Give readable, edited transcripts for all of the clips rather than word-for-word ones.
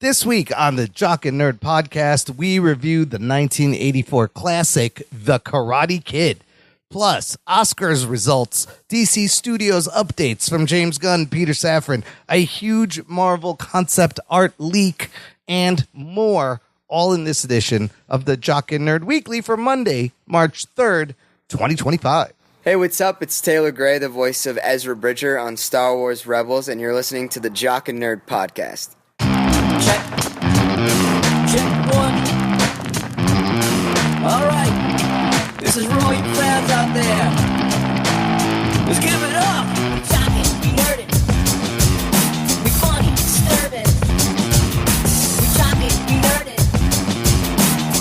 This week on the Jock and Nerd podcast, we reviewed the 1984 classic, The Karate Kid. Plus, Oscars results, DC Studios updates from James Gunn, Peter Safran, a huge Marvel concept art leak, and more, all in this edition of the Jock and Nerd Weekly for Monday, March 3rd, 2025. Hey, what's up? It's Taylor Gray, the voice of Ezra Bridger on Star Wars Rebels, and you're listening to the Jock and Nerd podcast. Check one. All right. This is for all you fans out there. Let's give it up. We talking, we nerding. We funny, disturbing. We talking, we nerding.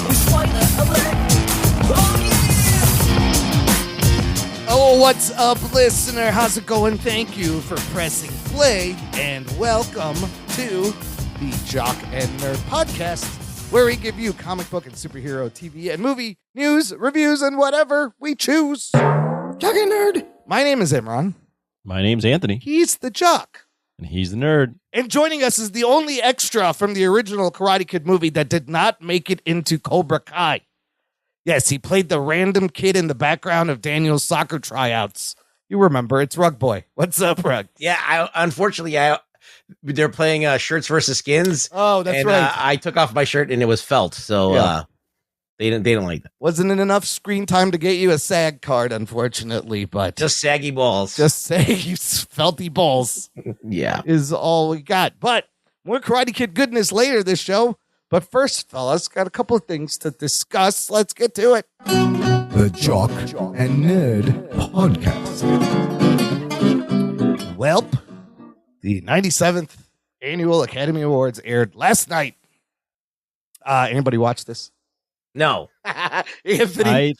We spoiler alert. Oh yeah! Oh, what's up, listener? How's it going? Thank you for pressing play, and welcome to the Jock and Nerd podcast, where we give you comic book and superhero TV and movie news, reviews, and whatever we choose. Jock and Nerd. My name is Imran. My name's Anthony. He's the Jock. And he's the nerd. And joining us is the only extra from the original Karate Kid movie that did not make it into Cobra Kai. Yes, he played the random kid in the background of Daniel's soccer tryouts. You remember, it's Rug Boy. What's up, Rug? Yeah, unfortunately, they're playing shirts versus skins. Oh, that's right. I took off my shirt and it was felt, so they don't like that. Wasn't it enough screen time to get you a SAG card, unfortunately, but Just saggy balls. just say you felty balls yeah. is all we got. But more Karate Kid goodness later this show. But first, fellas, got a couple of things to discuss. Let's get to it. The Jock and Nerd podcast. Welp, the 97th Annual Academy Awards aired last night. Anybody watch this? No. Anthony?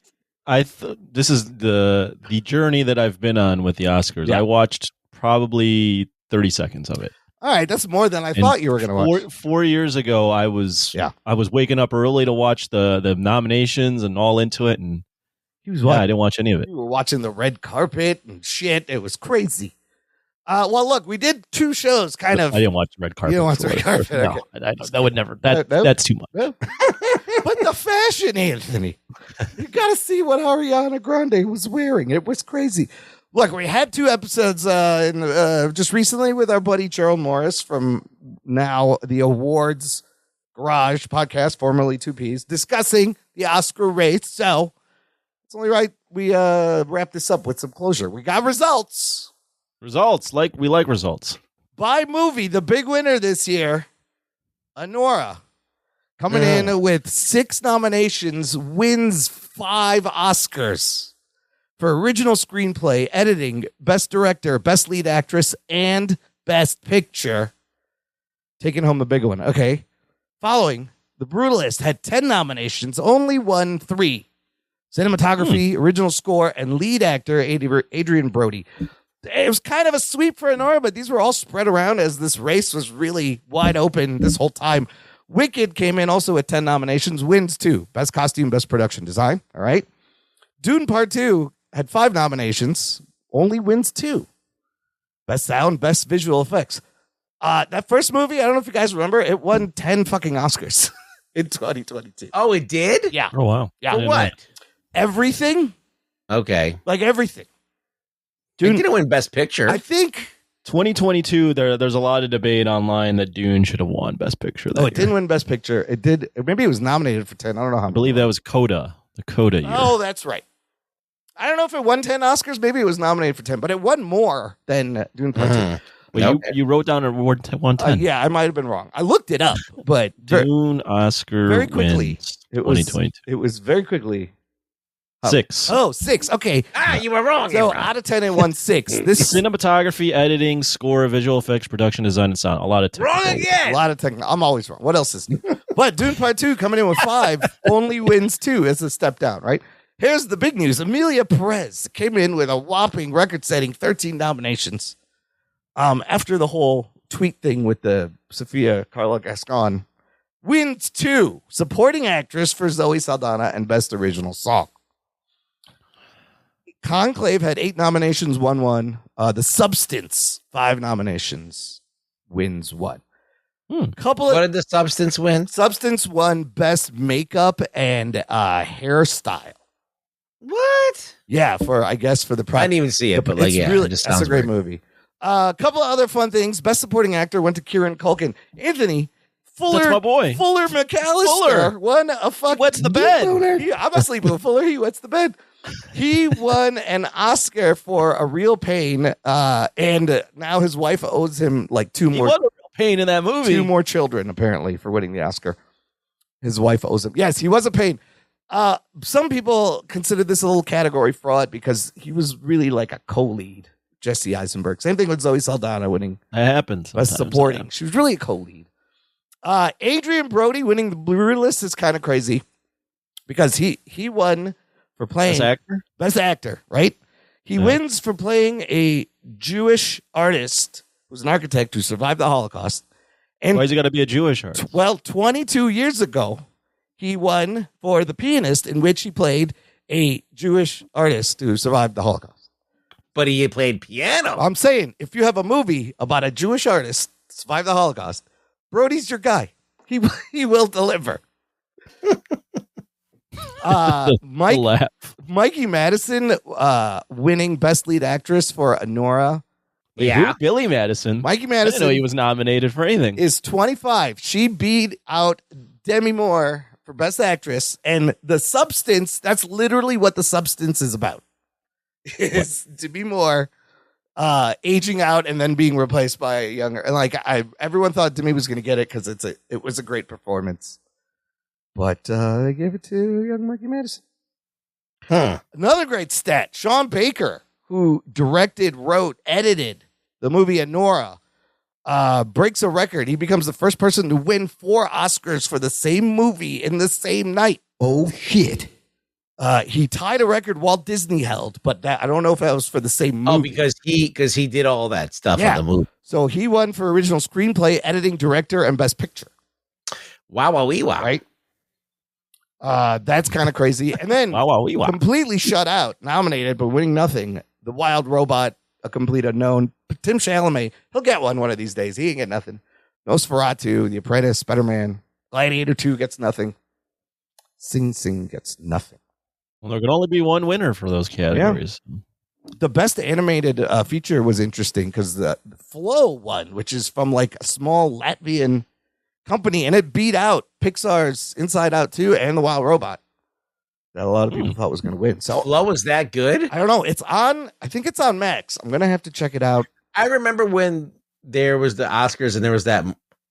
This is the journey that I've been on with the Oscars. Yeah. I watched probably 30 seconds of it. All right, that's more than I thought you were going to watch. 4 years ago, I was waking up early to watch the nominations and all into it, and I didn't watch any of it. You were watching the red carpet and shit. It was crazy. Well, look, we did two shows, kind of. I didn't watch the red carpet. You didn't watch the red carpet? No, Okay. that would never. No? That's too much. But the fashion, Anthony. You got to see what Ariana Grande was wearing. It was crazy. Look, we had two episodes just recently with our buddy Gerald Morris from now the Awards Garage podcast, formerly 2Ps, discussing the Oscar race. So it's only right we wrap this up with some closure. We got results. Results, we like results. By movie, the big winner this year, Anora, coming in with 6 nominations, wins 5 Oscars for original screenplay, editing, best director, best lead actress, and best picture. Taking home the big one. Okay. Following, The Brutalist had 10 nominations, only won 3. Cinematography, original score, and lead actor, Adrian Brody. It was kind of a sweep for Anora, but these were all spread around as this race was really wide open this whole time. Wicked came in also with 10 nominations, wins 2. Best costume, best production design. All right. Dune Part 2 had 5 nominations, only wins 2. Best sound, best visual effects. That first movie, I don't know if you guys remember, it won 10 fucking Oscars in 2022. Oh, it did? Yeah. Oh wow! Yeah. For what? Everything. Okay. Like everything. Dune didn't win Best Picture. I think 2022. There's a lot of debate online that Dune should have won Best Picture. That it year. didn't win Best Picture. It did. Maybe it was nominated for 10. I don't know how. I believe that was Coda. The Coda year. Oh, that's right. I don't know if it won 10 Oscars. Maybe it was nominated for 10, but it won more than Dune Part 2. Well, you wrote down a word 110. Yeah, I might have been wrong. I looked it up, but Dune Oscar very quickly. wins It was 2022. It was very quickly 6. Oh, 6. Okay. You were wrong. So Imran. out of 10, it won 6. This Cinematography, editing, score, visual effects, production design, and sound. A lot of Wrong technical. a again. lot of technical. I'm always wrong. What else is new? But Dune Part 2 coming in with 5 only wins 2 as a step down, right? Here's the big news. Amelia Perez came in with a whopping record-setting 13 nominations. After the whole tweet thing with the Sofia Carla Gascon, wins 2. Supporting actress for Zoe Saldana and Best Original Song. Conclave had 8 nominations, won 1. The Substance, 5 nominations, wins 1. Couple What of did the Substance win? Substance won best makeup and hairstyle. What? Yeah, for I didn't even see it, but like, it's yeah, really, it just that's sounds a great weird. movie. A couple of other fun things. Best supporting actor went to Kieran Culkin. Anthony Fuller. That's my boy. Fuller McAllister Fuller. won a fucking. Wets the bed. I'm asleep with Fuller. He wets the bed. He won an Oscar for A Real Pain, and now his wife owes him like He was a real pain in that movie. 2 more children apparently for winning the Oscar. His wife owes him. Yes, he was a pain. Some people consider this a little category fraud because he was really like a co-lead. Jesse Eisenberg. Same thing with Zoe Saldana winning That happens. best supporting. She was really a co-lead. Adrian Brody winning the Blue List is kind of crazy because he won for playing best actor, right? He wins for playing a Jewish artist who's an architect who survived the Holocaust. And why's he got to be a Jewish artist? Well, 22 years ago, he won for The Pianist, in which he played a Jewish artist who survived the Holocaust. But he played piano. I'm saying, if you have a movie about a Jewish artist who survived the Holocaust, Brody's your guy. He will deliver. Mikey Madison winning Best Lead Actress for Nora. Yeah, Billy Madison. Mikey Madison. I didn't know he was nominated for anything. Is 25. She beat out Demi Moore for Best Actress, and The Substance. That's literally what The Substance is about. Is Demi Moore aging out and then being replaced by a younger. And like everyone thought Demi was going to get it because it was a great performance, but they gave it to young Mikey Madison. Another great stat: Sean Baker, who directed, wrote, edited the movie Anora, breaks a record. He becomes the first person to win 4 Oscars for the same movie in the same night. Oh, shit. He tied a record Walt Disney held, but I don't know if that was for the same movie. Oh, because he did all that stuff in the movie. So he won for original screenplay, editing, director, and best picture. Wow, right? That's kind of crazy. And then completely shut out, nominated but winning nothing. The Wild Robot, A Complete Unknown. Tim Chalamet, he'll get one of these days. He ain't get nothing. Nosferatu, The Apprentice, Spider-Man, Gladiator 2 gets nothing. Sing Sing gets nothing. Well, there could only be one winner for those categories. Yeah. The best animated feature was interesting because the Flow one, which is from like a small Latvian company, and it beat out Pixar's Inside Out 2 and The Wild Robot that a lot of people thought was going to win. So Flow was that good? I don't know. I think it's on Max. I'm going to have to check it out. I remember when there was the Oscars and there was that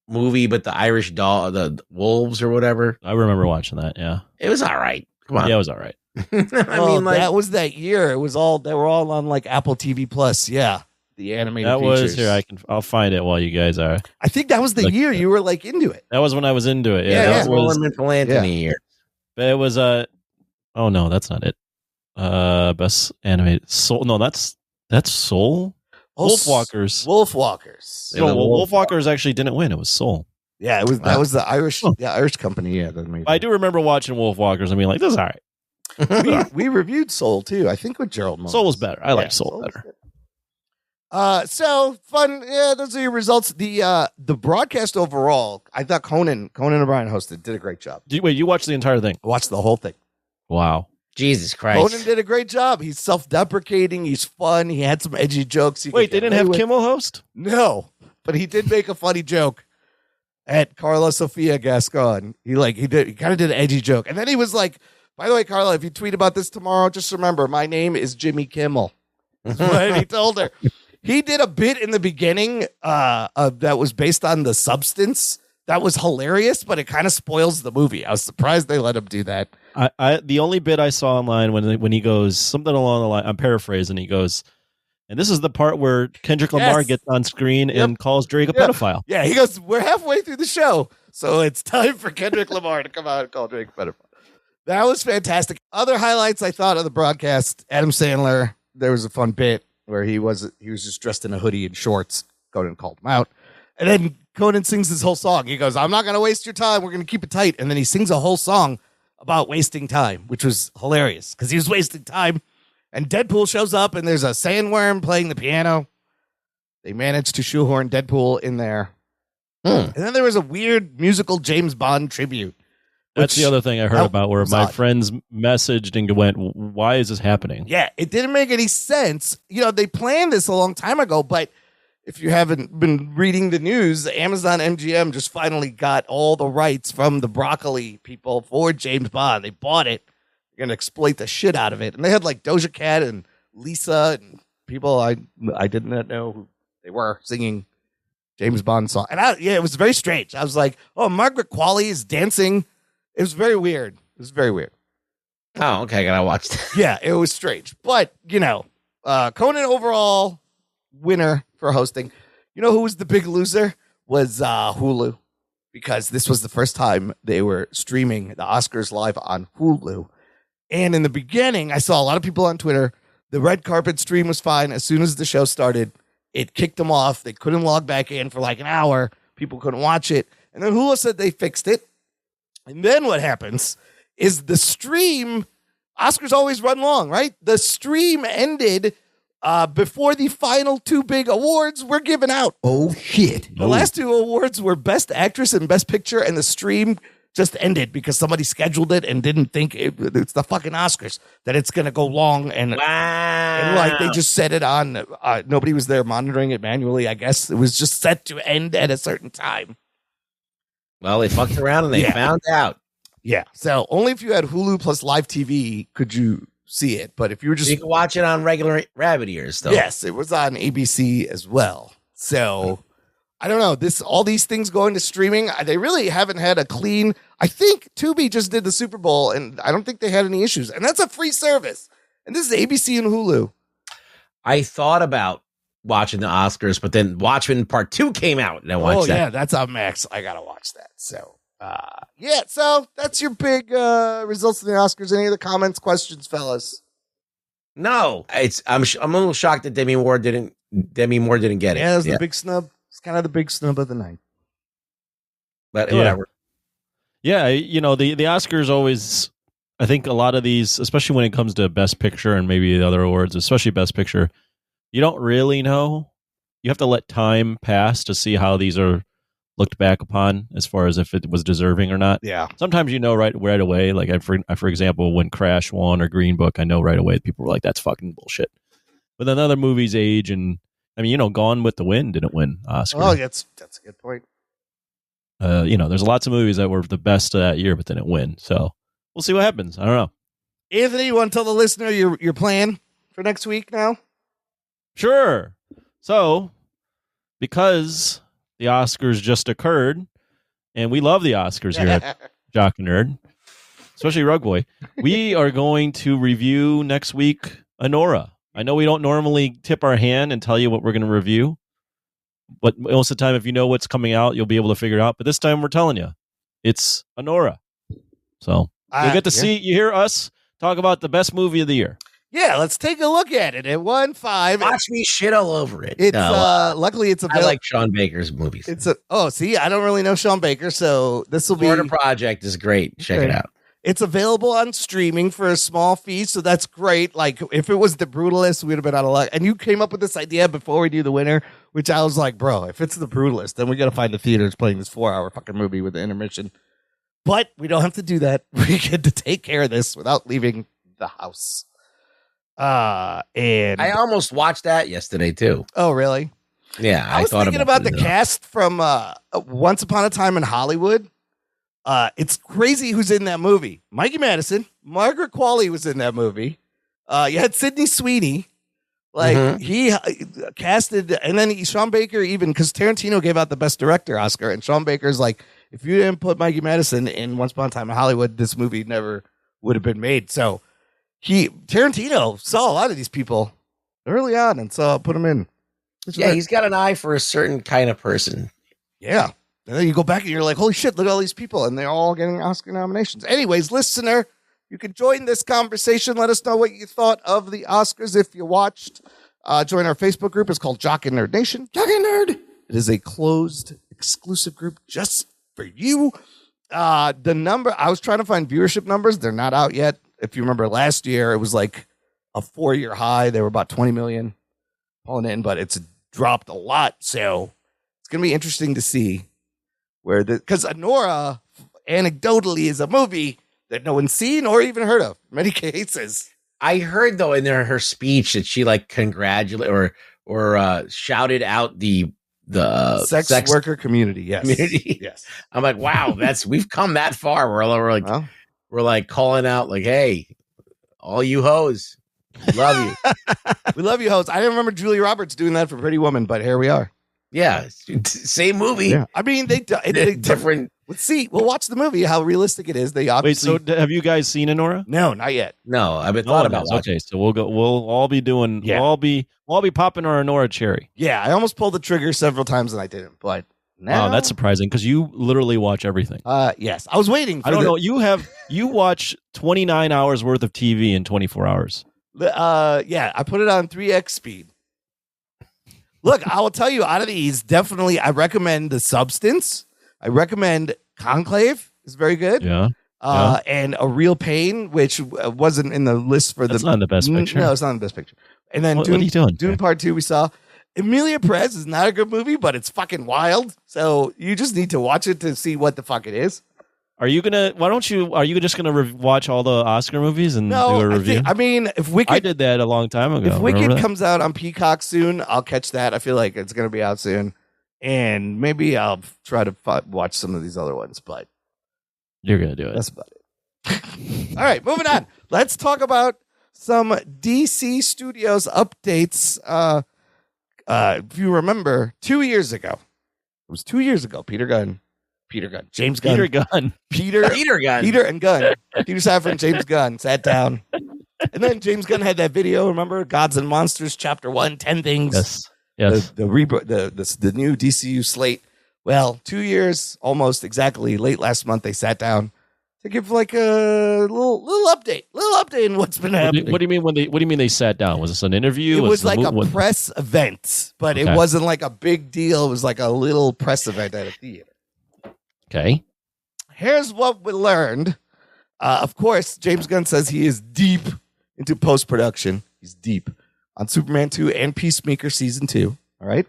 movie, but the Irish doll, the wolves or whatever. I remember watching that. Yeah, it was all right. Come on, yeah, it was all right. That was that year. It was they were all on like Apple TV Plus. Yeah, the animated. features. I'll find it while you guys are. I think that was the year you were like into it. That was when I was into it. Yeah, that was Mental Anthony year. But it was oh no, that's not it. Best animated Soul. No, that's Soul. Wolfwalkers. Wolfwalkers. No, Wolfwalkers actually didn't win. It was Soul. Yeah, it was. That was the Irish. Yeah, Irish company. Yeah, that made. I do remember watching Wolfwalkers and being like, "This is all right." we reviewed Soul too. I think with Gerald. Soul was better. I like Soul better. So fun. Yeah, those are your results. The broadcast overall, I thought Conan O'Brien hosted, did a great job. Wait, you watched the entire thing? I watched the whole thing. Wow. Jesus Christ. Conan did a great job. He's self-deprecating. He's fun. He had some edgy jokes. Wait, they didn't have Kimmel host? No, but he did make a funny joke at Carla Sofia Gascon. He kind of did an edgy joke. And then he was like, by the way, Carla, if you tweet about this tomorrow, just remember, my name is Jimmy Kimmel. That's what he told her. He did a bit in the beginning that was based on The Substance. That was hilarious, but it kind of spoils the movie. I was surprised they let him do that. The only bit I saw online when he goes something along the line, I'm paraphrasing, he goes, and this is the part where Kendrick Lamar gets on screen and calls Drake a pedophile. Yeah, he goes, we're halfway through the show, so it's time for Kendrick Lamar to come out and call Drake a pedophile. That was fantastic. Other highlights I thought of the broadcast, Adam Sandler, there was a fun bit where he was just dressed in a hoodie and shorts. Conan called him out. And then Conan sings this whole song. He goes, I'm not going to waste your time. We're going to keep it tight. And then he sings a whole song about wasting time, which was hilarious because he was wasting time. And Deadpool shows up and there's a sandworm playing the piano. They managed to shoehorn Deadpool in there. And then there was a weird musical James Bond tribute. That's the other thing I heard about where my odd. friends messaged and went, why is this happening? Yeah, it didn't make any sense. They planned this a long time ago, but if you haven't been reading the news, Amazon MGM just finally got all the rights from the Broccoli people for James Bond. They bought it. They're going to exploit the shit out of it. And they had like Doja Cat and Lisa and people I did not know who they were singing James Bond song. And it was very strange. I was like, oh, Margaret Qualley is dancing. It was very weird. It was very weird. Oh, okay. I gotta watch that. Yeah, it was strange. But, Conan overall winner for hosting. You know who was the big loser? Was Hulu. Because this was the first time they were streaming the Oscars live on Hulu. And in the beginning, I saw a lot of people on Twitter. The red carpet stream was fine. As soon as the show started, it kicked them off. They couldn't log back in for like an hour. People couldn't watch it. And then Hulu said they fixed it. And then what happens is the stream, Oscars always run long, right? The stream ended before the final two big awards were given out. Oh, shit. The last two awards were Best Actress and Best Picture, and the stream just ended because somebody scheduled it and didn't think it's the fucking Oscars, that it's going to go long. And like they just set it on. Nobody was there monitoring it manually, I guess. It was just set to end at a certain time. Well, they fucked around and they found out. Yeah. So only if you had Hulu plus live TV could you see it. But if you were just... You can watch it on regular rabbit ears, though. Yes, it was on ABC as well. So I don't know. All these things going to streaming, they really haven't had a clean... I think Tubi just did the Super Bowl, and I don't think they had any issues. And that's a free service. And this is ABC and Hulu. I thought about watching the Oscars, but then Watchmen Part 2 came out, and I watched that. Yeah, that's on Max. I got to watch that. So, so that's your big results of the Oscars. Any other comments, questions, fellas? No, I'm a little shocked that Demi Moore didn't get it. Yeah, that's the big snub. It's kind of the big snub of the night. But whatever. Yeah, the Oscars always, I think a lot of these, especially when it comes to Best Picture and maybe the other awards, especially Best Picture, you don't really know. You have to let time pass to see how these are looked back upon as far as if it was deserving or not. Yeah. Sometimes you know right away. Like for example, when Crash won or Green Book, I know right away people were like, "That's fucking bullshit." But then other movies age, and I mean, Gone with the Wind didn't win Oscar. Oh, that's a good point. There's lots of movies that were the best of that year, but didn't win. So we'll see what happens. I don't know. Anthony, you want to tell the listener your plan for next week now? Sure. So, because the Oscars just occurred, and we love the Oscars here at Jock and Nerd, especially Rug Boy, we are going to review next week Anora. I know we don't normally tip our hand and tell you what we're going to review, but most of the time, if you know what's coming out, you'll be able to figure it out. But this time, we're telling you, it's Anora. So you'll get to hear us talk about the best movie of the year. Yeah, let's take a look at it. It won 5. Watch me shit all over it. It's luckily it's available. I like Sean Baker's movies. See, I don't really know Sean Baker, so this will be Florida Project is great. Check it out. It's available on streaming for a small fee, so that's great. Like if it was The Brutalist, we'd have been out of luck. And you came up with this idea before we do the winner, which I was like, bro, if it's The Brutalist, then we got to find the theaters playing this 4-hour fucking movie with the intermission. But we don't have to do that. We get to take care of this without leaving the house. And I almost watched that yesterday too. Oh, really? Yeah, I was thinking about the cast from Once Upon a Time in Hollywood. It's crazy who's in that movie. Mikey Madison, Margaret Qualley was in that movie. You had Sydney Sweeney, he casted, and then Sean Baker even because Tarantino gave out the Best Director Oscar, and Sean Baker's like, if you didn't put Mikey Madison in Once Upon a Time in Hollywood, this movie never would have been made. So Tarantino saw a lot of these people early on, and so put them in. He's got an eye for a certain kind of person. Yeah. And then you go back and you're like, holy shit, look at all these people. And they're all getting Oscar nominations. Anyways, listener, you can join this conversation. Let us know what you thought of the Oscars if you watched. Join our Facebook group. It's called Jock and Nerd Nation. Jock and Nerd. It is a closed, exclusive group just for you. The number, I was trying to find viewership numbers. They're not out yet. If you remember last year, it was like a 4-year high. They were about 20 million pulling in, but it's dropped a lot. So it's going to be interesting to see where because Honora anecdotally is a movie that no one's seen or even heard of in many cases. I heard though in her speech that she like congratulated or shouted out the sex worker community. Yes. Community. Yes. I'm like, wow, we've come that far. We're like calling out like, hey, all you hoes, we love you. We love you, hoes. I didn't remember Julia Roberts doing that for Pretty Woman, but here we are. Yeah, same movie. Yeah. I mean, they different. Let's see. We'll watch the movie. How realistic it is. They obviously. Wait. So have you guys seen Honora? No, not yet. No, I've been thought about watching. Okay, so we'll go. We'll all be doing. Yeah. We'll all be popping our Honora cherry. Yeah, I almost pulled the trigger several times and I didn't, but now. Oh, that's surprising because you literally watch everything. Yes, I was waiting. For I don't know. You watch 29 hours worth of TV in 24 hours. Yeah, I put it on 3x speed. Look, I will tell you, out of these, definitely, I recommend The Substance. I recommend Conclave. It's very good. Yeah. And A Real Pain, which wasn't in the list for That's not in the best picture. No, it's not in the best picture. And then what are you doing? Dune Part 2 we saw. Emilia Perez is not a good movie, but it's fucking wild. So you just need to watch it to see what the fuck it is. Are you just gonna watch all the Oscar movies and do a review? If Wicked, I did that a long time ago. if Wicked Remember that? comes out on Peacock soon, I'll catch that. I feel like it's gonna be out soon, and maybe I'll try to watch some of these other ones. But You're gonna do it. that's about it. All right, moving on. Let's talk about some DC Studios updates. If you remember, 2 years ago, it was 2 years ago. James Gunn. Peter Gunn. Peter and Gunn. Peter Safran and James Gunn sat down. And then James Gunn had that video, remember? Gods and Monsters, Chapter 1, 10 Things. Yes. The new DCU slate. Well, 2 years, almost exactly, late last month, they sat down to give like a little update on what's been happening. What do you mean they sat down? Was this an interview? It was like a press event, but it wasn't like a big deal. It was like a little press event at a theater. Okay. Here's what we learned. Of course, James Gunn says he is deep into post-production. He's deep on Superman 2 and Peacemaker Season 2. All right.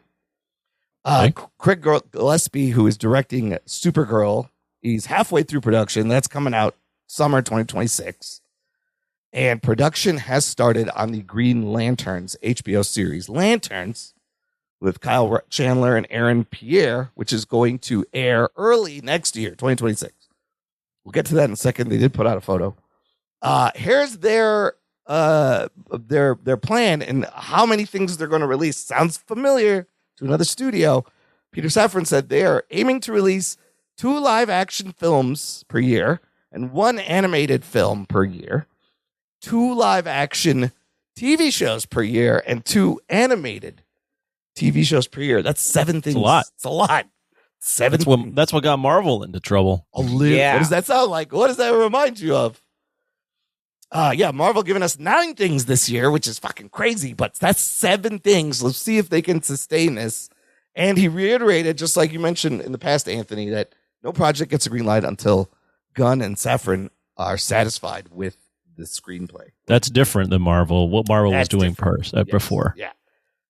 Craig Gillespie, who is directing Supergirl, he's halfway through production. That's coming out summer 2026. And production has started on the Green Lanterns HBO series. Lanterns, with Kyle Chandler and Aaron Pierre, which is going to air early next year, 2026. We'll get to that in a second. They did put out a photo. Here's their plan and how many things they're going to release. Sounds familiar to another studio. Peter Safran said they are aiming to release 2 live-action films per year and 1 animated film per year, 2 live-action TV shows per year, and 2 animated TV shows per year. That's 7 things. It's a lot. 7. That's what got Marvel into trouble. Yeah. What does that sound like? What does that remind you of? Marvel giving us 9 things this year, which is fucking crazy, but that's 7 things. Let's see if they can sustain this. And he reiterated, just like you mentioned in the past, Anthony, that no project gets a green light until Gunn and Safran are satisfied with the screenplay. That's different than Marvel. What Marvel was doing before.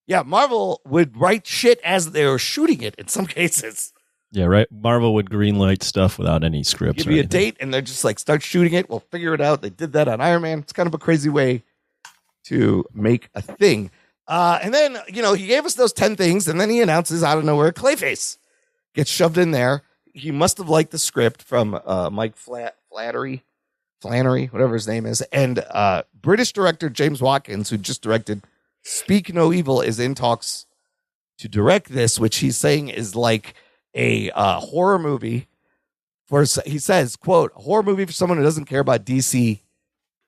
Yeah, Marvel would write shit as they were shooting it in some cases. Yeah, right. Marvel would greenlight stuff without any scripts. Give you a date, and they're just like, start shooting it. We'll figure it out. They did that on Iron Man. It's kind of a crazy way to make a thing. And then, he gave us those 10 things, and then he announces out of nowhere, Clayface gets shoved in there. He must have liked the script from Mike Flannery, whatever his name is. And British director James Watkins, who just directed Speak No Evil, is in talks to direct this, which he's saying is like a horror movie. He says, quote, horror movie for someone who doesn't care about DC,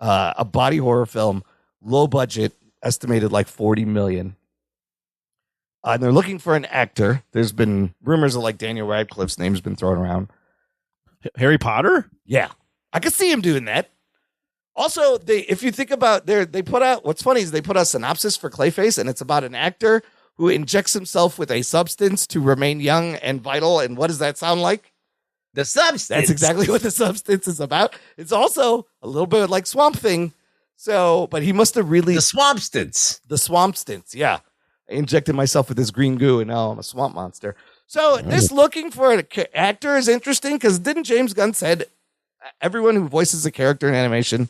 a body horror film, low budget, estimated like $40 million. And they're looking for an actor. There's been rumors of like Daniel Radcliffe's name's been thrown around. Harry Potter? Yeah. I could see him doing that. Also, if you think about they put out, what's funny is they put out a synopsis for Clayface, and it's about an actor who injects himself with a substance to remain young and vital. And what does that sound like? The Substance. That's exactly what the Substance is about. It's also a little bit like Swamp Thing. So, but he must have really... The Swampstance. The Swampstance, yeah. I injected myself with this green goo, and now I'm a swamp monster. So this looking for an actor is interesting because didn't James Gunn said everyone who voices a character in animation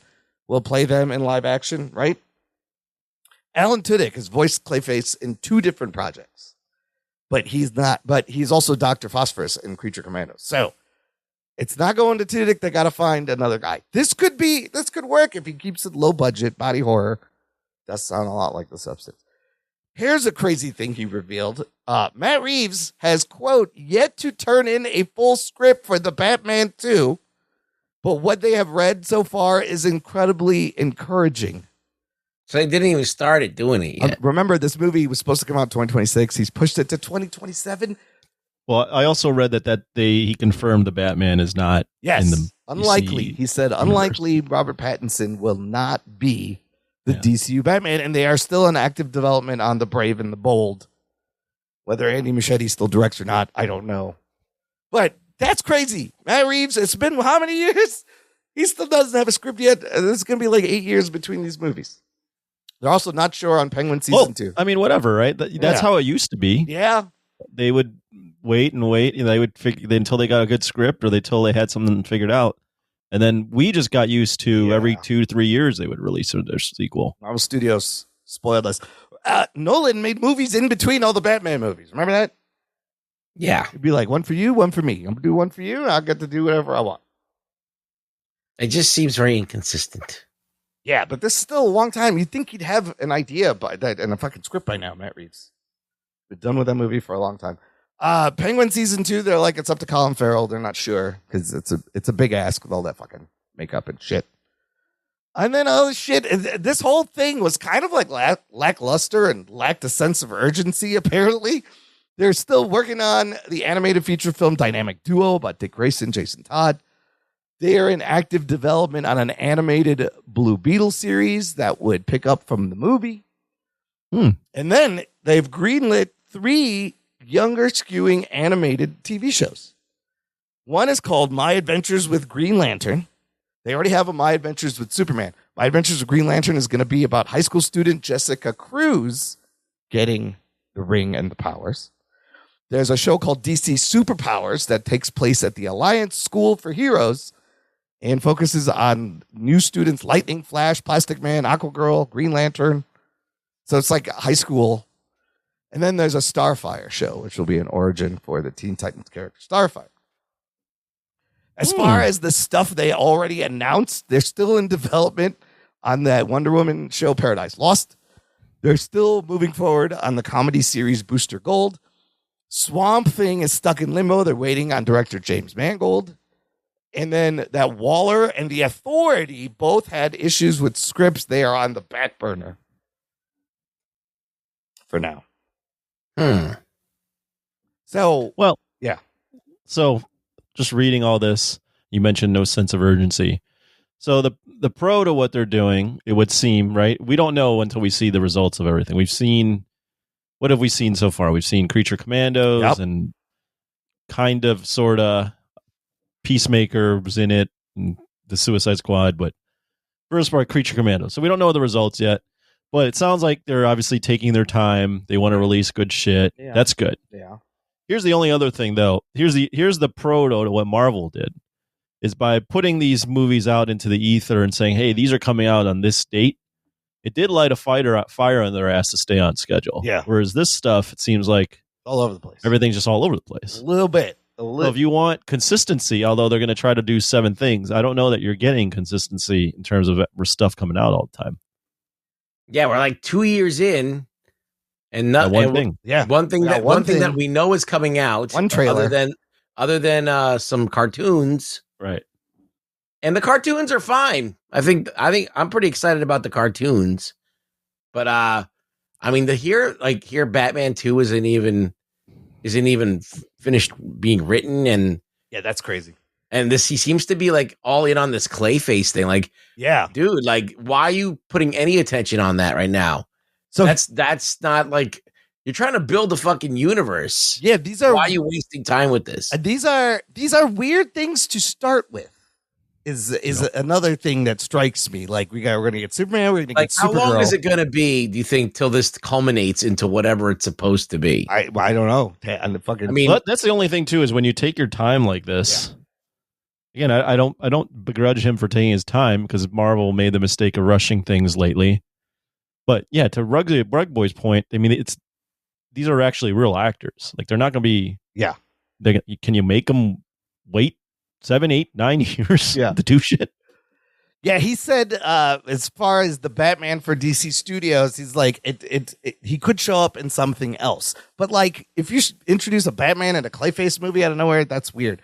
will play them in live action, right? Alan Tudyk has voiced Clayface in 2 different projects, but he's also Dr. Phosphorus in Creature Commandos. So it's not going to Tudyk. They got to find another guy. This could work if he keeps it low budget, body horror. Does sound a lot like The Substance. Here's a crazy thing he revealed. Matt Reeves has, quote, yet to turn in a full script for the Batman 2, but what they have read so far is incredibly encouraging. So they didn't even start it doing it yet. Remember, this movie was supposed to come out in 2026. He's pushed it to 2027. Well, I also read that he confirmed the Batman is not in the unlikely. DC He said universe. unlikely Robert Pattinson will not be the DCU Batman, and they are still in active development on The Brave and the Bold. Whether Andy Muschietti still directs or not, I don't know. But that's crazy. Matt Reeves, it's been how many years? He still doesn't have a script yet. This is going to be like 8 years between these movies. They're also not sure on Penguin season 2. I mean, whatever, right? That's how it used to be. Yeah. They would wait and wait. They would until they got a good script or until they had something figured out. And then we just got used to every 2 to 3 years they would release their sequel. Marvel Studios spoiled us. Nolan made movies in between all the Batman movies. Remember that? Yeah. It'd be like, one for you, one for me. I'm going to do one for you, and I'll get to do whatever I want. It just seems very inconsistent. Yeah, but this is still a long time. You'd think he'd have an idea by that and a fucking script by now, Matt Reeves. Been done with that movie for a long time. Penguin season 2, they're like, it's up to Colin Farrell. They're not sure because it's a big ask with all that fucking makeup and shit. And then this whole thing was kind of like lackluster and lacked a sense of urgency, apparently. They're still working on the animated feature film Dynamic Duo about Dick Grayson, Jason Todd. They are in active development on an animated Blue Beetle series that would pick up from the movie. And then they've greenlit 3 younger skewing animated TV shows. One is called My Adventures with Green Lantern. They already have a My Adventures with Superman. My Adventures with Green Lantern is going to be about high school student Jessica Cruz getting the ring and the powers. There's a show called DC Superpowers that takes place at the Alliance School for Heroes and focuses on new students, Lightning, Flash, Plastic Man, Aquagirl, Green Lantern. So it's like high school. And then there's a Starfire show, which will be an origin for the Teen Titans character Starfire. As far as the stuff they already announced, they're still in development on that Wonder Woman show Paradise Lost. They're still moving forward on the comedy series Booster Gold. Swamp Thing is stuck in limbo. They're waiting on director James Mangold. And then that Waller and The Authority both had issues with scripts. They are on the back burner for now. So, well, yeah. So just reading all this, you mentioned no sense of urgency. So the pro to what they're doing, it would seem, right? We don't know until we see the results of everything. What have we seen so far? We've seen Creature Commandos and kind of, sort of, Peacemaker was in it, and the Suicide Squad, but first part, Creature Commandos. So we don't know the results yet, but it sounds like they're obviously taking their time. They want to release good shit. Yeah. That's good. Yeah. Here's the only other thing, though. Here's the proto to what Marvel did, is by putting these movies out into the ether and saying, hey, these are coming out on this date. It did light a fire on their ass to stay on schedule. Yeah. Whereas this stuff, it seems like all over the place. Everything's just all over the place. A little bit. So if you want consistency, although they're going to try to do 7 things, I don't know that you're getting consistency in terms of stuff coming out all the time. Yeah, we're like 2 years in, and not one thing. Yeah, one thing that we know is coming out. One trailer, other than some cartoons, right? And the cartoons are fine. I think I'm pretty excited about the cartoons, but I mean, here Batman 2 isn't even finished being written, and yeah, that's crazy. And he seems to be like all in on this Clayface thing. Like, yeah, dude, like, why are you putting any attention on that right now? So that's not like, you're trying to build a fucking universe. Yeah, why are you wasting time with this? These are weird things to start with. is another thing that strikes me. Like we're gonna get Superman, we're gonna Like, get how Supergirl. long is it going to be, do you think, till this culminates into whatever it's supposed to be? I don't know. And the fucking I mean, Well, that's the only thing too, is when you take your time like this. Again, I don't begrudge him for taking his time, because Marvel made the mistake of rushing things lately. But yeah, to Rug Boy's point, I mean, these are actually real actors. Like, they're not going to be. Yeah. Can you make them wait 7, 8, 9 years to do shit? Yeah, he said as far as the Batman for DC Studios, he's like he could show up in something else. But like, if you introduce a Batman in a Clayface movie out of nowhere, that's weird.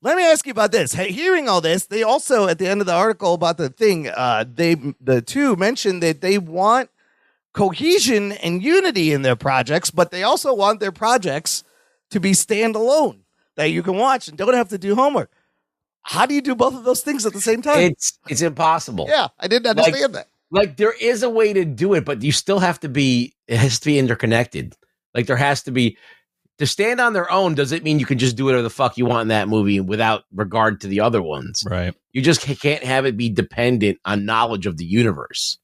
Let me ask you about this. Hey, hearing all this, they also at the end of the article about the thing, the two mentioned that they want cohesion and unity in their projects, but they also want their projects to be standalone that you can watch and don't have to do homework. How do you do both of those things at the same time? It's impossible. Yeah, I didn't understand that. Like, there is a way to do it, but you still have to be. It has to be interconnected. Like, there has to be. To stand on their own doesn't mean you can just do whatever the fuck you want in that movie without regard to the other ones. Right. You just can't have it be dependent on knowledge of the universe.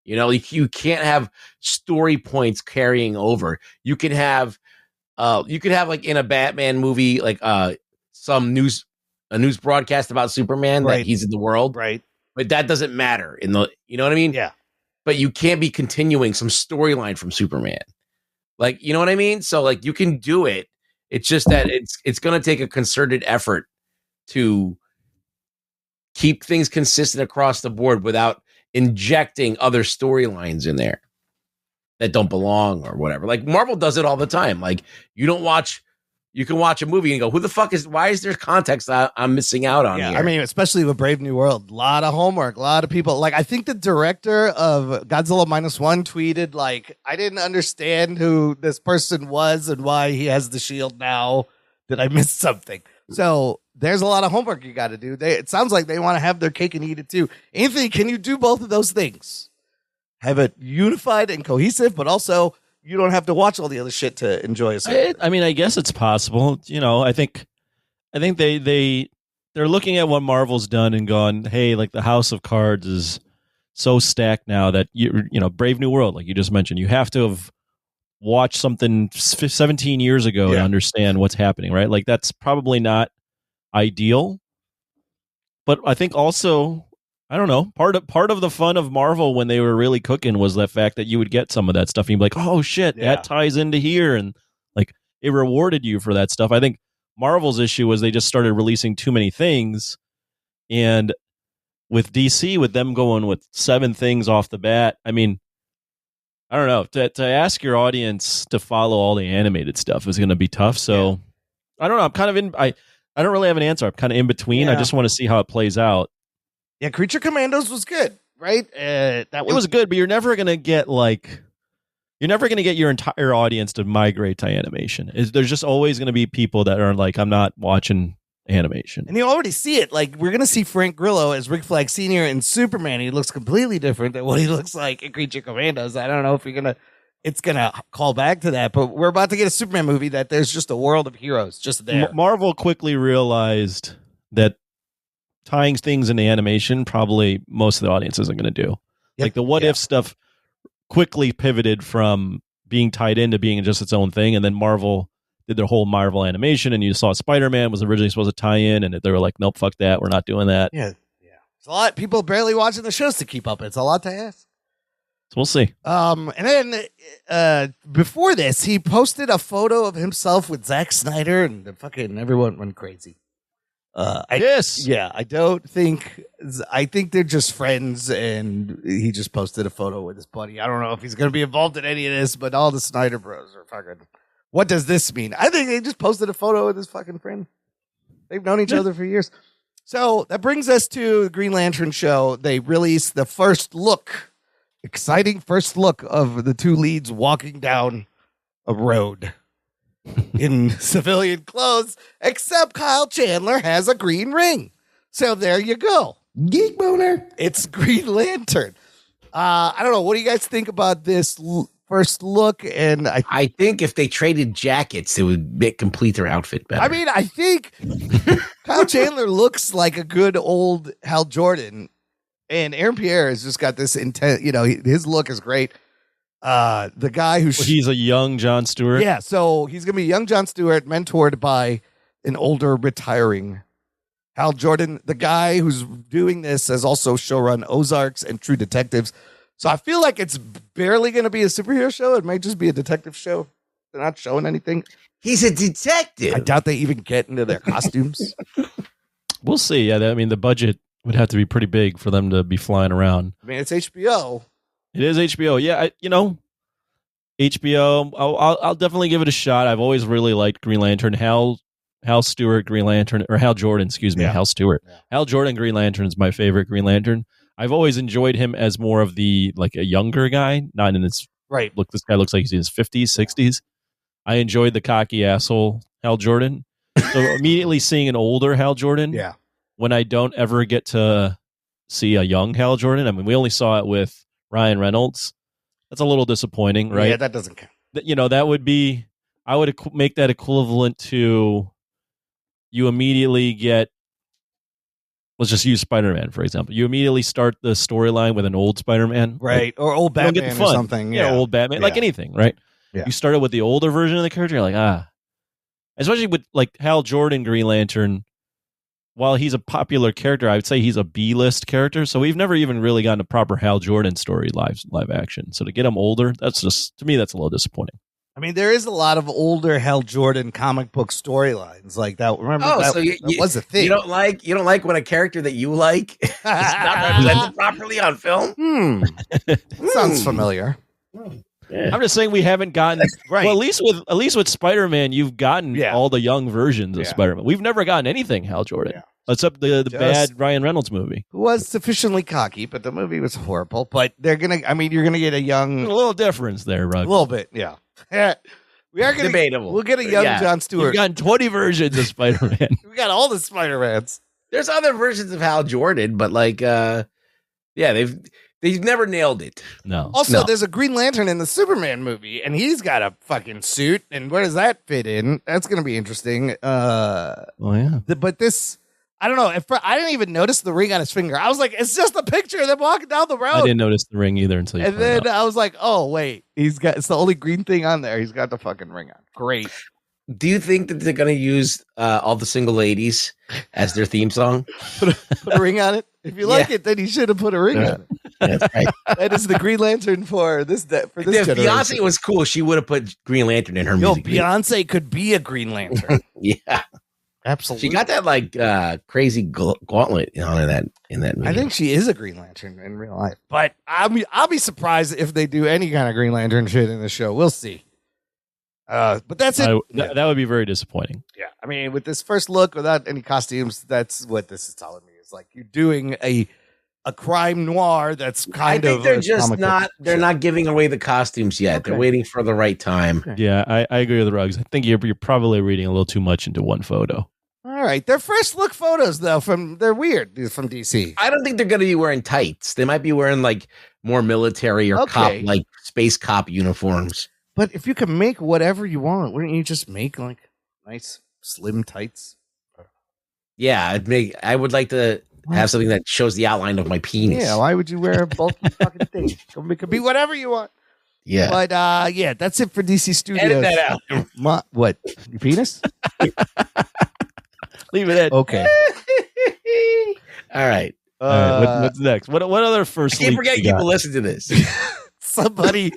You know, you can't have story points carrying over. You can have like in a Batman movie, like a news broadcast about Superman that he's in the world. Right. But that doesn't matter you know what I mean? Yeah. But you can't be continuing some storyline from Superman. Like, you know what I mean? So like, you can do it. It's just that it's going to take a concerted effort to keep things consistent across the board without injecting other storylines in there that don't belong or whatever. Like, Marvel does it all the time. Like, you can watch a movie and go, why is there context I'm missing out on here? I mean, especially with Brave New World, a lot of homework, a lot of people. Like, I think the director of Godzilla -1 tweeted, like, I didn't understand who this person was and why he has the shield now. Did I miss something? So there's a lot of homework you got to do. It sounds like they want to have their cake and eat it too. Anthony, can you do both of those things? Have it unified and cohesive, but also you don't have to watch all the other shit to enjoy it. I mean, I guess it's possible. You know, I think they're looking at what Marvel's done and gone, hey, like the House of Cards is so stacked now that you know, Brave New World, like you just mentioned, you have to have watched something 17 years ago to understand what's happening, right? Like, that's probably not ideal. But I think also, I don't know, part of the fun of Marvel when they were really cooking was the fact that you would get some of that stuff and you'd be like, oh shit, that ties into here, and like, it rewarded you for that stuff. I think Marvel's issue was they just started releasing too many things, and with DC, with them going with 7 things off the bat, I mean, I don't know, to ask your audience to follow all the animated stuff is going to be tough. So I don't know, I'm kind of I don't really have an answer. I'm kind of in between. I just want to see how it plays out. Yeah, Creature Commandos was good, right? It was good, but you're never gonna get your entire audience to migrate to animation. There's just always gonna be people that are like, I'm not watching animation. And you already see it. Like, we're gonna see Frank Grillo as Rick Flag Sr. in Superman. He looks completely different than what he looks like in Creature Commandos. I don't know if it's gonna call back to that, but we're about to get a Superman movie that there's just a world of heroes just there. Marvel quickly realized that tying things into animation, probably most of the audience isn't going to do. Like, the what if stuff quickly pivoted from being tied into being just its own thing. And then Marvel did their whole Marvel animation, and you saw Spider-Man was originally supposed to tie in, and they were like, nope, fuck that. We're not doing that. Yeah. It's a lot. People barely watching the shows to keep up. It's a lot to ask. So we'll see. And then before this, he posted a photo of himself with Zack Snyder, and everyone went crazy. I think they're just friends, and he just posted a photo with his buddy. I don't know if he's going to be involved in any of this, but all the Snyder bros are fucking. What does this mean? I think they just posted a photo with his fucking friend. They've known each other for years. So that brings us to the Green Lantern show. They released the exciting first look of the two leads walking down a road in civilian clothes, except Kyle Chandler has a green ring. So there you go. Geek boner. It's Green Lantern. I don't know. What do you guys think about this first look, and I think if they traded jackets, it would complete their outfit better. I mean, I think Kyle Chandler looks like a good old Hal Jordan, and Aaron Pierre has just got this intent. His look is great. The guy who he's a young Jon Stewart. Yeah, so he's gonna be young Jon Stewart, mentored by an older retiring Hal Jordan. The guy who's doing this has also showrun Ozarks and True Detectives. So I feel like it's barely going to be a superhero show. It might just be a detective show. They're not showing anything. He's a detective. I doubt they even get into their costumes. We'll see. Yeah, the budget would have to be pretty big for them to be flying around. I mean, it's HBO. It is HBO. Yeah, HBO. I'll definitely give it a shot. I've always really liked Green Lantern. Hal Stewart, Green Lantern, or Hal Jordan, excuse me, Hal Stewart. Yeah. Hal Jordan, Green Lantern is my favorite Green Lantern. I've always enjoyed him as more of a younger guy, not in his right. Look, this guy looks like he's in his 50s, 60s. I enjoyed the cocky asshole Hal Jordan. So immediately seeing an older Hal Jordan, when I don't ever get to see a young Hal Jordan. I mean, we only saw it with Ryan Reynolds. That's a little disappointing, right? Yeah, that doesn't count. That would be, I would make that equivalent to you immediately get, let's just use Spider-Man, for example. You immediately start the storyline with an old Spider-Man. Right. Or old Batman or something. Yeah, old Batman. Like anything, right? Yeah. You started with the older version of the character, you're like, Especially with Hal Jordan, Green Lantern, while he's a popular character, I would say he's a B-list character. So we've never even really gotten a proper Hal Jordan story live action. So to get him older, that's just, to me, that's a little disappointing. I mean, there is a lot of older Hal Jordan comic book storylines like that. Remember, that was a thing. You don't like when a character that you like is not represented properly on film? Sounds familiar. Yeah. I'm just saying we haven't gotten right. Well, at least with Spider-Man, you've gotten all the young versions of Spider-Man. We've never gotten anything Hal Jordan. Except the bad Ryan Reynolds movie. Who was sufficiently cocky, but the movie was horrible. But you're gonna get a little difference there, Rugg. A little bit, yeah. We are gonna debatable. We'll get a young Jon Stewart. We've gotten 20 versions of Spider-Man. We got all the Spider-Mans. There's other versions of Hal Jordan, but they've never nailed it. No. Also, there's a Green Lantern in the Superman movie, and he's got a fucking suit. And where does that fit in? That's gonna be interesting. But this. I don't know. I didn't even notice the ring on his finger. I was like, it's just a picture of them walking down the road. I didn't notice the ring either until you And then I was like, oh, wait. It's the only green thing on there. He's got the fucking ring on. Great. Do you think that they're going to use all the single ladies as their theme song? Put a ring on it? If you like it, then you should have put a ring on it. That's right. That is the Green Lantern for this generation. If Beyonce was cool, she would have put Green Lantern in her music. Beyonce could be a Green Lantern. Yeah. Absolutely. She got that crazy gauntlet in that movie. I think she is a Green Lantern in real life. But I'll be surprised if they do any kind of Green Lantern shit in the show. We'll see. But that's it. That would be very disappointing. Yeah. I mean, with this first look without any costumes, that's what this is telling me. It's like you're doing a crime noir that's kind of. I think they're just not. They're not giving away the costumes yet. Okay. They're waiting for the right time. Okay. Yeah, I agree with the Ruggs. I think you're probably reading a little too much into one photo. All right, they're first look photos though. They're weird from DC. I don't think they're going to be wearing tights. They might be wearing more military or cop, space cop uniforms. But if you can make whatever you want, wouldn't you just make nice slim tights? Yeah, I would like to have something that shows the outline of my penis. Yeah, why would you wear a bulky fucking thing? It could be whatever you want. Yeah. But that's it for DC Studios. Edit that out. What? Your penis? Leave it at. Okay. All right. What's next? What other first? I can't forget people listen to this. Somebody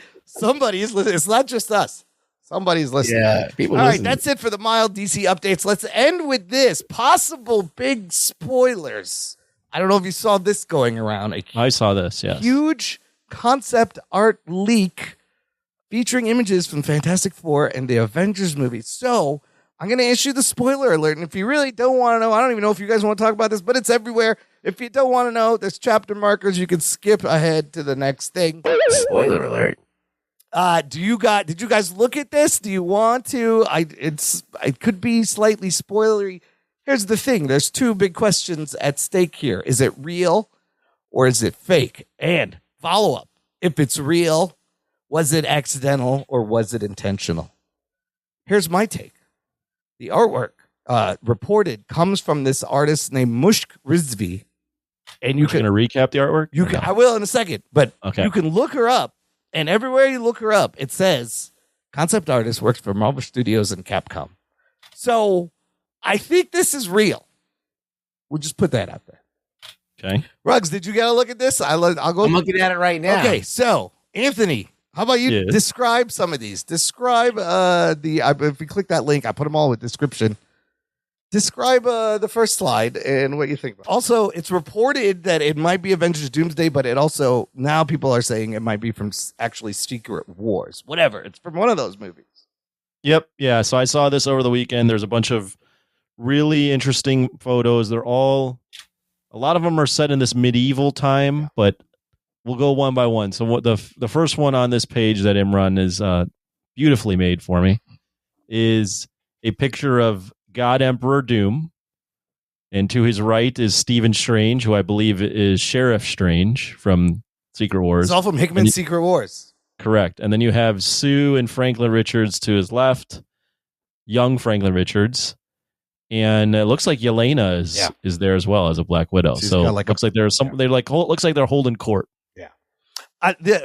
is listening. It's not just us. Somebody's listening. Yeah, people. All right, that's it for the mild DC updates. Let's end with this: possible big spoilers. I don't know if you saw this going around. I saw this. Yes. Huge concept art leak featuring images from Fantastic Four and the Avengers movie. So I'm going to issue the spoiler alert. And if you really don't want to know, I don't even know if you guys want to talk about this, but it's everywhere. If you don't want to know, there's chapter markers. You can skip ahead to the next thing. Spoiler alert. Did you guys look at this? Do you want to? It could be slightly spoilery. Here's the thing. There's two big questions at stake here. Is it real or is it fake? And follow up. If it's real, Was it accidental or was it intentional? Here's my take. The artwork reported comes from this artist named Mushk Rizvi. And you going to recap the artwork? You can, I will in a second, but Okay. you can look her up. And everywhere you look her up, it says concept artist works for Marvel Studios and Capcom. So I think this is real. We'll just put that out there. Okay. Ruggs, did you get a look at this? I'll go. I'm looking at it right now. Okay, so Anthony, how about you Yes. describe some of these? Describe if you click that link, I put them all with description. Describe the first slide and what you think about it. Also, it's reported that it might be Avengers Doomsday, but it also, now people are saying it might be from actually Secret Wars. Whatever. It's from one of those movies. Yep. Yeah. So I saw this over the weekend. There's a bunch of really interesting photos. A lot of them are set in this medieval time, but we'll go one by one. So what the first one on this page that Imran is beautifully made for me is a picture of God Emperor Doom, and to his right is Stephen Strange, who I believe is Sheriff Strange from Secret Wars. It's all from Hickman's Secret Wars. Correct. And then you have Sue and Franklin Richards to his left, young Franklin Richards, and it looks like Yelena is there as well as a Black Widow. She's so got like looks like there's some. They looks like they're holding court.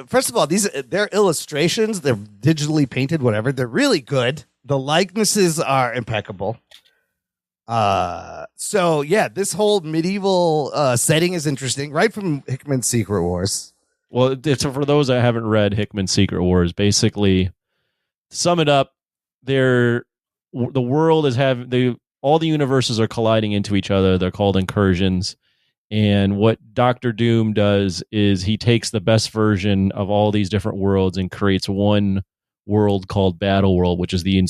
First of all, they're illustrations. They're digitally painted, whatever. They're really good. The likenesses are impeccable. So yeah, this whole medieval setting is interesting, right from Hickman's Secret Wars. Well, it's for those that haven't read Hickman's Secret Wars. Basically, to sum it up, the world is all the universes are colliding into each other. They're called incursions. And what Doctor Doom does is he takes the best version of all these different worlds and creates one world called Battle World, which is the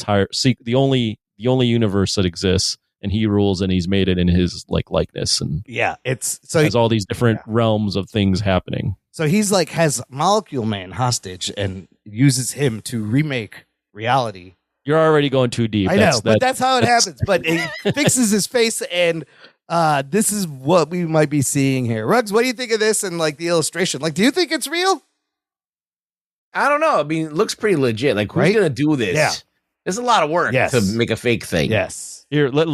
only universe that exists, and he rules, and he's made it in his likeness, and has all these different realms of things happening. So he's has Molecule Man hostage and uses him to remake reality. You're already going too deep. I know, but that's how it happens. But he fixes his face, and this is what we might be seeing here. Ruggs, what do you think of this and the illustration? Do you think it's real? I don't know. I mean, it looks pretty legit. Who's Right? gonna do this? Yeah. There's a lot of work Yes. to make a fake thing. Yes. Here, let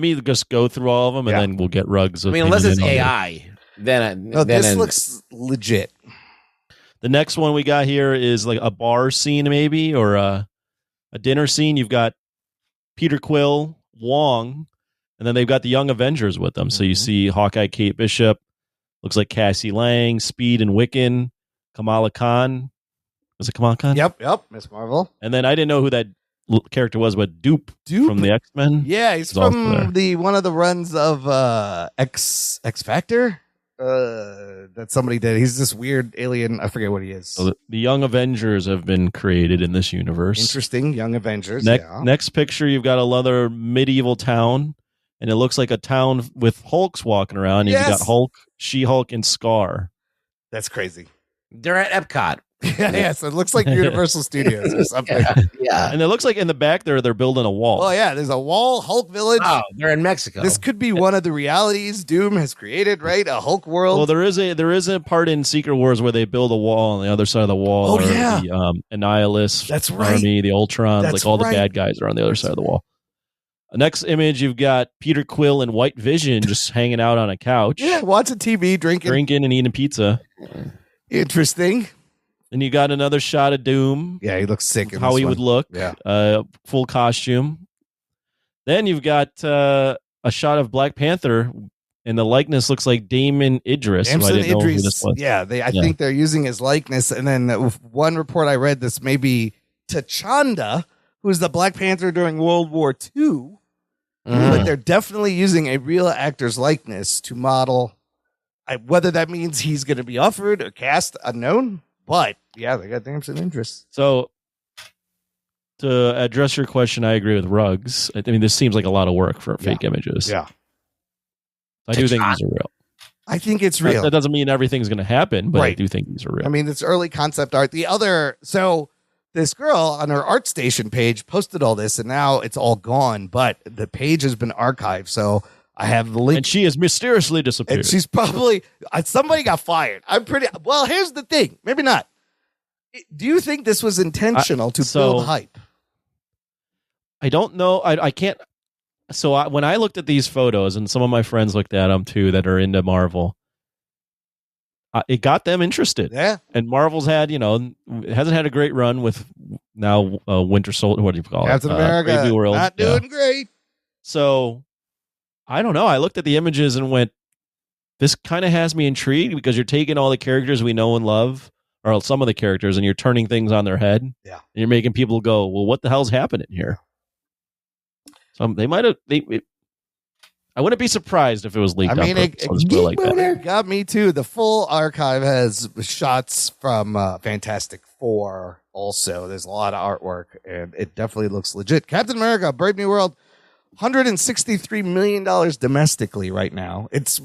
me just go through all of them, and then we'll get Ruggs. I mean, unless it's AI, then No, this looks legit. The next one we got here is a bar scene, maybe, or a dinner scene. You've got Peter Quill, Wong, and then they've got the Young Avengers with them. So you see Hawkeye, Kate Bishop, looks like Cassie Lang, Speed and Wiccan, Kamala Khan. Was it Kamala Khan? Yep, Miss Marvel. And then I didn't know who that character was, but Dupe from the X-Men. Yeah, he's from one of the runs of X Factor. That somebody did. He's this weird alien. I forget what he is. So the Young Avengers have been created in this universe. Interesting, Young Avengers. Next picture, you've got another medieval town, and it looks like a town with Hulks walking around. And Yes. You've got Hulk, She-Hulk, and Scar. That's crazy. they're at Epcot. Yes, it looks like Universal Studios or something. Yeah. And it looks like in the back they're building a wall. Oh yeah, there's a wall, Hulk Village. Oh, they're in Mexico. This could be one of the realities Doom has created, right? A Hulk world. Well, there is a part in Secret Wars where they build a wall on the other side of the wall. Oh, yeah. The Annihilus That's right. army, the Ultrons, That's all the right. bad guys are on the other side of the wall. Next image, you've got Peter Quill and White Vision just hanging out on a couch, Yeah, watching TV, drinking and eating pizza. Interesting. And you got another shot of Doom. Yeah, he looks sick. In How this he one. would look. Yeah. Full costume. Then you've got a shot of Black Panther, and the likeness looks like Damon Idris. who I Damson didn't know who Idris. this was. Yeah, I think they're using his likeness. And then one report I read, this may be T'Chanda, who's the Black Panther during World War II. But they're definitely using a real actor's likeness to model. Whether that means he's going to be offered or cast, unknown. But yeah, they got Damson Idris. So, to address your question, I agree with Ruggs. I mean, this seems like a lot of work for fake images. Yeah. I do think these are real. I think it's real. That doesn't mean everything's going to happen, but I Right. do think these are real. I mean, it's early concept art. So this girl on her ArtStation page posted all this, and now it's all gone. But the page has been archived, so I have the link. and she has mysteriously disappeared. And she's probably somebody got fired. I'm pretty well. Here's the thing, maybe not. Do you think this was intentional to build hype? I don't know. I can't. So when I looked at these photos, and some of my friends looked at them too that are into Marvel, it got them interested. Yeah. And Marvel's had, it hasn't had a great run with now Winter Soldier. What do you call Captain it? America. Brave New World. Not doing great. So I don't know. I looked at the images and went, this kind of has me intrigued because you're taking all the characters we know and love, or some of the characters, and you're turning things on their head. Yeah. And you're making people go, well, what the hell's happening here? So they might have. I wouldn't be surprised if it was leaked. It got me too. The full archive has shots from Fantastic Four. Also, there's a lot of artwork, and it definitely looks legit. Captain America: Brave New World, $163 million domestically right now. It's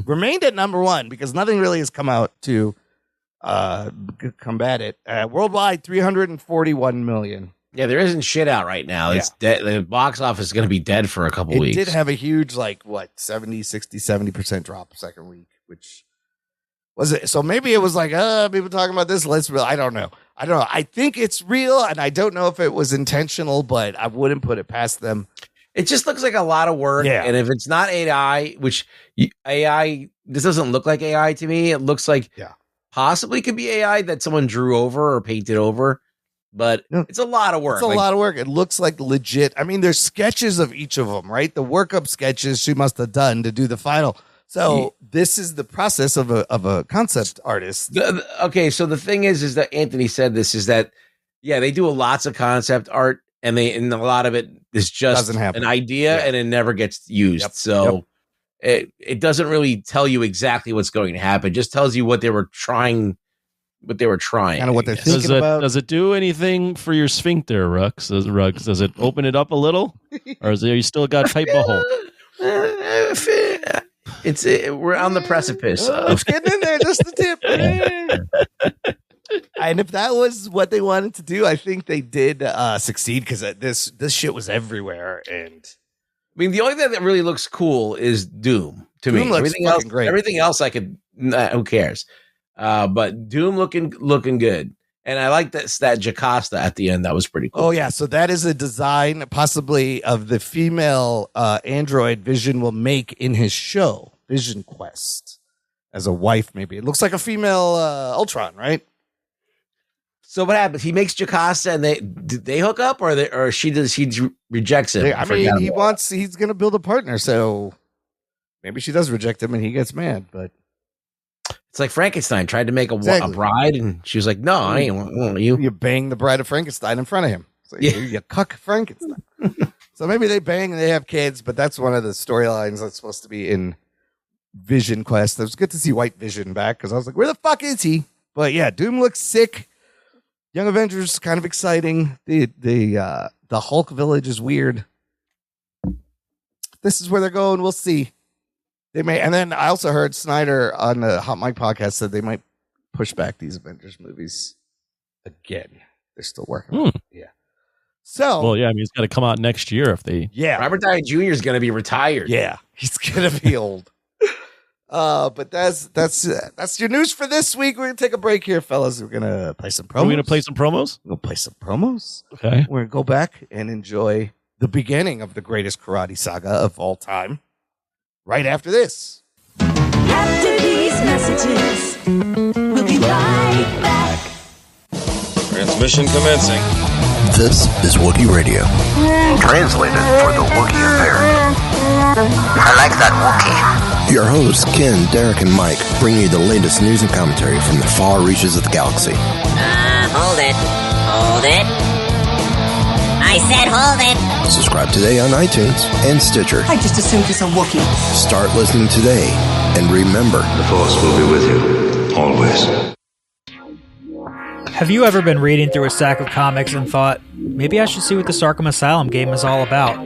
remained at number one because nothing really has come out to combat it. Worldwide, $341 million. Yeah, there isn't shit out right now. It's dead. The box office is going to be dead for a couple weeks. It did have a huge, 70% drop second week, which was it. So maybe it was people talking about this. I don't know. I think it's real, and I don't know if it was intentional, but I wouldn't put it past them. It just looks like a lot of work. Yeah. And if it's not AI, this doesn't look like AI to me. It looks like possibly could be AI that someone drew over or painted over. But it's a lot of work. It's a lot of work. It looks like legit. I mean, there's sketches of each of them, right? The workup sketches she must have done to do the final. So this is the process of a concept artist. Okay, so the thing is that Anthony said this is that they do lots of concept art, and a lot of it is just an idea, and it never gets used. Yep. So it doesn't really tell you exactly what's going to happen. It just tells you what they were trying. Kind of what they're thinking about. Does it do anything for your sphincter, Rux? Does it open it up a little, or is it, you still got tight butthole? We're on the precipice. It's getting in there, just the tip. And if that was what they wanted to do, I think they did succeed because this shit was everywhere. And I mean, the only thing that really looks cool is Doom to me. Everything else, I could. Who cares? But Doom looking good, and I like that Jocasta at the end. That was pretty cool. Oh yeah, so that is a design possibly of the female android Vision will make in his show Vision Quest as a wife. Maybe it looks like a female Ultron, right? So what happens? He makes Jocasta, and they hook up, or she rejects him. I mean, he's gonna build a partner, so maybe she does reject him, and he gets mad, but. It's like Frankenstein tried to make a bride, and she was like, "No, I ain't want you." You bang the bride of Frankenstein in front of him. So you cuck Frankenstein. So maybe they bang and they have kids, but that's one of the storylines that's supposed to be in Vision Quest. It was good to see White Vision back because I was like, "Where the fuck is he?" But yeah, Doom looks sick. Young Avengers kind of exciting. The Hulk village is weird. This is where they're going. We'll see. They may, and then I also heard Snyder on the Hot Mic podcast said they might push back these Avengers movies again. They're still working on it. Yeah. So, well, yeah, I mean, it's got to come out next year if they. Yeah. Robert Downey Jr. is going to be retired. Yeah, he's going to be old. But that's your news for this week. We're going to take a break here, fellas. We're going to play some promos. We're going to play some promos? We'll play some promos. Okay. We're going to go back and enjoy the beginning of the greatest karate saga of all time. Right after this. After these messages, we'll be right back. Transmission commencing. This is Wookiee Radio. Translated for the Wookiee impaired. I like that Wookiee. Your hosts, Ken, Derek, and Mike, bring you the latest news and commentary from the far reaches of the galaxy. Hold it. Hold it. I said hold it. Subscribe today on iTunes and Stitcher. I just assumed he's a Wookiee. Start listening today, and remember, The Force will be with you, always. Have you ever been reading through a stack of comics and thought, maybe I should see what this Arkham Asylum game is all about?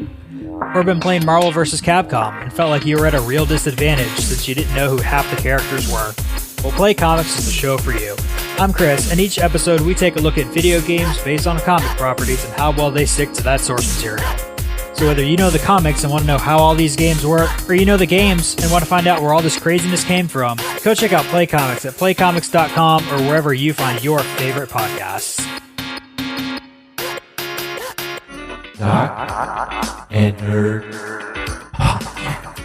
Or been playing Marvel vs. Capcom and felt like you were at a real disadvantage since you didn't know who half the characters were? Well, Play Comics is the show for you. I'm Chris, and each episode we take a look at video games based on comic properties and how well they stick to that source material. So whether you know the comics and want to know how all these games work, or you know the games and want to find out where all this craziness came from, go check out Play Comics at playcomics.com or wherever you find your favorite podcasts. Jock and Nerd.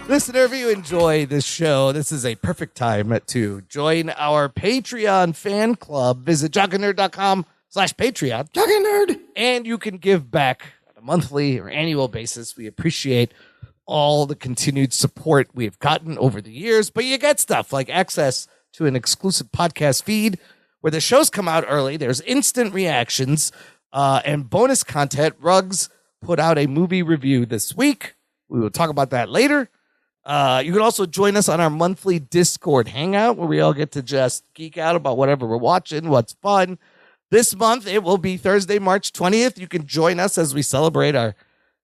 Listener, if you enjoy this show, this is a perfect time to join our Patreon fan club. Visit jockandnerd.com/Patreon. Jock and Nerd. And you can give back on a monthly or annual basis. We appreciate all the continued support we have gotten over the years, but you get stuff like access to an exclusive podcast feed where the shows come out early. There's instant reactions and bonus content. Ruggs put out a movie review this week. We will talk about that later. You can also join us on our monthly Discord hangout where we all get to just geek out about whatever we're watching, what's fun. This month, it will be Thursday, March 20th. You can join us as we celebrate our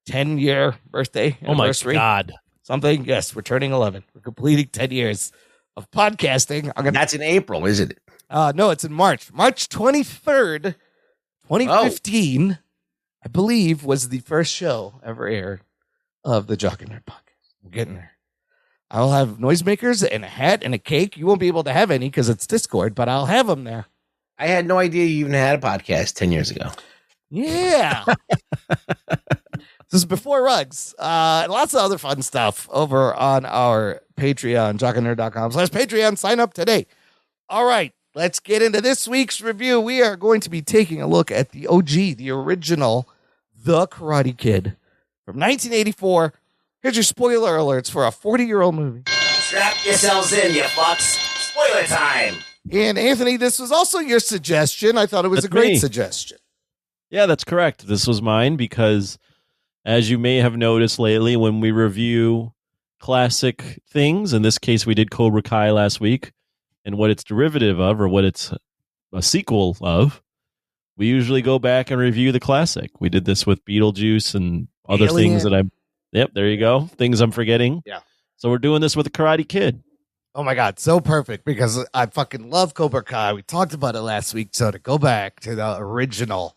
10-year birthday anniversary. Oh, my God. Something, yes, we're turning 11. We're completing 10 years of podcasting. That's in April, isn't it? No, it's in March. March 23rd, 2015, I believe, was the first show ever aired of the Jock and Nerd podcast. We're getting there. I'll have noisemakers and a hat and a cake. You won't be able to have any because it's Discord, but I'll have them there. I had no idea you even had a podcast 10 years ago. Yeah. This is before Ruggs. Lots of other fun stuff over on our Patreon, jockandnerd.com/Patreon. Sign up today. All right, let's get into this week's review. We are going to be taking a look at the OG, the original, The Karate Kid from 1984. Here's your spoiler alerts for a 40-year-old movie. Strap yourselves in, you fucks. Spoiler time. And Anthony, this was also your suggestion. I thought it was a great suggestion. Yeah, that's correct. This was mine because, as you may have noticed lately, when we review classic things, in this case, we did Cobra Kai last week, and what it's derivative of, or what it's a sequel of, we usually go back and review the classic. We did this with Beetlejuice and other things that I'm... Yep, there you go. Things I'm forgetting. Yeah. So we're doing this with the Karate Kid. Oh my God, so perfect because I fucking love Cobra Kai. We talked about it last week, so to go back to the original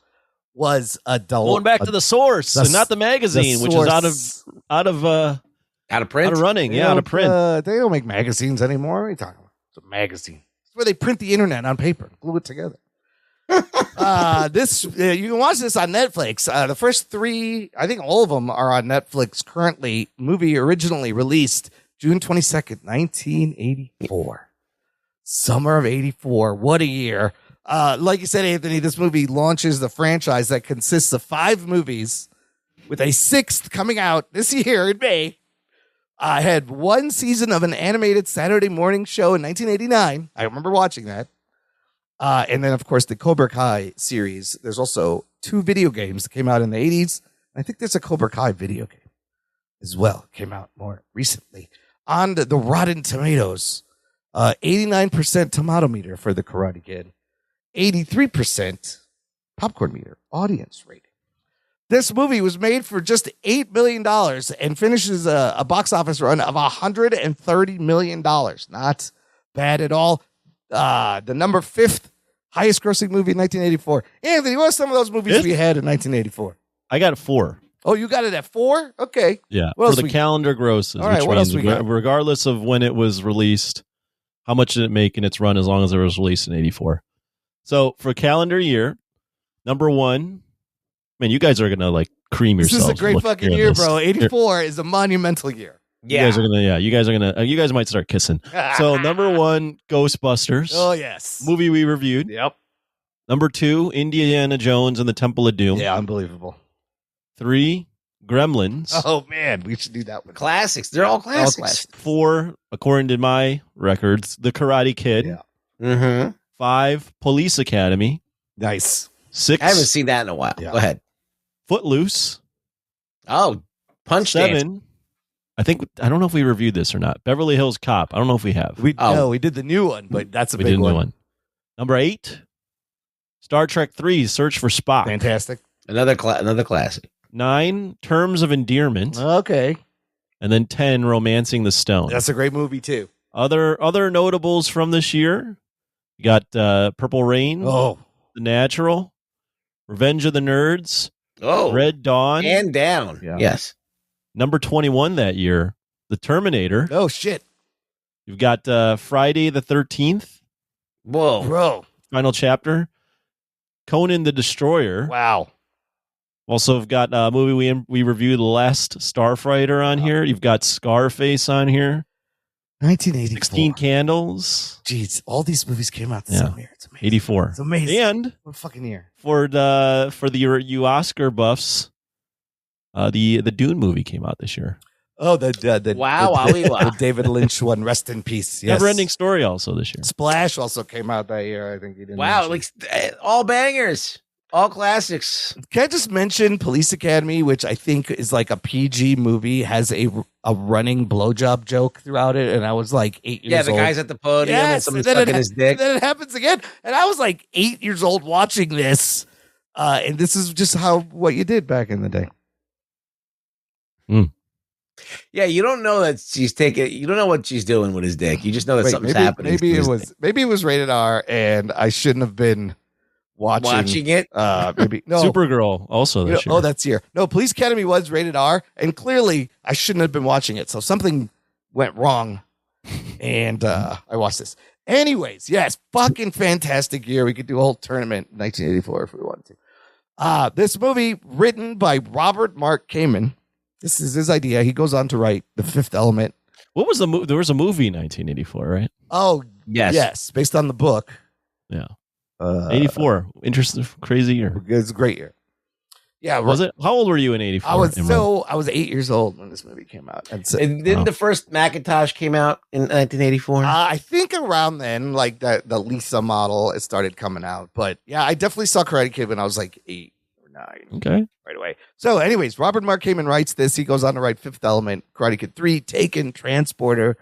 was going back to the source and not the magazine, which is out of print, out of running, out of print. They don't make magazines anymore. What are you talking about? It's a magazine. It's where they print the internet on paper, glue it together. You can watch this on Netflix. The first three, I think all of them are on Netflix currently. Movie originally released June 22nd, 1984. Summer of 84. What a year. Like you said, Anthony, this movie launches the franchise that consists of 5 movies with a 6th coming out this year in May. I had 1 season of an animated Saturday morning show in 1989. I remember watching that. And then, of course, the Cobra Kai series. There's also 2 video games that came out in the 80s. I think there's a Cobra Kai video game as well. Came out more recently. On the Rotten Tomatoes, 89% tomato meter for the Karate Kid. 83% popcorn meter audience rating. This movie was made for just $8 million and finishes a box office run of $130 million. Not bad at all. The number 5th highest grossing movie in 1984. Anthony, what are some of those movies we had in 1984? I got 4. Oh, you got it at 4? Okay. Yeah, what for the calendar grosses. All right, what else we got? Regardless of when it was released, how much did it make in its run as long as it was released in 84? So for calendar year, number 1, man, you guys are going to cream yourselves. This is a great fucking year, bro. 84 is a monumental year. Yeah. You guys might start kissing. So number 1, Ghostbusters. Oh, yes. Movie we reviewed. Yep. Number 2, Indiana Jones and the Temple of Doom. Yeah, unbelievable. 3, Gremlins. Oh, man, we should do that one. Classics. They're all classics. 4, according to my records, The Karate Kid. Yeah. Mm-hmm. 5, Police Academy. Nice. 6, I haven't seen that in a while. Yeah. Go ahead. Footloose. Oh, Punch 7, Dance. I don't know if we reviewed this or not. Beverly Hills Cop. I don't know if we have. No, we did the new one, but that's a big one. Number 8, Star Trek 3, Search for Spock. Fantastic. Another classic. 9, Terms of Endearment. Okay. And then 10, Romancing the Stone. That's a great movie, too. Other notables from this year. You got Purple Rain. Oh. The Natural. Revenge of the Nerds. Oh. Red Dawn. And Down. Yeah. Yes. Number 21 that year, The Terminator. Oh, shit. You've got Friday the 13th. Whoa. Bro. Final chapter. Conan the Destroyer. Wow. Also, have got a movie we reviewed, The Last Starfighter on here. You've got Scarface on here. 1984. 16 Candles. Jeez, all these movies came out the same year. It's amazing. 84. It's amazing. And what fucking year? For you Oscar buffs, the Dune movie came out this year. Oh, the wow. David Lynch one. Rest in peace. Yes. Never Ending Story also this year. Splash also came out that year. I think he didn't. Wow, mention. like all bangers, all classics. Can I just mention Police Academy, which I think is like a PG movie, has a running blowjob joke throughout it, and I was like 8 years old. Yeah, the guy's at the podium and someone's sucking his dick. And then it happens again, and I was like 8 years old watching this, and this is just what you did back in the day. Yeah, you don't know that she's taking. You don't know what she's doing with his dick. You just know that something's happening. Maybe it was rated R, and I shouldn't have been watching it. Maybe no. Supergirl also this year. Oh, that's here. No, Police Academy was rated R, and clearly I shouldn't have been watching it. So something went wrong, and I watched this. Anyways, yes, fucking fantastic year. We could do a whole tournament in 1984 if we wanted to. This movie written by Robert Mark Kamen. This is his idea. He goes on to write The Fifth Element. What was there was a movie in 1984, right? Oh, yes. Yes, based on the book. Yeah. 84. Interesting, crazy year. It's a great year. Yeah. Was it? How old were you in 84? I was 8 years old when this movie came out. And didn't the first Macintosh came out in 1984? I think around then, like the Lisa model, it started coming out. But yeah, I definitely saw Karate Kid when I was like 8 or 9. Okay. Right away. So anyways, Robert Mark Kamen writes this. He goes on to write Fifth Element, Karate Kid 3, Taken, Transporter,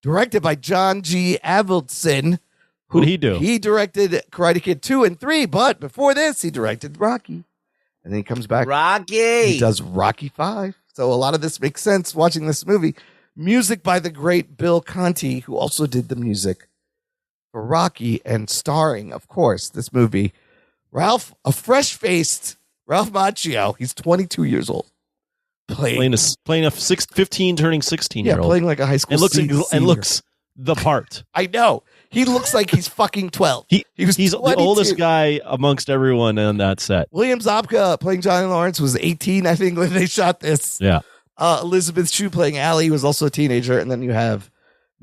directed by John G. Avildsen. Who did he do? He directed Karate Kid 2 and 3, but before this, he directed Rocky. And then he comes back. Rocky. He does Rocky 5. So a lot of this makes sense watching this movie. Music by the great Bill Conti, who also did the music for Rocky, and starring, of course, this movie, a fresh-faced Ralph Macchio. He's 22 years old. Playing a 15 turning 16-year-old. Yeah, playing like a high school and looks the part. I know. He looks like he's fucking 12. He's the oldest guy amongst everyone on that set. William Zabka playing Johnny Lawrence was 18, I think, when they shot this. Yeah. Elizabeth Shue playing Allie was also a teenager. And then you have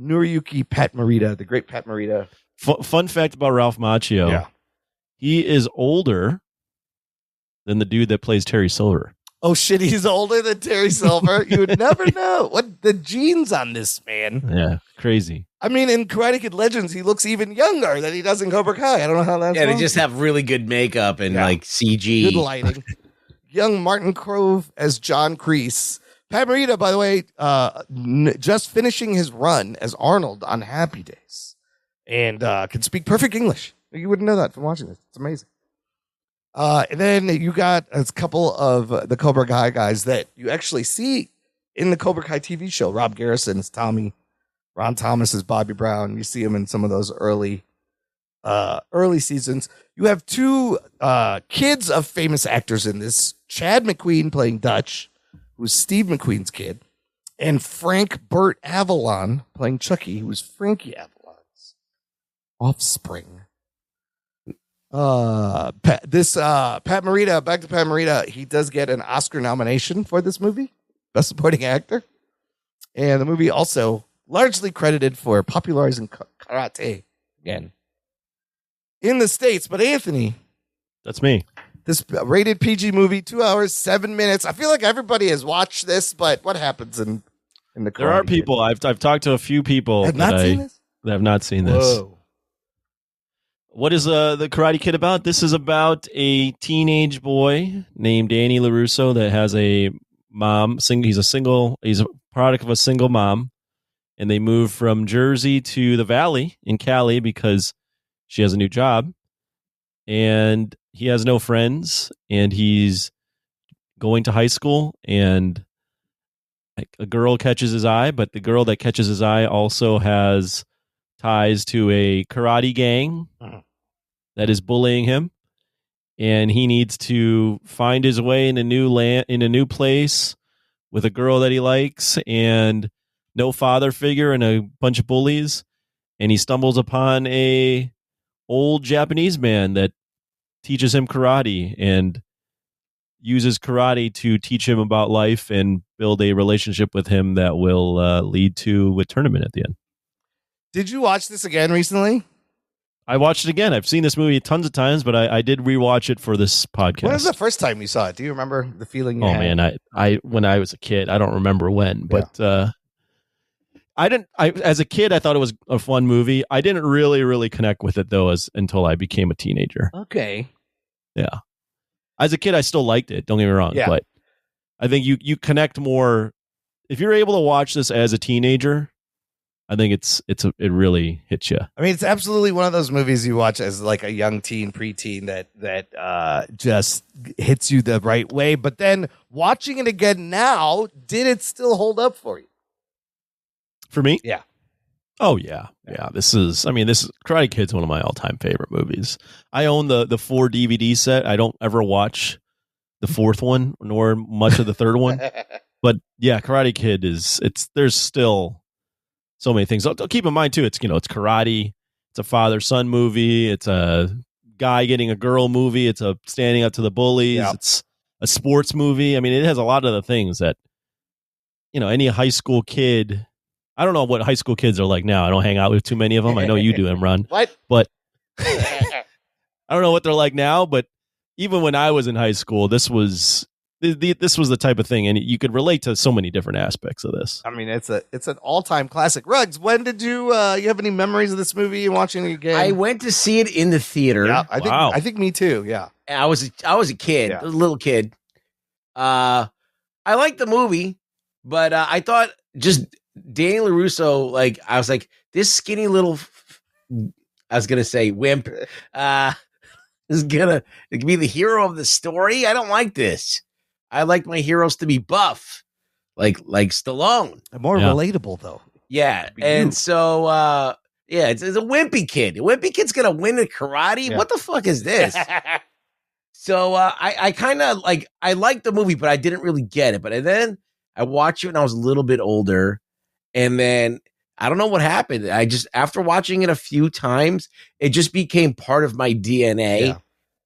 Noriyuki Pat Morita, the great Pat Morita. Fun fact about Ralph Macchio. Yeah. He is older than the dude that plays Terry Silver. Oh, shit, he's older than Terry Silver. You would never know. What the genes on this man. Yeah, crazy. I mean, in Karate Kid Legends, he looks even younger than he does in Cobra Kai. I don't know how that's Yeah, they just have really good makeup and like CG. Good lighting. Young Martin Krove as John Kreese. Pat Morita, by the way, just finishing his run as Arnold on Happy Days. And can speak perfect English. You wouldn't know that from watching this. It's amazing. And then you got a couple of the Cobra Kai guys that you actually see in the Cobra Kai TV show. Rob Garrison is Tommy. Ron Thomas is Bobby Brown. You see him in some of those early seasons. You have two kids of famous actors in this. Chad McQueen playing Dutch, who's Steve McQueen's kid, and Frank Burt Avalon playing Chucky, who's Frankie Avalon's offspring. Pat Morita, back to Pat Morita. He does get an Oscar nomination for this movie, Best Supporting Actor. And the movie also largely credited for popularizing karate again in the States. But Anthony, that's me. This rated PG movie, 2 hours, 7 minutes. I feel like everybody has watched this, but what happens in the There are people. I've talked to a few people that have not seen this. Whoa. What is the Karate Kid about? This is about a teenage boy named Danny LaRusso that has a mom. He's a product of a single mom, and they move from Jersey to the Valley in Cali because she has a new job, and he has no friends, and he's going to high school, and a girl catches his eye, but the girl that catches his eye also has ties to a karate gang that is bullying him, and he needs to find his way in a new place with a girl that he likes and no father figure and a bunch of bullies. And he stumbles upon a old Japanese man that teaches him karate and uses karate to teach him about life and build a relationship with him that will lead to a tournament at the end. Did you watch this again recently? I watched it again. I've seen this movie tons of times, but I did rewatch it for this podcast. When was the first time you saw it? Do you remember the feeling you had? Man, I when I was a kid, I don't remember when, but as a kid, I thought it was a fun movie. I didn't really connect with it though until I became a teenager. Okay. Yeah. As a kid, I still liked it. Don't get me wrong, but I think you connect more if you're able to watch this as a teenager. I think it really hits you. I mean, it's absolutely one of those movies you watch as like a young teen, preteen that just hits you the right way. But then watching it again now, did it still hold up for you? For me? Yeah. Oh yeah. This is Karate Kid's one of my all-time favorite movies. I own the 4 DVD set. I don't ever watch the fourth one nor much of the third one. But yeah, Karate Kid there's still so many things. I'll keep in mind too, it's karate, it's a father-son movie, it's a guy getting a girl movie, it's a standing up to the bullies, it's a sports movie. I mean, it has a lot of the things that any high school kid. I don't know what high school kids are like now. I don't hang out with too many of them. I know you do, Imran. What? But I don't know what they're like now. But even when I was in high school, this was the type of thing, and you could relate to so many different aspects of this. I mean, it's an all-time classic. Ruggs, when did you have any memories of this movie and watching it again? I went to see it in the theater. Yeah, I think me too. Yeah, I was a kid, a little kid. I liked the movie, but I thought just Danny LaRusso, I was like, this skinny little, I was gonna say wimp, is gonna be the hero of the story. I don't like this. I like my heroes to be buff, like Stallone. More relatable though. Yeah, and so it's a wimpy kid. A wimpy kid's gonna win at karate. Yeah. What the fuck is this? So I kind of I liked the movie, but I didn't really get it. But then I watched it when I was a little bit older, and then I don't know what happened. I just, after watching it a few times, it just became part of my DNA,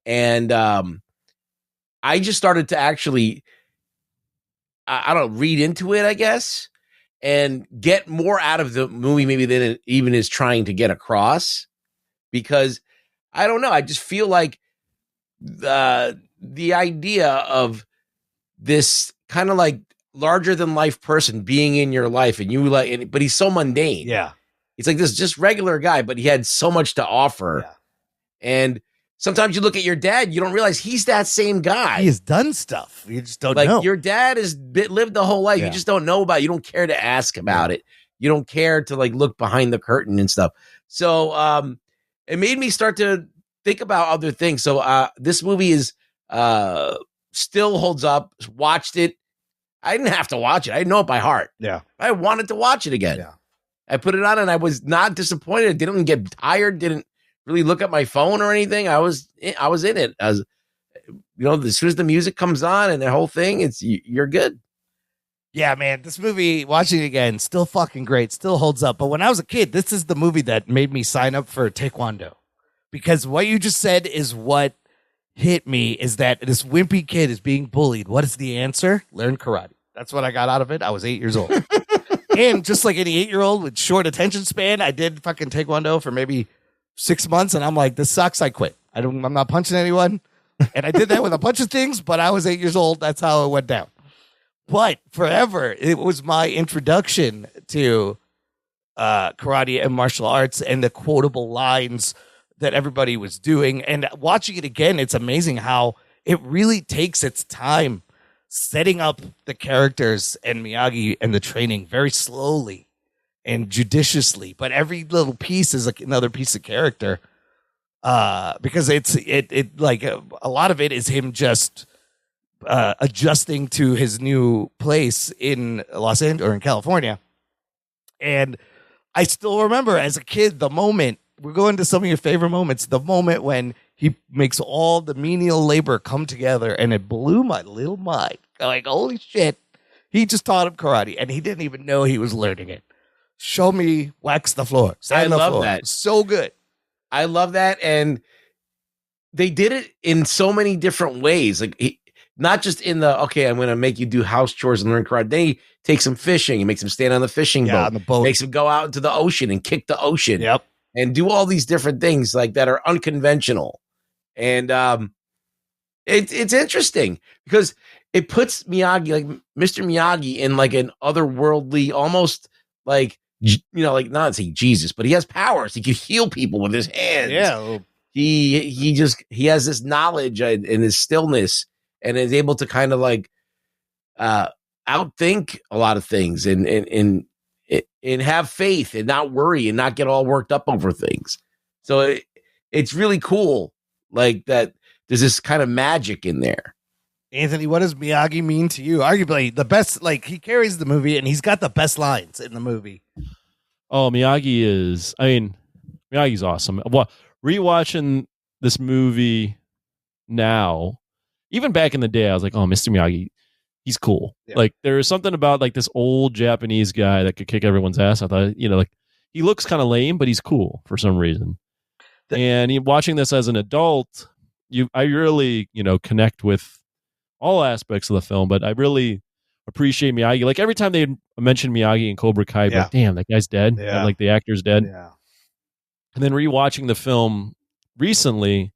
and I just started to actually, I don't know, read into it, I guess, and get more out of the movie maybe than it even is trying to get across. Because I don't know, I just feel like the idea of this kind of like larger than life person being in your life, and you but he's so mundane. Yeah, he's like this just regular guy, but he had so much to offer. Yeah. And sometimes you look at your dad, you don't realize he's that same guy. He has done stuff. You just don't know. Like your dad has lived the whole life. Yeah. You just don't know about it. You don't care to ask about it. You don't care to look behind the curtain and stuff. So it made me start to think about other things. So this movie is still holds up. Watched it. I didn't have to watch it. I know it by heart. Yeah. I wanted to watch it again. Yeah. I put it on and I was not disappointed. I didn't get tired. Didn't really look at my phone or anything. I was in it. As as soon as the music comes on and the whole thing, you're good. Yeah, man, this movie, watching it again, still fucking great, still holds up. But when I was a kid, this is the movie that made me sign up for Taekwondo. Because what you just said is what hit me, is that this wimpy kid is being bullied. What is the answer? Learn karate. That's what I got out of it. I was 8 years old. And just like any 8-year-old with short attention span, I did fucking Taekwondo for maybe 6 months, and I'm like, this sucks. I quit. I'm not punching anyone. And I did that with a bunch of things, but I was 8 years old. That's how it went down. But forever, it was my introduction to karate and martial arts and the quotable lines that everybody was doing. And watching it again, it's amazing how it really takes its time setting up the characters and Miyagi and the training very slowly and judiciously. But every little piece is like another piece of character. Because it like a lot of it is him just adjusting to his new place in Los Angeles or in California. And I still remember as a kid, the moment, we're going to some of your favorite moments, the moment when he makes all the menial labor come together, and it blew my little mind. Like, holy shit, He just taught him karate, and he didn't even know he was learning it. Show me, wax the floor. Stand on the love floor. that. So good. I love that, and they did it in so many different ways. Like not just in the I'm going to make you do house chores and learn karate. They take some fishing and makes him stand on the fishing boat. On the boat. Makes him go out into the ocean and kick the ocean. Yep. And do all these different things like that are unconventional. And it's interesting because it puts Miyagi, like Mr. Miyagi, in like an otherworldly, almost like, like not say Jesus, but he has powers. He can heal people with his hands. Yeah. He has this knowledge and his stillness, and is able to kind of like outthink a lot of things and have faith and not worry and not get all worked up over things. So it's really cool, like that. There's this kind of magic in there. Anthony, what does Miyagi mean to you? Arguably the best. Like, he carries the movie, and he's got the best lines in the movie. Oh, Miyagi's awesome. Well, rewatching this movie now, even back in the day, I was like, oh, Mr. Miyagi, he's cool. Yeah. Like, there is something about like this old Japanese guy that could kick everyone's ass. I thought, like, he looks kind of lame, but he's cool for some reason. And watching this as an adult, I really, connect with all aspects of the film, but I really appreciate Miyagi. Like, every time they mention Miyagi and Cobra Kai, like, damn, that guy's dead. Yeah. And, like, the actor's dead. Yeah. And then rewatching the film recently,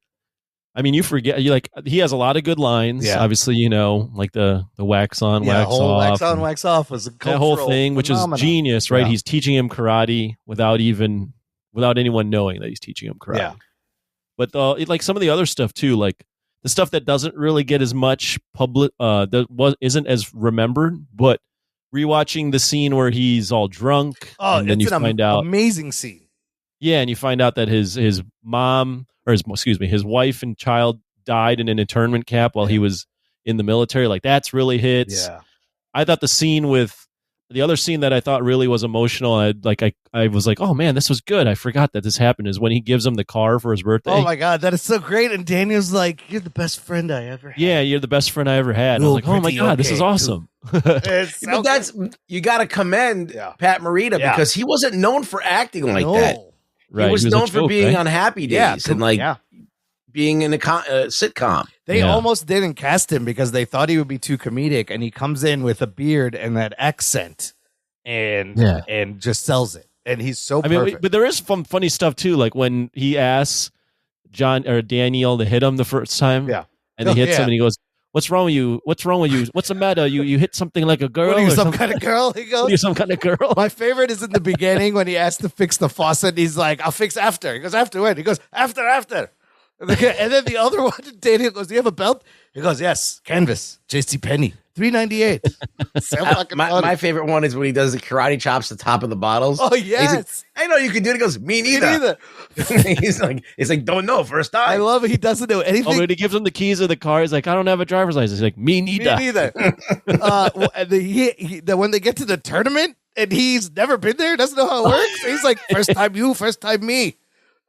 you forget, he has a lot of good lines. Yeah. Obviously, like the wax on, wax whole off. Wax on, wax off was a that whole thing, which is phenomenon. genius, right? Yeah. He's teaching him karate without anyone knowing that he's teaching him karate. Yeah. But like some of the other stuff too, like the stuff that doesn't really get as much public, isn't as remembered. But rewatching the scene where he's all drunk, and then you find out amazing scene. Yeah, and you find out that his mom, or his wife and child died in an internment camp while he was in the military. Like, that's really hits. Yeah. I thought the other scene that I thought really was emotional, I was like, oh man, this was good. I forgot that this happened, is when he gives him the car for his birthday. Oh my God, that is so great. And Daniel's like, you're the best friend I ever had. Yeah, you're the best friend I ever had. And I was like, oh my God, this is awesome. But you got to commend Pat Morita because he wasn't known for acting like that. Right. He was known for being on Happy Days and being in a sitcom. They almost didn't cast him because they thought he would be too comedic, and he comes in with a beard and that accent and just sells it. And he's so perfect. But there is some funny stuff too, like when he asks John or Daniel to hit him the first time. Yeah. And he hits him and he goes, "What's wrong with you? What's wrong with you? What's the matter? You hit something like a girl? What are you, or some kind of girl?" He goes, "Are you some kind of girl?" My favorite is in the beginning when he asks to fix the faucet. And he's like, "I'll fix after." He goes, "After when?" He goes, "After." And then the other one, Daniel goes, "Do you have a belt?" He goes, "Yes, canvas, JCPenney, $3.98." So fucking funny. My favorite one is when he does the karate chops to the top of the bottles. Oh yes, I know you can do it. He goes, "Me neither." he's like, "Don't know, first time." I love it. He doesn't know anything. Oh, when he gives him the keys of the car, he's like, "I don't have a driver's license." He's like, "Me neither." Me neither. When they get to the tournament and he's never been there, doesn't know how it works. He's like, "First time you, first time me."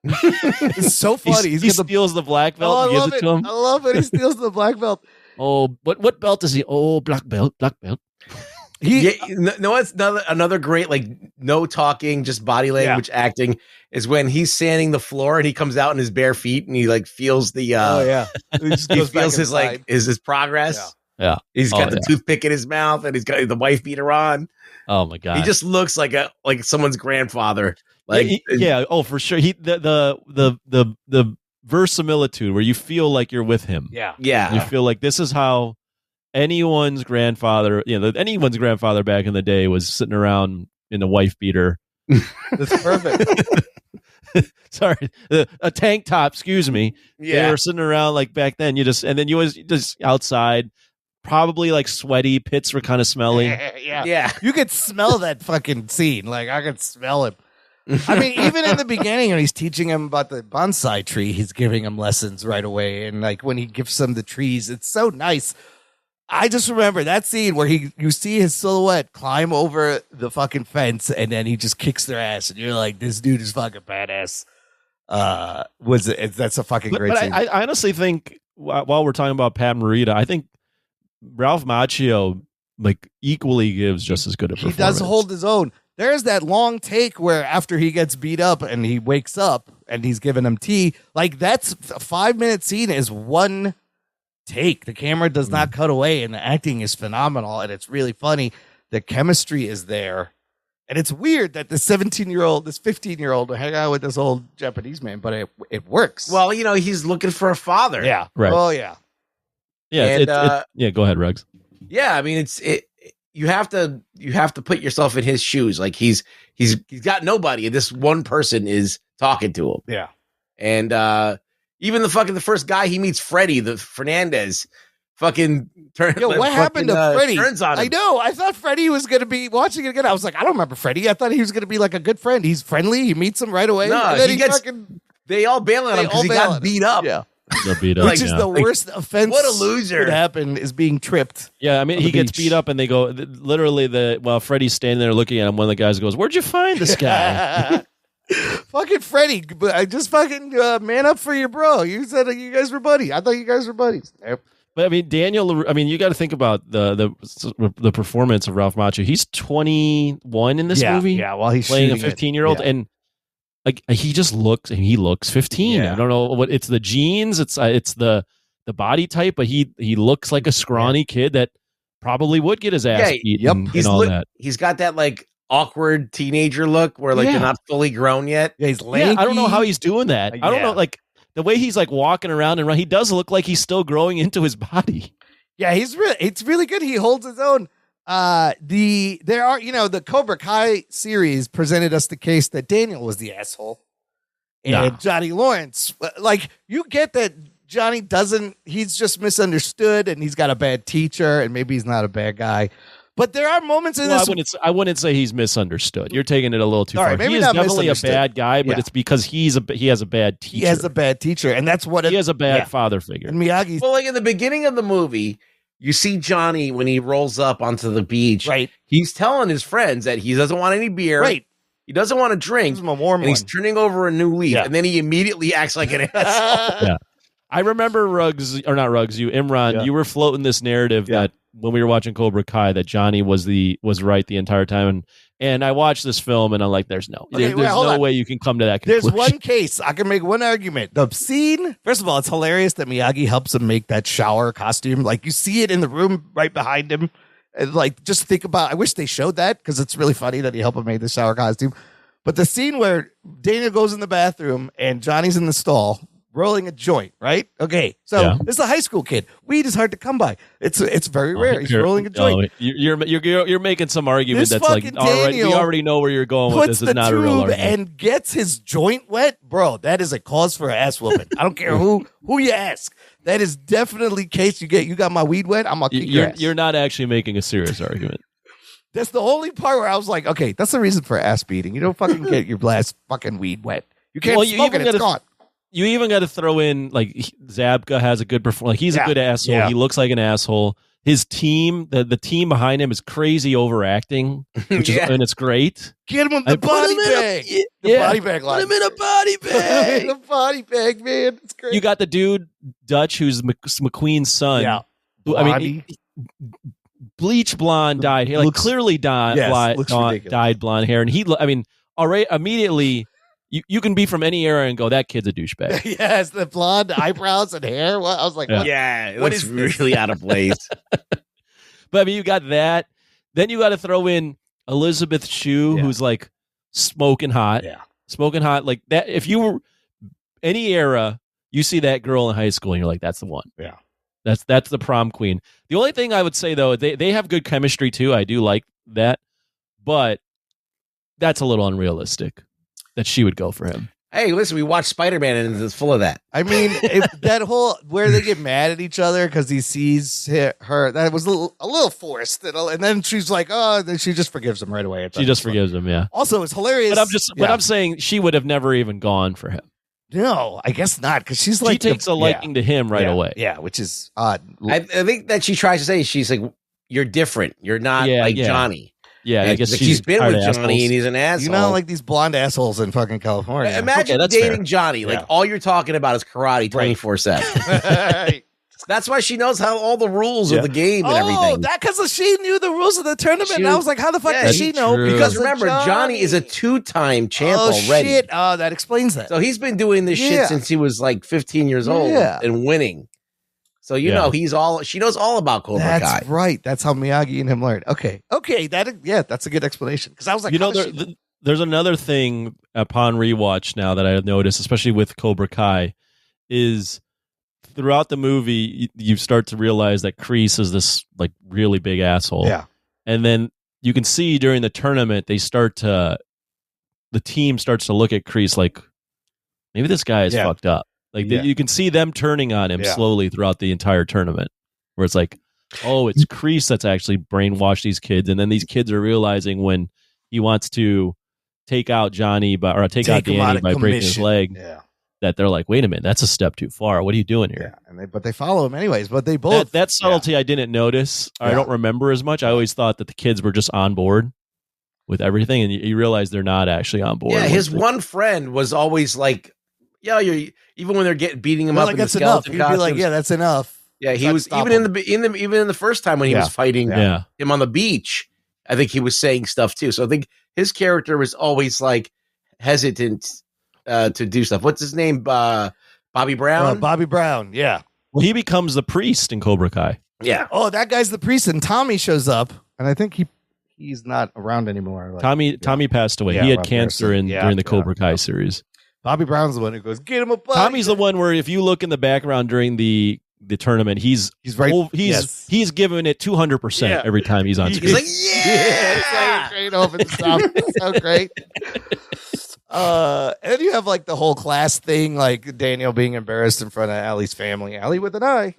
It's so funny. He steals the black belt and gives it to him. I love it. He steals the black belt. Oh, what belt is he? Oh, black belt. It's another great, like, no talking, just body language acting is when he's sanding the floor and he comes out in his bare feet and he like feels the he feels his like his progress. Yeah. He's got the toothpick in his mouth and he's got the wife beater on. Oh my God. He just looks like someone's grandfather. Like oh, for sure. The verisimilitude where you feel like you're with him. Yeah. You feel like this is how anyone's grandfather back in the day was sitting around in a wife beater. That's perfect. Sorry, a tank top. Excuse me. Yeah, they were sitting around like back then. You was just outside, probably like sweaty. Pits were kind of smelly. Yeah. You could smell that fucking scene. Like, I could smell him. I mean, even in the beginning when he's teaching him about the bonsai tree, he's giving him lessons right away. And like when he gives him the trees, it's so nice. I just remember that scene where you see his silhouette climb over the fucking fence and then he just kicks their ass and you're like, this dude is fucking badass. That's a fucking great scene. I honestly think while we're talking about Pat Morita, I think Ralph Macchio like equally gives just as good a He performance. does hold his own. There's that long take where after he gets beat up and he wakes up and he's giving him tea. Like that's a 5-minute scene is one take. The camera does not cut away and the acting is phenomenal and it's really funny. The chemistry is there. And it's weird that this 17-year-old, this 15-year-old will hang out with this old Japanese man, but it works. Well, he's looking for a father. Yeah. Right. Oh, yeah. Yeah. And, yeah. Go ahead, Ruggs. Yeah, I mean, you have to put yourself in his shoes. Like he's got nobody, and this one person is talking to him. Yeah. And even the first guy he meets, Freddie, the Fernandez, fucking turn. Yo, what happened to Freddie? Turns on him. I know. I thought Freddie was going to be watching it again. I was like, I don't remember Freddie. I thought he was going to be like a good friend. He's friendly. He meets him right away. No, and then he gets. They all bail on him because he got beat up. Yeah. Beat up, Which is the worst offense. What a loser! Could happen is being tripped. Yeah, I mean, he gets beat up, and they go literally while Freddie's standing there looking at him. One of the guys goes, "Where'd you find this guy?" Fucking Freddie, I just fucking man up for your bro. You said you guys were buddies. I thought you guys were buddies. Nope. But I mean, Daniel. I mean, you got to think about the performance of Ralph Macchio. He's 21 in this movie. Yeah, while he's playing a shooting it. 15-year-old, Yeah. and like he just looks, and he looks 15. Yeah. I don't know what it's the genes, it's the body type, but he looks like a scrawny kid that probably would get his ass beat. And all that. He's got that like awkward teenager look where like Yeah. they're not fully grown yet. Yeah, he's Yeah, I don't know how he's doing that. I don't know, Yeah. like the way he's like walking around and he does look like he's still growing into his body. Yeah, it's really good. He holds his own. The Cobra Kai series presented us the case that Daniel was the asshole. And Johnny Lawrence, like you get that Johnny he's just misunderstood and he's got a bad teacher and maybe he's not a bad guy. But there are moments in this. I wouldn't say he's misunderstood. You're taking it a little too All far. right, maybe he is not definitely a misunderstood. bad guy, but Yeah. it's because he has a bad teacher. He has a bad teacher, and that's what he has a bad father figure. And Miyagi's Well, like in the beginning of the movie, you see Johnny when he rolls up onto the beach. Right. He's telling his friends that he doesn't want any beer. Right. He doesn't want to drink. Give him a warm and he's one. turning over a new leaf. Yeah. And then he immediately acts like an asshole. Yeah. I remember Imran, you were floating this narrative that when we were watching Cobra Kai that Johnny was right the entire time. And I watched this film and I'm like, there's no way you can come to that conclusion. There's one case. I can make one argument. The scene, first of all, it's hilarious that Miyagi helps him make that shower costume. Like you see it in the room right behind him. And like, just think about, I wish they showed that because it's really funny that he helped him make the shower costume. But the scene where Daniel goes in the bathroom and Johnny's in the stall rolling a joint, right? Okay. So this is a high school kid. Weed is hard to come by. It's very rare. He's rolling a joint. You're making some argument This that's like, fucking all right, we Daniel already know where you're going with puts this. It's the not a real tube argument. and gets his joint wet, bro. That is a cause for an ass whooping. I don't care who you ask. That is definitely case you got my weed wet. I'm gonna kick your ass. You're not actually making a serious argument. That's the only part where I was like, okay, that's the reason for ass beating. You don't fucking get your last fucking weed wet. You can't smoke it. It's gone. You even got to throw in like Zabka has a good performance. Like he's a good asshole. Yeah. He looks like an asshole. His team, the team behind him is crazy overacting, which is and it's great. Get him in the body bag. The body bag line. Put him in a body bag. In a body bag, man. It's great. You got the dude Dutch, who's McQueen's son. Yeah. Who, I mean, bleach blonde dyed hair, like clearly dyed blonde hair, and already immediately. You can be from any era and go, that kid's a douchebag. Yes, the blonde eyebrows and hair. Well, I was like, what? Yeah, it What looks is this? really out of place. But I mean, you got that. Then you got to throw in Elizabeth Shue, who's like smoking hot. Yeah. Smoking hot. Like that. If you were any era, you see that girl in high school and you're like, that's the one. Yeah. That's the prom queen. The only thing I would say, though, they have good chemistry, too. I do like that. But that's a little unrealistic that she would go for him. Hey, listen, we watched Spider-Man and it's full of that. I mean, that whole where they get mad at each other because he sees her, that was a little forced. And then she's like, oh, then she just forgives him right away. She just forgives him, yeah. Also, it's hilarious. But I'm saying she would have never even gone for him. No, I guess not, because she's like, she takes a liking to him right away. Yeah, which is odd. I think that she tries to say, she's like, you're different. You're not like Johnny. Yeah, and I guess like, she's been tired with of Johnny assholes. and he's an asshole. You know, like these blonde assholes in fucking California. Imagine that's dating fair. Johnny. Like all you're talking about is karate 24/7. That's why she knows how all the rules of the game and everything. That because she knew the rules of the tournament. And I was like, how the fuck does she know? True. Because remember, Johnny is a 2-time champ already. Shit. Oh, that explains that. So he's been doing this shit since he was like 15 years old and winning. So you know she knows all about Cobra Kai. That's right. That's how Miyagi and him learned. Okay. That's a good explanation. Because I was like, there's another thing upon rewatch now that I noticed, especially with Cobra Kai, is throughout the movie you start to realize that Kreese is this like really big asshole. Yeah. And then you can see during the tournament the team starts to look at Kreese like maybe this guy is fucked up. Like you can see them turning on him slowly throughout the entire tournament, where it's like, oh, it's Kreese that's actually brainwashed these kids, and then these kids are realizing when he wants to take out Johnny take out Danny by breaking his leg, that they're like, wait a minute, that's a step too far. What are you doing here? Yeah, but they follow him anyways. But they both that subtlety I didn't notice. I don't remember as much. I always thought that the kids were just on board with everything, and you realize they're not actually on board. Yeah, his one friend was always like, you're even when they're beating him up in the skeleton costumes. He'd be like, yeah, that's enough. Yeah, he was even in the first time when he was fighting him on the beach. I think he was saying stuff too. So I think his character was always like hesitant to do stuff. What's his name? Bobby Brown. Bobby Brown. Yeah. Well, he becomes the priest in Cobra Kai. Yeah. Oh, that guy's the priest, and Tommy shows up, and I think he's not around anymore. Like, Tommy passed away. He had cancer during the Cobra Kai series. Bobby Brown's the one who goes, get him a bug. Tommy's the one where if you look in the background during the tournament, he's giving it 200% every time he's on screen. He's like, it's like great over the top. It's so great. And then you have like the whole class thing, like Daniel being embarrassed in front of Allie's family. Allie with an eye.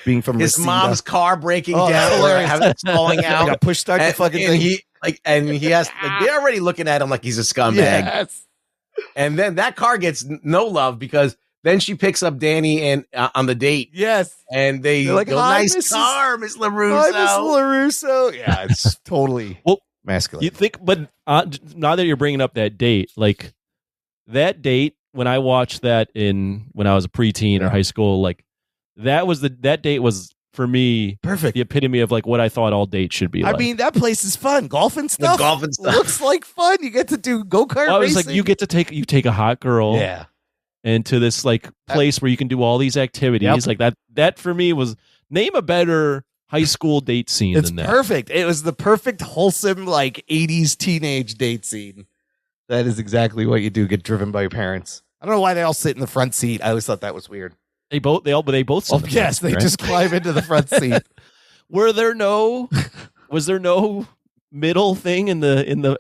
Being from his Reseda. mom's car breaking down, or falling out. Got push start the fucking thing. He has they're already looking at him like he's a scumbag. Yes. And then that car gets no love because then she picks up Danny and on the date. Yes. And they like, go, nice car, Miss LaRusso. Hi, Miss LaRusso. Yeah, it's totally masculine. You think, but now that you're bringing up that date, like that date when I watched that when I was a preteen or high school, like that date was for me perfect, the epitome of like what I thought all dates should be. I mean, that place is fun. Golf and stuff. Looks like fun. You get to do go-kart I was racing. like, you get to take a hot girl, into this like place where you can do all these activities. Like that for me was name a better high school date scene than that. Perfect. It was the perfect wholesome like 80s teenage date scene. That is exactly what you do. Get driven by your parents. I don't know why they all sit in the front seat. I always thought that was weird. They both. Yes, they just climb into the front seat. Was there no middle thing in the no,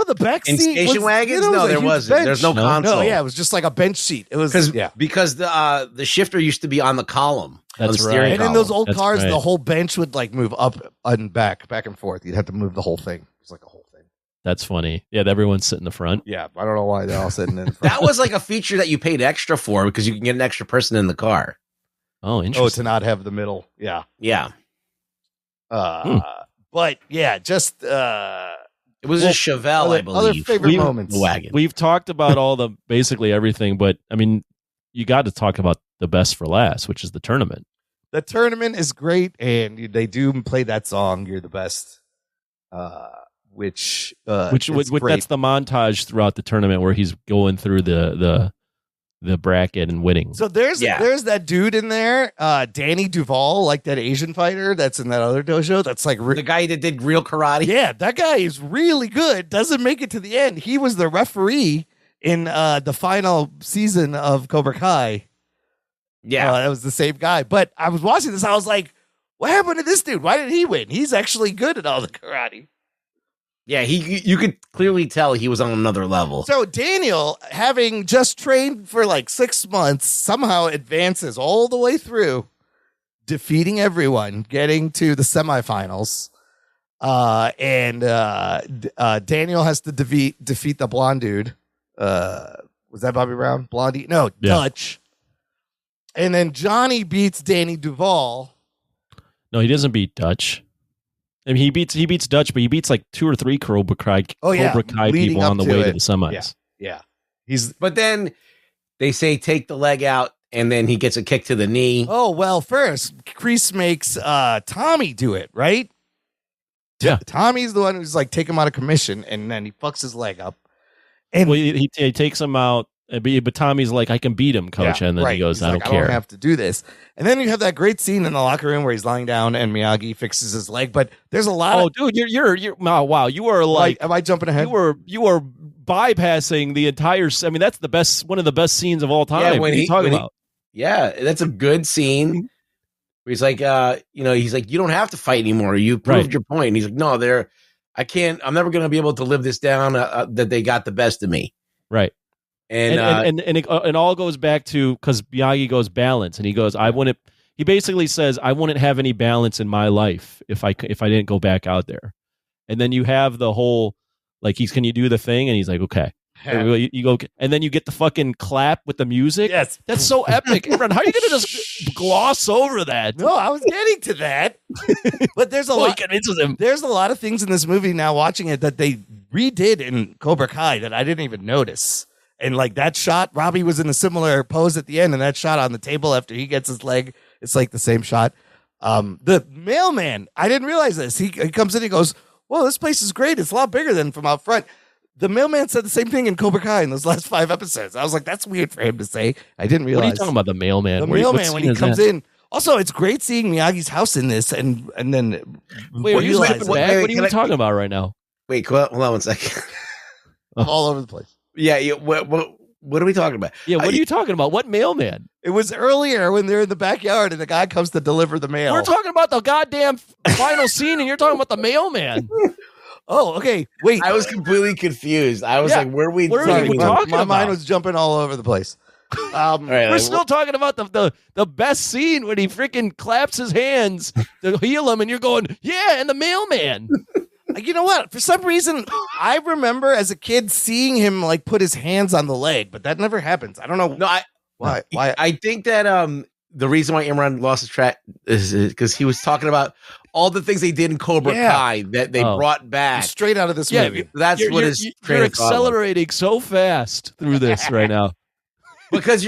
the back in seat station wagons? No, there wasn't. Bench. There's no console. No, yeah, it was just like a bench seat. It was because the shifter used to be on the column. That's right. And in those old cars, the whole bench would like move up and back and forth. You'd have to move the whole thing. It was like a whole thing. That's funny. Yeah, everyone's sitting in the front. Yeah, I don't know why they're all sitting in the front. That was like a feature that you paid extra for because you can get an extra person in the car. Oh, interesting. To not have the middle. Yeah. Yeah. But yeah, just it was a Chevelle, I believe. Other favorite moments. The wagon. We've talked about basically everything, but I mean, you got to talk about the best for last, which is the tournament. The tournament is great, and they do play that song, "You're the Best," which that's the montage throughout the tournament where he's going through the bracket and winning. So there's that dude in there, Danny Duvall, like that Asian fighter that's in that other dojo. That's like the guy that did real karate. Yeah, that guy is really good. Doesn't make it to the end. He was the referee in the final season of Cobra Kai. Yeah, that was the same guy. But I was watching this. I was like, what happened to this dude? Why did he win? He's actually good at all the karate. Yeah, you could clearly tell he was on another level. So Daniel, having just trained for like 6 months, somehow advances all the way through, defeating everyone, getting to the semifinals. And Daniel has to defeat the blonde dude. Was that Bobby Brown? Blondie? No, Dutch. And then Johnny beats Danny Duvall. No, he doesn't beat Dutch. I mean, he beats Dutch, but he beats like 2 or 3 Cobra Kai people on the way to the semis. Yeah. But then they say take the leg out, and then he gets a kick to the knee. Oh, well, first, Kreese makes Tommy do it, right? Yeah. Tommy's the one who's like take him out of commission, and then he fucks his leg up. And Well, he takes him out, but Tommy's like, I can beat him, coach. Yeah, and then right. he goes, He's I like, don't care. I don't have to do this. And then you have that great scene in the locker room where he's lying down and Miyagi fixes his leg. But there's a lot Oh, of dude, you're wow. You are like, am I jumping ahead? you were bypassing the entire. I mean, that's one of the best scenes of all time. Yeah, what are you talking about? Yeah, that's a good scene. Where he's like, he's like, you don't have to fight anymore. You proved your point. And he's like, no, I can't. I'm never going to be able to live this down. That they got the best of me. Right. And it all goes back to because Miyagi goes balance, and he goes, I wouldn't. He basically says, I wouldn't have any balance in my life if I didn't go back out there. And then you have the whole like can you do the thing? And he's like, okay. You go, and then you get the fucking clap with the music. Yes, that's so epic. Aaron, how are you going to just gloss over that? No, I was getting to that. But there's a lot. Convinces him. There's a lot of things in this movie now. Watching it that they redid in Cobra Kai that I didn't even notice. And like that shot, Robbie was in a similar pose at the end, and that shot on the table after he gets his leg, it's like the same shot. The mailman, I didn't realize this. He comes in, he goes, "Well, this place is great. It's a lot bigger than from out front." The mailman said the same thing in Cobra Kai in those last 5 episodes. I was like, that's weird for him to say. I didn't realize. What are you talking about, the mailman? The mailman when he comes in. Also, it's great seeing Miyagi's house in this, and then what are you talking about right now? Wait, hold on 1 second. All over the place. Yeah. What are we talking about? Yeah, what are you talking about? What mailman? It was earlier when they're in the backyard and the guy comes to deliver the mail. We're talking about the goddamn final scene, and you're talking about the mailman. Oh, okay. Wait, I was completely confused. I was like, "Where are we what are you talking my about?" mind was jumping all over the place. We're still talking about the best scene when he freaking claps his hands to heal him, and you're going, "Yeah," and the mailman. You know what? For some reason, I remember as a kid seeing him like put his hands on the leg, but that never happens. I don't know. No, why. I think that the reason why Imran lost his track is because he was talking about all the things they did in Cobra Kai that they brought back straight out of this movie. That's you're accelerating so fast through this right now because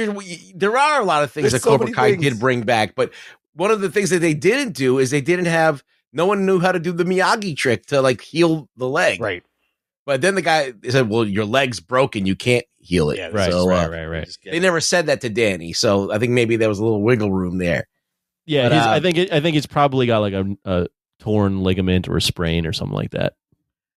there are a lot of things that Cobra Kai did bring back, but one of the things that they didn't do is they didn't have. No one knew how to do the Miyagi trick to like heal the leg, right? But then the guy said, "Well, your leg's broken; you can't heal it." Yeah, right, so, right. They never said that to Danny, so I think maybe there was a little wiggle room there. Yeah, but, I think he's probably got like a torn ligament or a sprain or something like that.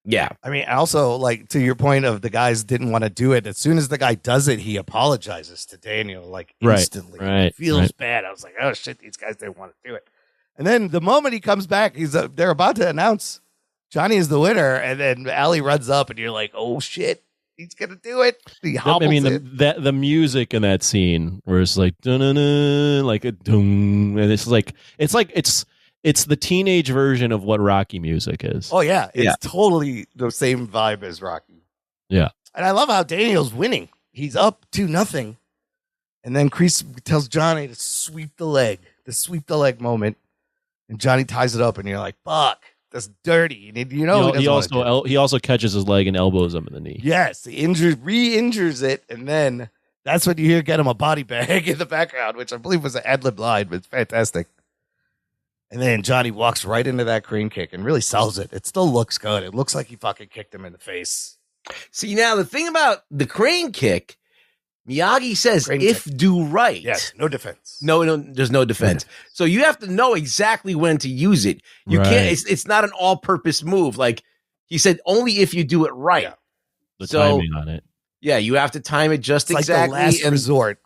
Yeah, I mean, also like to your point of the guys didn't want to do it. As soon as the guy does it, he apologizes to Daniel like instantly. Right, It feels bad. I was like, oh shit, these guys didn't want to do it. And then the moment he comes back, they're about to announce Johnny is the winner, and then Ali runs up, and you're like, "Oh shit, he's gonna do it!" He hobbles the music in that scene where it's like dun-dun-dun, like a dun, and it's the teenage version of what Rocky music is. Oh yeah, it's totally the same vibe as Rocky. Yeah, and I love how Daniel's winning. He's up 2-0, and then Kreese tells Johnny to sweep the leg. The sweep the leg moment. And Johnny ties it up, and you're like, "Fuck, that's dirty." And he also catches his leg and elbows him in the knee. Yes, he re-injures it, and then that's when you hear "Get him a body bag" in the background, which I believe was an ad-lib line, but it's fantastic. And then Johnny walks right into that crane kick and really sells it. It still looks good. It looks like he fucking kicked him in the face. See, now the thing about the crane kick. Miyagi says, if do right. Yes, no defense. No, there's no defense. So you have to know exactly when to use it. You can't, it's not an all-purpose move. Like he said, only if you do it right. Yeah. The timing on it. Yeah, you have to time it just it's exactly. Like the last resort.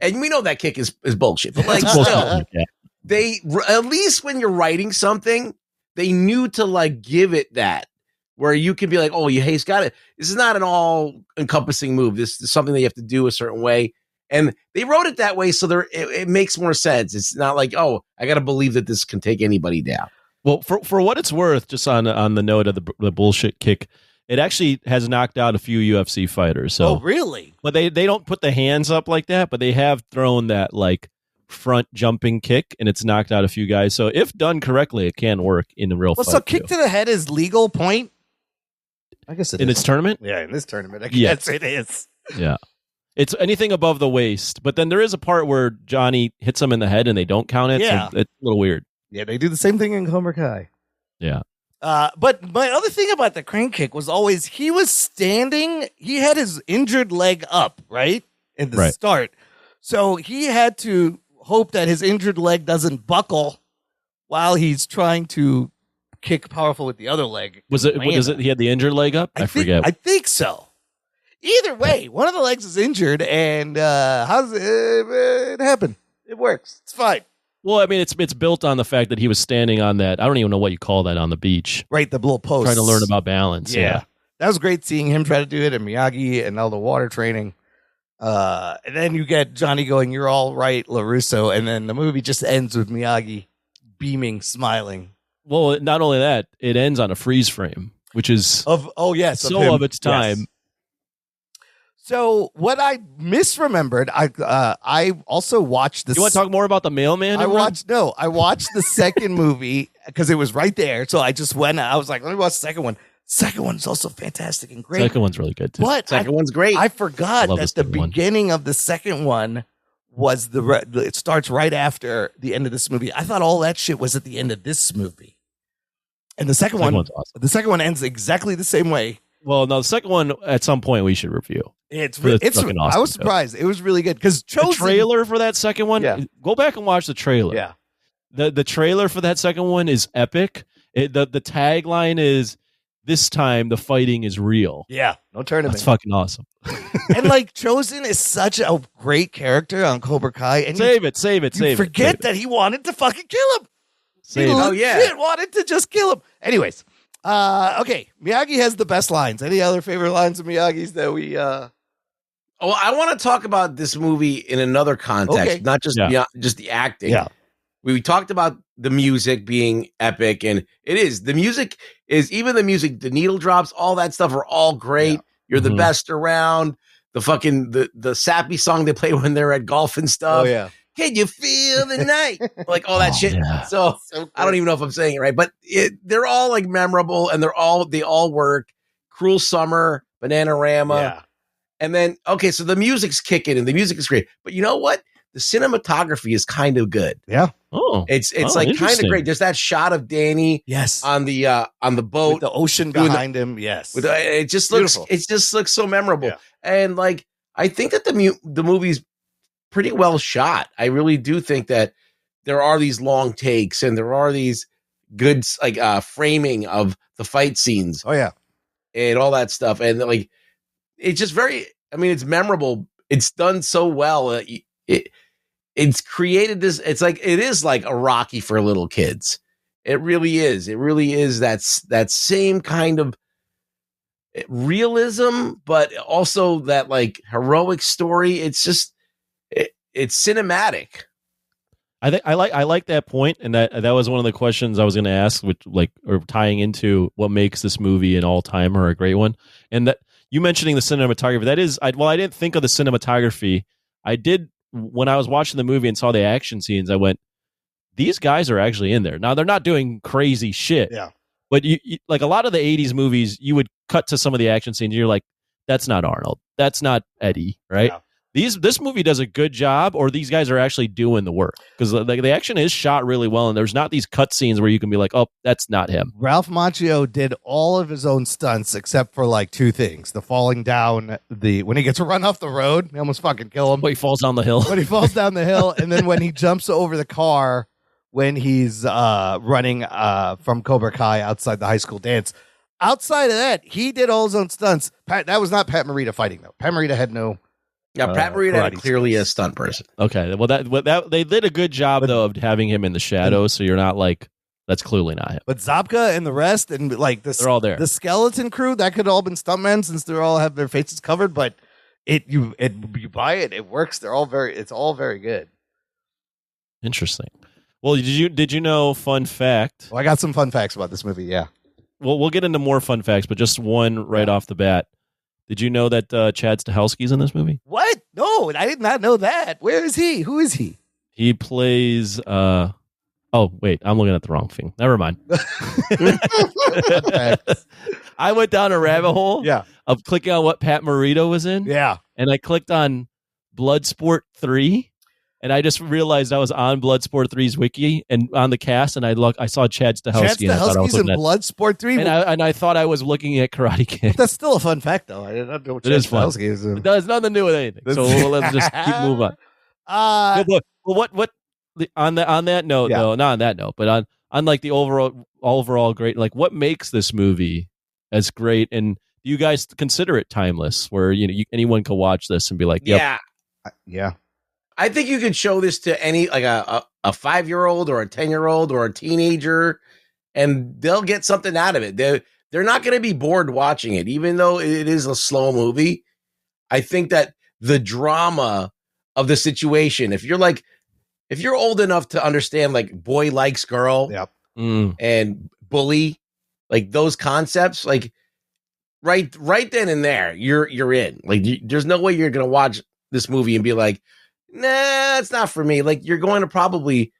And we know that kick is bullshit. But like still, they, at least when you're writing something, they knew to like give it that. Where you can be like, oh, he's got it. This is not an all-encompassing move. This is something that you have to do a certain way. And they wrote it that way, so it makes more sense. It's not like, oh, I got to believe that this can take anybody down. Well, for what it's worth, just on the note of the bullshit kick, it actually has knocked out a few UFC fighters. So, oh, really? But they don't put the hands up like that, but they have thrown that like front jumping kick, and it's knocked out a few guys. So if done correctly, it can work in the real fight. So kick to the head is legal point? I guess it is. In this tournament? Yeah, in this tournament. I guess it is. Yeah. It's anything above the waist. But then there is a part where Johnny hits him in the head and they don't count it. Yeah. So it's a little weird. Yeah, they do the same thing in Cobra Kai. Yeah. But my other thing about the crane kick was always he was standing. He had his injured leg up, right? In the start. So he had to hope that his injured leg doesn't buckle while he's trying to kick powerful with the other leg. Was it he had the injured leg up? I forget. I think so. Either way, one of the legs is injured, and how's it happen? It works. It's fine. Well, I mean, it's built on the fact that he was standing on that. I don't even know what you call that on the beach. Right, the little post. Trying to learn about balance. Yeah. That was great seeing him try to do it, and Miyagi and all the water training. And then you get Johnny going, "You're all right, LaRusso," and then the movie just ends with Miyagi beaming, smiling. Well, not only that, it ends on a freeze frame, which is so of its time. Yes. So what I misremembered, I also watched this. You want to talk more about the mailman? I watched the second movie because it was right there. So I just went. I was like, let me watch the second one. Second one's also fantastic and great. Second one's really good too. But Second one's great. I forgot that the beginning of the second one was it starts right after the end of this movie. I thought all that shit was at the end of this movie. And the second one, one's awesome. The second one ends exactly the same way. Well, no, the second one at some point we should review. It's fucking awesome. I was surprised. It was really good because the trailer for that second one. Yeah. Go back and watch the trailer. Yeah, the trailer for that second one is epic. The tagline is, "This time the fighting is real." Yeah, no tournament. That's fucking awesome. And like Chosen is such a great character on Cobra Kai. And save it. Forget that he wanted to fucking kill him. He legit wanted to just kill him. Anyways, okay. Miyagi has the best lines. Any other favorite lines of Miyagi's that we? Oh, I want to talk about this movie in another context, not just just the acting. Yeah. We talked about the music being epic, and it is. The music is, even the music, the needle drops, all that stuff are all great. Yeah. You're the best around. The fucking the sappy song they play when they're at golf and stuff. Oh yeah. Can you feel the night? Like all that shit. Yeah. So I don't even know if I'm saying it right, but they're all like memorable, and they all work. Cruel Summer, Bananarama. Yeah. And then, okay, so the music's kicking and the music is great. But you know what? The cinematography is kind of good. Yeah. Oh. It's like kind of great. There's that shot of Danny on the boat. With the ocean behind him. Yes. It just looks so memorable. Yeah. And like I think that the movie's pretty well shot. I really do think that there are these long takes and there are these good framing of the fight scenes. Oh yeah. And all that stuff. And like it's just it's memorable. It's done so well. It's created this. It's like it is like a Rocky for little kids. It really is. It really is that same kind of realism, but also that like heroic story. It's just it's cinematic. I think I like that point, and that was one of the questions I was going to ask, which or tying into what makes this movie an all timer, a great one, and that you mentioning the cinematography. That is, I didn't think of the cinematography. I did when I was watching the movie and saw the action scenes. I went, these guys are actually in there. Now they're not doing crazy shit. Yeah, but you like a lot of the '80s movies, you would cut to some of the action scenes. And you're like, that's not Arnold. That's not Eddie. Right. Yeah. This movie does a good job, or these guys are actually doing the work, because the action is shot really well, and there's not these cut scenes where you can be like, oh, that's not him. Ralph Macchio did all of his own stunts except for like two things: the falling down, when he gets run off the road, they almost fucking kill him. When he falls down the hill, and then when he jumps over the car when he's running from Cobra Kai outside the high school dance. Outside of that, he did all his own stunts. That was not Pat Morita fighting though. Pat Morita had no. Yeah, Pat Morita clearly a stunt person. Okay, well that they did a good job though of having him in the shadows, so you're not like, that's clearly not him. But Zabka and the rest, and like they're all there. The skeleton crew, that could all been stuntmen since they all have their faces covered. But you buy it, it works. It's all very good. Interesting. Well, did you know? Fun fact. Well, I got some fun facts about this movie. Yeah. Well, we'll get into more fun facts, but just one right off the bat. Did you know that Chad Stahelski's in this movie? What? No, I did not know that. Where is he? Who is he? He plays. Oh wait, I'm looking at the wrong thing. Never mind. I went down a rabbit hole. Yeah. Of clicking on what Pat Morita was in. Yeah. and I clicked on Bloodsport 3. And I just realized I was on Bloodsport 3's wiki and on the cast, and I saw Chad Stahelski. Chad Stahelski's in Bloodsport 3? And I thought I was looking at Karate Kid. That's still a fun fact, though. I didn't know Chad Stahelski is in. It does nothing to do with anything. So let's just keep moving on. What on that note, though, not on that note, but on like the overall great, like what makes this movie as great, and do you guys consider it timeless, where anyone can watch this and be like, yep. Yeah. I think you could show this to any, like a 5-year-old or a 10-year-old or a teenager, and they'll get something out of it. They're not going to be bored watching it, even though it is a slow movie. I think that the drama of the situation, if you're old enough to understand, like, boy likes girl, and bully, like those concepts, like right then and there, you're in. Like, there's no way you're going to watch this movie and be like, nah, it's not for me. Like, you're going to probably,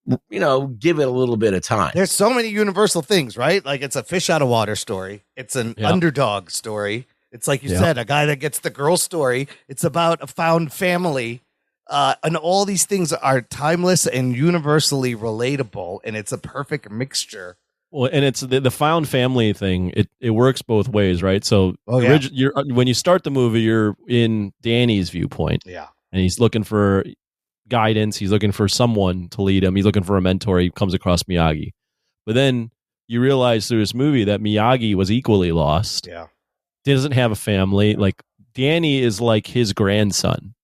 give it a little bit of time. There's so many universal things, right? Like, it's a fish out of water story. It's an underdog story. It's like you said, a guy that gets the girl story. It's about a found family. And all these things are timeless and universally relatable. And it's a perfect mixture. Well, and it's the found family thing. It works both ways, right? So when you start the movie, you're in Danny's viewpoint. Yeah. And he's looking for guidance. He's looking for someone to lead him. He's looking for a mentor. He comes across Miyagi. But then you realize through this movie that Miyagi was equally lost. Yeah. He doesn't have a family. Like, Danny is like his grandson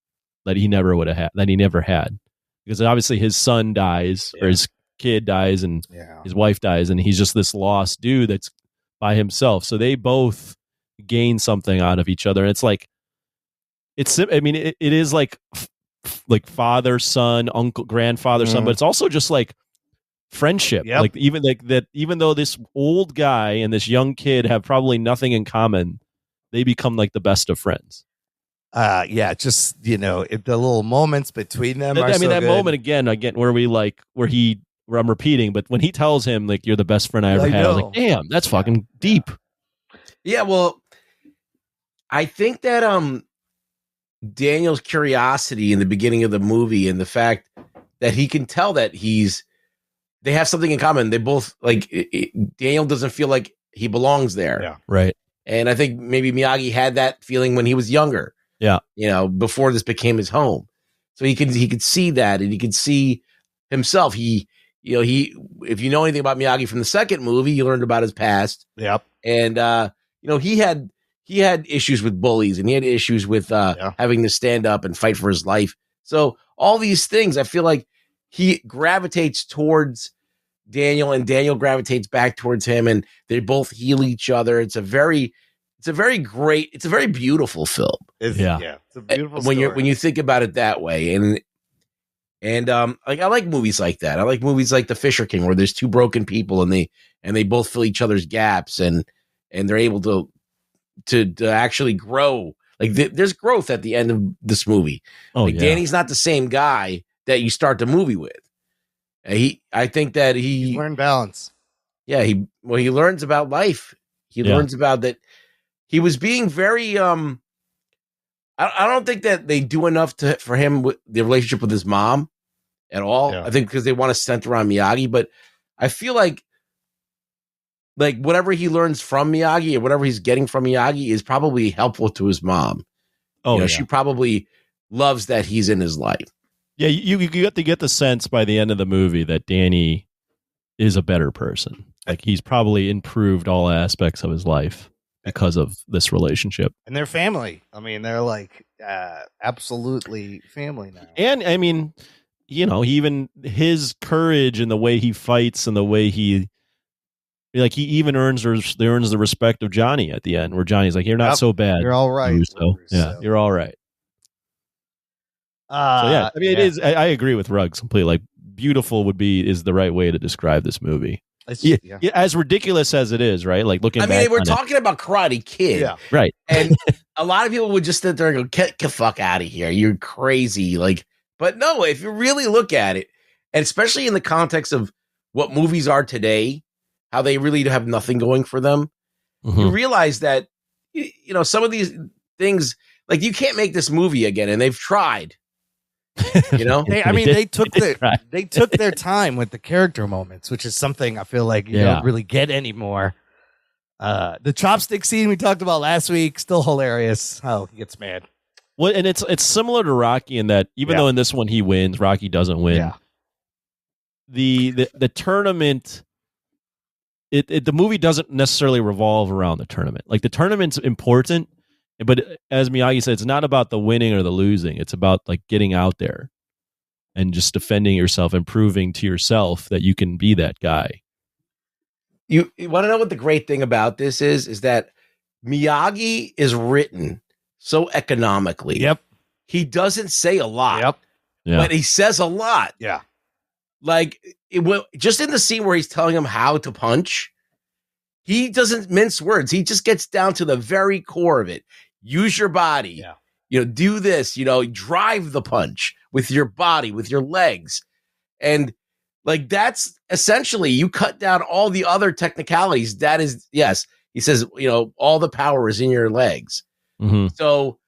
that he never would have had, that he never had. Because obviously his son dies, or his kid dies, and his wife dies, and he's just this lost dude that's by himself. So they both gain something out of each other. And it's like, it is like father, son, uncle, grandfather, son, but it's also just like friendship. Yep. Like, even though this old guy and this young kid have probably nothing in common, they become like the best of friends. Just the little moments between them. That moment again where I'm repeating, but when he tells him, like, you're the best friend I ever had, I was like, damn, that's fucking deep. Yeah, well, I think that Daniel's curiosity in the beginning of the movie, and the fact that he can tell that they have something in common. They both, like, Daniel doesn't feel like he belongs there. Yeah. Right. And I think maybe Miyagi had that feeling when he was younger. Yeah. Before this became his home. So he could see that, and he could see himself. If you know anything about Miyagi from the second movie, you learned about his past. Yep. And he had issues with bullies, and he had issues with having to stand up and fight for his life. So all these things, I feel like he gravitates towards Daniel, and Daniel gravitates back towards him, and they both heal each other. It's a very beautiful film. It's a beautiful when story. when you think about it that way. And I like movies like that. I like movies like The Fisher King, where there's two broken people and they both fill each other's gaps, and they're able to actually grow. Like, there's growth at the end of this movie. Danny's not the same guy that you start the movie with. I think that he learned balance. Yeah, he learns about life. He learns about that. He was being very I don't think that they do enough for him with the relationship with his mom at all. I think because they want to center on Miyagi, but I feel like whatever he learns from Miyagi, or whatever he's getting from Miyagi, is probably helpful to his mom. She probably loves that he's in his life. Yeah, you get to get the sense by the end of the movie that Danny is a better person. Like, he's probably improved all aspects of his life because of this relationship. And they're family. I mean, they're like absolutely family now. And I mean, even his courage and the way he fights and the way he even earns the respect of Johnny at the end, where Johnny's like, you're not so bad. You're all right. You're all right. I mean, it is. I agree with Ruggs completely. Like, beautiful is the right way to describe this movie. As ridiculous as it is, right? Like, looking. I mean, we're talking about Karate Kid, right? And a lot of people would just sit there and go, "Get the fuck out of here! You're crazy!" Like, but no, if you really look at it, and especially in the context of what movies are today, how they really have nothing going for them, you realize that some of these things. like you can't make this movie again, and they've tried. You know, they took their time with the character moments, which is something I feel like you don't really get anymore. The chopstick scene we talked about last week, still hilarious. How he gets mad. Well, and it's similar to Rocky in that even though in this one he wins, Rocky doesn't win. Yeah. The tournament, the movie doesn't necessarily revolve around the tournament. Like the tournament's important, but as Miyagi said, it's not about the winning or the losing. It's about like getting out there and just defending yourself and proving to yourself that you can be that guy. You want to know what the great thing about this is? Is that Miyagi is written so economically. Yep. He doesn't say a lot. Yep. Yeah. But he says a lot. Yeah. Like just in the scene where he's telling him how to punch, he doesn't mince words. He just gets down to the very core of it. Use your body. Yeah. You know, do this, drive the punch with your body, with your legs. And like, that's essentially, you cut down all the other technicalities. That is, yes, he says, all the power is in your legs. Mm-hmm. So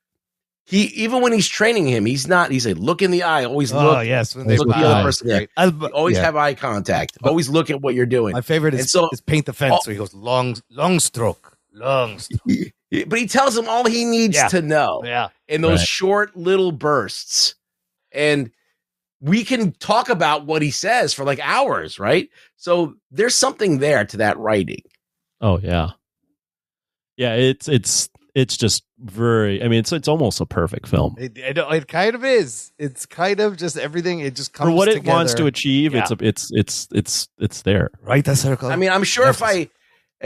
even when he's training him, he's like, look in the eye, always look. Oh, yes. When they look the other person. Always yeah. have eye contact. Always look at what you're doing. My favorite is paint the fence. So he goes, long stroke. Long stroke. But he tells him all he needs to know. Yeah. In those short little bursts. And we can talk about what he says for like hours, right? So there's something there to that writing. Oh yeah. Yeah, it's just very, I mean, it's almost a perfect film. It kind of is. It's kind of just everything. It just comes for what together. It wants to achieve. Yeah. It's there. Right. That's circle. I mean, I'm sure if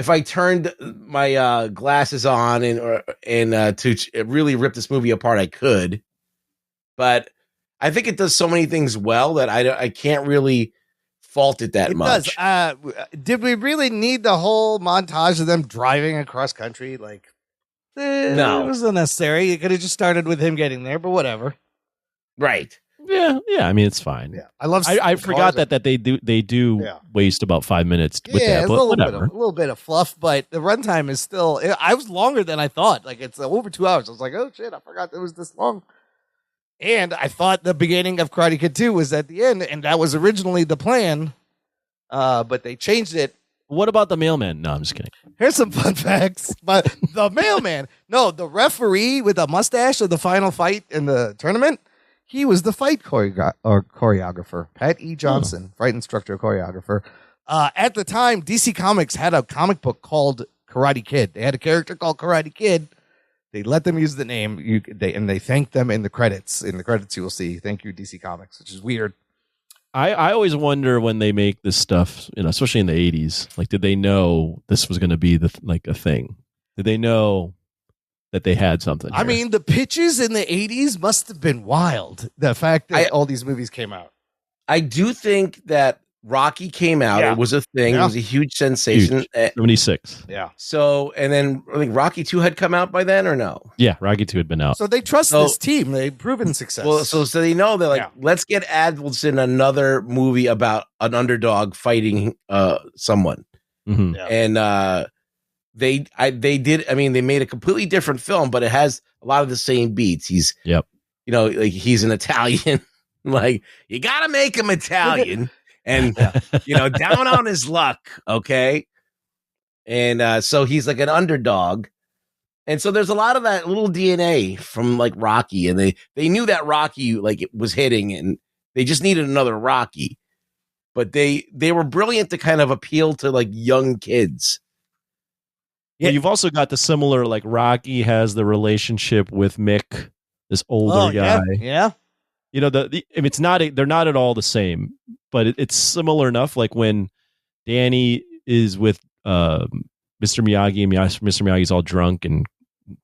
I turned my glasses on and to really rip this movie apart, I could. But I think it does so many things well that I can't really fault it that much. It does. Did we really need the whole montage of them driving across country? Like, no, it was unnecessary. It could have just started with him getting there, but whatever. Right. Yeah. I mean, it's fine. Yeah, I love. I forgot that they do waste about 5 minutes with that. But a little bit of fluff, but the runtime is still. I was longer than I thought. Like it's over 2 hours. I was like, oh shit, I forgot it was this long. And I thought the beginning of Karate Kid 2 was at the end, and that was originally the plan, but they changed it. What about the mailman? No, I'm just kidding. Here's some fun facts. But the mailman, no, the referee with a mustache of the final fight in the tournament, he was the fight choreographer. Pat E. Johnson, fight instructor, choreographer. At the time, DC Comics had a comic book called Karate Kid. They had a character called Karate Kid. They let them use the name, and they thanked them in the credits. In the credits, you will see, thank you, DC Comics, which is weird. I always wonder when they make this stuff, especially in the 80s, like, did they know this was going to be a thing? Did they know that they had something here? I mean, the pitches in the 80s must have been wild. The fact that all these movies came out. I do think that Rocky came out. Yeah. It was a thing. Yeah. It was a huge sensation. Huge. 76. Yeah. So, and then I think Rocky 2 had come out by then, or no? Yeah, Rocky 2 had been out. So they trust this team. They've proven success. Well, so they know they're like, let's get Advilson another movie about an underdog fighting someone. Mm-hmm. Yeah. And they did. I mean, they made a completely different film, but it has a lot of the same beats. He's like he's an Italian. Like, you got to make him Italian. And, down on his luck, okay? And so he's like an underdog. And so there's a lot of that little DNA from, like, Rocky. And they knew that Rocky, like, it was hitting, and they just needed another Rocky. But they were brilliant to kind of appeal to, like, young kids. Yeah, you've also got the similar, like, Rocky has the relationship with Mick, this older guy. Yeah. It's not. They're not at all the same, but it's similar enough. Like when Danny is with Mr. Miyagi, and Mr. Miyagi's all drunk and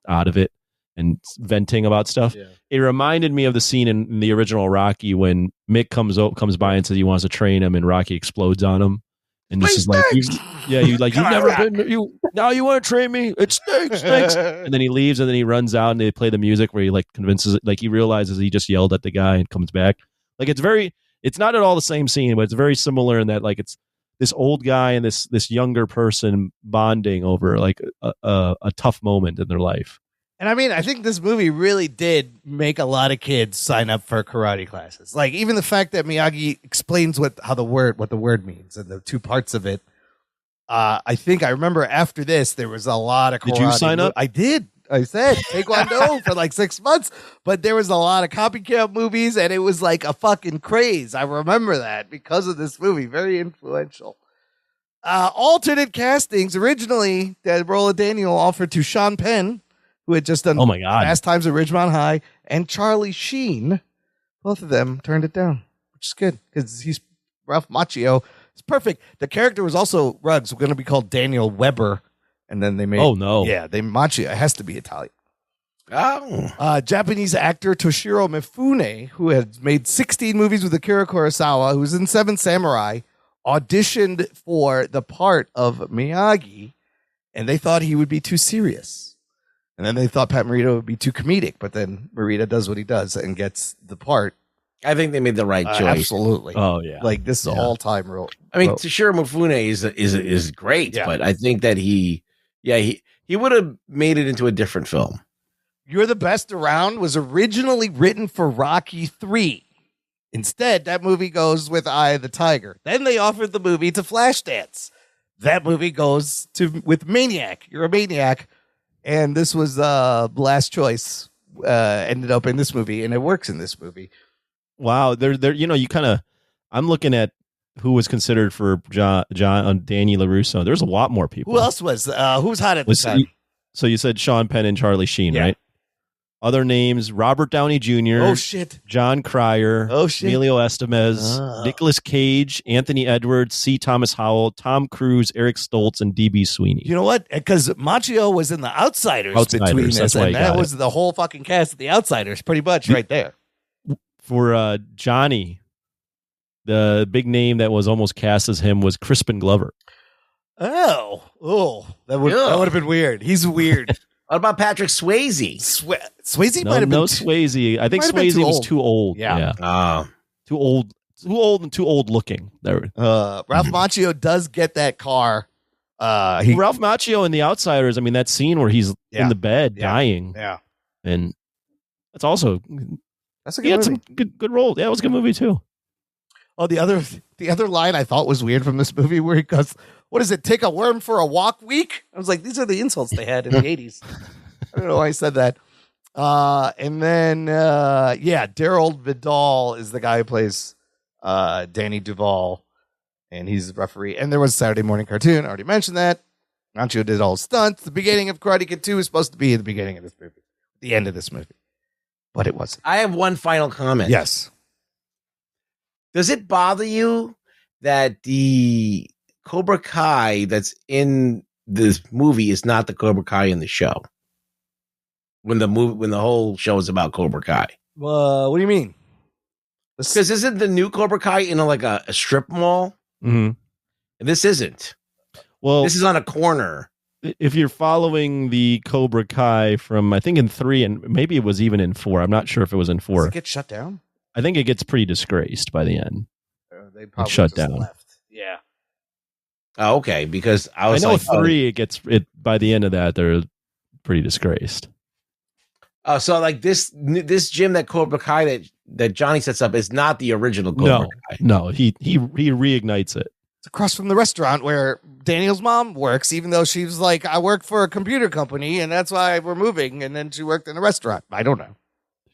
out of it and venting about stuff. Yeah. It reminded me of the scene in the original Rocky when Mick comes by and says he wants to train him, and Rocky explodes on him. And this is like, you've never been, now you want to train me? It stinks. And then he leaves, and then he runs out, and they play the music where he like convinces, like he realizes he just yelled at the guy and comes back. Like it's not at all the same scene, but it's very similar in that like it's this old guy and this younger person bonding over like a tough moment in their life. And I mean, I think this movie really did make a lot of kids sign up for karate classes. Like even the fact that Miyagi explains what the word means and the two parts of it. I think I remember after this there was a lot of karate. Did you sign up? I did. I said Taekwondo for like 6 months, but there was a lot of copycat movies and it was like a fucking craze. I remember that because of this movie. Very influential. Alternate castings. Originally, the role of Daniel offered to Sean Penn, who had just done Oh my God. Fast Times at Ridgemont High, and Charlie Sheen. Both of them turned it down, which is good because he's Ralph Macchio. It's perfect. The character was also Ruggs, going to be called Daniel Weber. And then they made. Oh, no. Yeah, they Macchio. It has to be Italian. Oh. Japanese actor Toshiro Mifune, who had made 16 movies with Akira Kurosawa, who was in Seven Samurai, auditioned for the part of Miyagi, and they thought he would be too serious. And then they thought Pat Morita would be too comedic, but then Morita does what he does and gets the part. I think they made the right choice. Absolutely. Oh yeah. Like this is all-time role. I mean, Toshiro Mifune is great, but I think that he would have made it into a different film. You're the Best Around was originally written for Rocky 3. Instead, that movie goes with Eye of the Tiger. Then they offered the movie to Flashdance. That movie goes with Maniac. You're a Maniac. And this was the last choice. Ended up in this movie, and it works in this movie. Wow, I'm looking at who was considered for John Danny LaRusso. There's a lot more people. Who else was? Who was hot at the time? So you said Sean Penn and Charlie Sheen, right? Other names: Robert Downey Jr. Oh shit! John Cryer. Oh shit! Emilio Estevez, Nicolas Cage, Anthony Edwards, C. Thomas Howell, Tom Cruise, Eric Stoltz, and D.B. Sweeney. You know what? Because Macchio was in The Outsiders between this, and that was the whole fucking cast of The Outsiders, pretty much right there. For Johnny, the big name that was almost cast as him was Crispin Glover. Oh, that would have been weird. He's weird. What about Patrick Swayze? Swayze might have been Swayze. I think Swayze was too old. Yeah. Too old and too old looking. Ralph Macchio does get that car. Ralph Macchio in The Outsiders. I mean, that scene where he's in the bed dying. Yeah, and that's also that's a good movie. Some good role. Yeah, it was a good movie too. Oh, the other line I thought was weird from this movie where he goes, "What does it take a worm for a walk week?" I was like, these are the insults they had in the 80s. I don't know why I said that. And then Daryl Vidal is the guy who plays Danny Duvall, and he's the referee. And there was a Saturday morning cartoon. I already mentioned that. Macchio did all stunts. The beginning of Karate Kid 2 is supposed to be the beginning of this movie, the end of this movie, but it wasn't. I have one final comment. Yes. Does it bother you that the Cobra Kai that's in this movie is not the Cobra Kai in the show? When the whole show is about Cobra Kai. What do you mean? Because isn't the new Cobra Kai in a strip mall? Mm-hmm. And this isn't. Well, this is on a corner. If you're following the Cobra Kai from, I think in 3, and maybe it was even in 4. I'm not sure if it was in 4. Does it get shut down? I think it gets pretty disgraced by the end. They probably shut down. Left. Yeah. Oh, okay. Because I know 3. It gets it by the end of that. They're pretty disgraced. So like this gym that Cobra Kai that Johnny sets up is not the original Cobra Kai. No, he reignites it. It's across from the restaurant where Daniel's mom works, even though she was like, I work for a computer company and that's why we're moving. And then she worked in a restaurant. I don't know.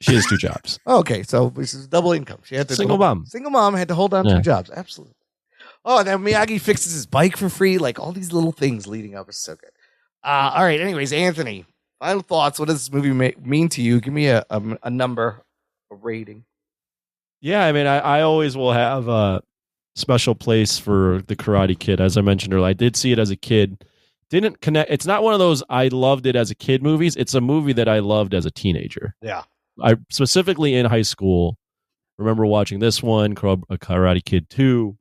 She has 2 jobs. Okay, so this is double income. She had to Single mom had to hold on to 2 jobs. Absolutely. Oh, and then Miyagi fixes his bike for free. Like all these little things leading up is so good. All right. Anyways, Anthony, final thoughts. What does this movie mean to you? Give me a number, a rating. Yeah, I mean, I always will have a special place for the Karate Kid. As I mentioned earlier, I did see it as a kid. Didn't connect. It's not one of those I loved it as a kid movies. It's a movie that I loved as a teenager. Yeah. I specifically in high school remember watching this one, Karate Kid 2,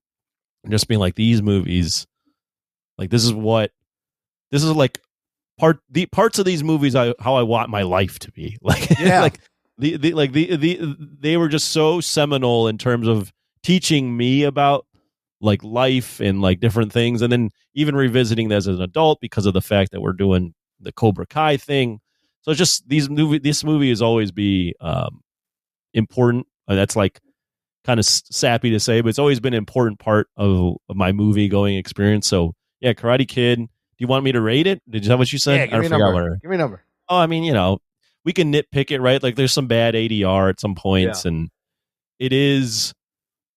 and just being like, these movies, like this is like parts of these movies how I want my life to be. Like, like they were just so seminal in terms of teaching me about like life and like different things, and then even revisiting this as an adult because of the fact that we're doing the Cobra Kai thing. So it's just this movie has always be important. That's like kind of sappy to say, but it's always been an important part of my movie going experience. So yeah, Karate Kid. Do you want me to rate it? Is that what you said? Yeah, give me a number. Give me a number. Oh, I mean, we can nitpick it, right? Like there's some bad ADR at some points, and it is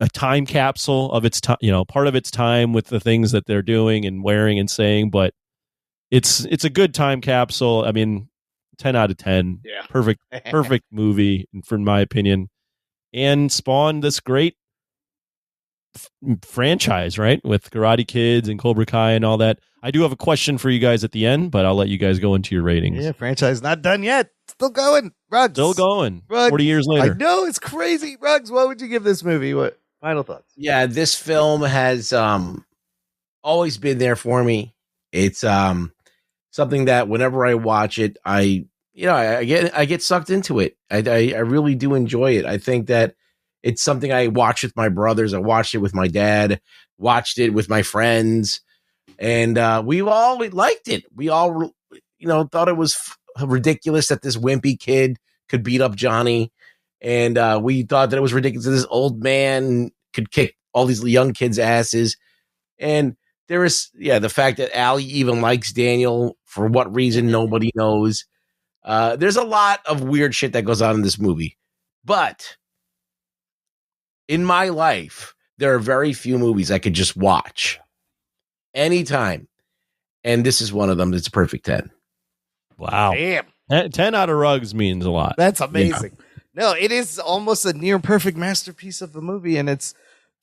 a time capsule of its time, part of its time with the things that they're doing and wearing and saying, but it's a good time capsule. I mean, 10 out of 10. Yeah. Perfect movie, from my opinion, and spawned this great franchise, right? With Karate Kids and Cobra Kai and all that. I do have a question for you guys at the end, but I'll let you guys go into your ratings. Yeah, franchise not done yet. Still going. Rugs. Still going. Rugs. 40 years later. I know, it's crazy. Rugs, what would you give this movie? What final thoughts? Yeah, this film has always been there for me. It's something that whenever I watch it, I get sucked into it. I really do enjoy it. I think that it's something I watch with my brothers. I watched it with my dad, watched it with my friends, and we all liked it. We all, thought it was ridiculous that this wimpy kid could beat up Johnny, and we thought that it was ridiculous that this old man could kick all these young kids' asses. And there is, the fact that Allie even likes Daniel for what reason, nobody knows. There's a lot of weird shit that goes on in this movie, but in my life, there are very few movies I could just watch anytime. And this is one of them. It's a perfect 10. Wow. Damn. 10 out of Rugs means a lot. That's amazing. No, it is almost a near perfect masterpiece of a movie, and it's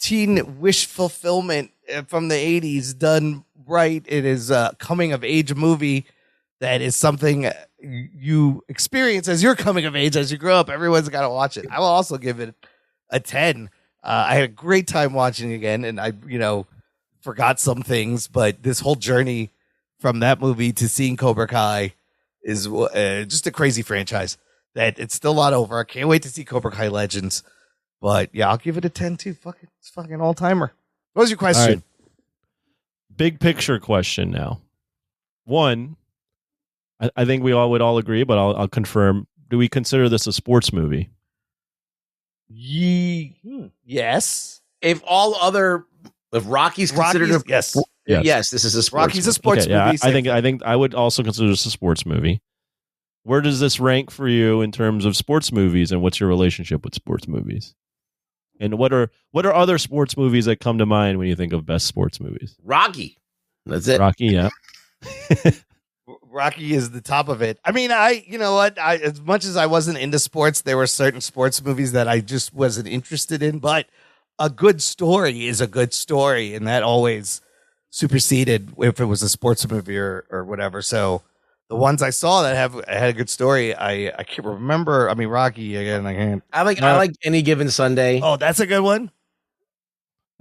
teen wish fulfillment from the 80s done right. It is a coming of age movie that is something you experience as you're coming of age, as you grow up. Everyone's got to watch it. I will also give it a 10. I had a great time watching it again, and I, forgot some things, but this whole journey from that movie to seeing Cobra Kai is just a crazy franchise that it's still not over. I can't wait to see Cobra Kai Legends, but yeah, I'll give it a 10 too. It's fucking all timer. What was your question? Right. Big picture question now. One, I think we all would all agree, but I'll confirm. Do we consider this a sports movie? Yes. If Rocky's considered yes, this is a sports Rocky's a sports movie. I think I would also consider this a sports movie. Where does this rank for you in terms of sports movies, and what's your relationship with sports movies? And what are other sports movies that come to mind when you think of best sports movies? Rocky. That's it. Rocky, yeah. Rocky is the top of it. I mean, as much as I wasn't into sports, there were certain sports movies that I just wasn't interested in, but a good story is a good story, and that always superseded if it was a sports movie or whatever. So the ones I saw that had a good story, I can't remember. I mean, Rocky again. I can't. I like Any Given Sunday. Oh, that's a good one.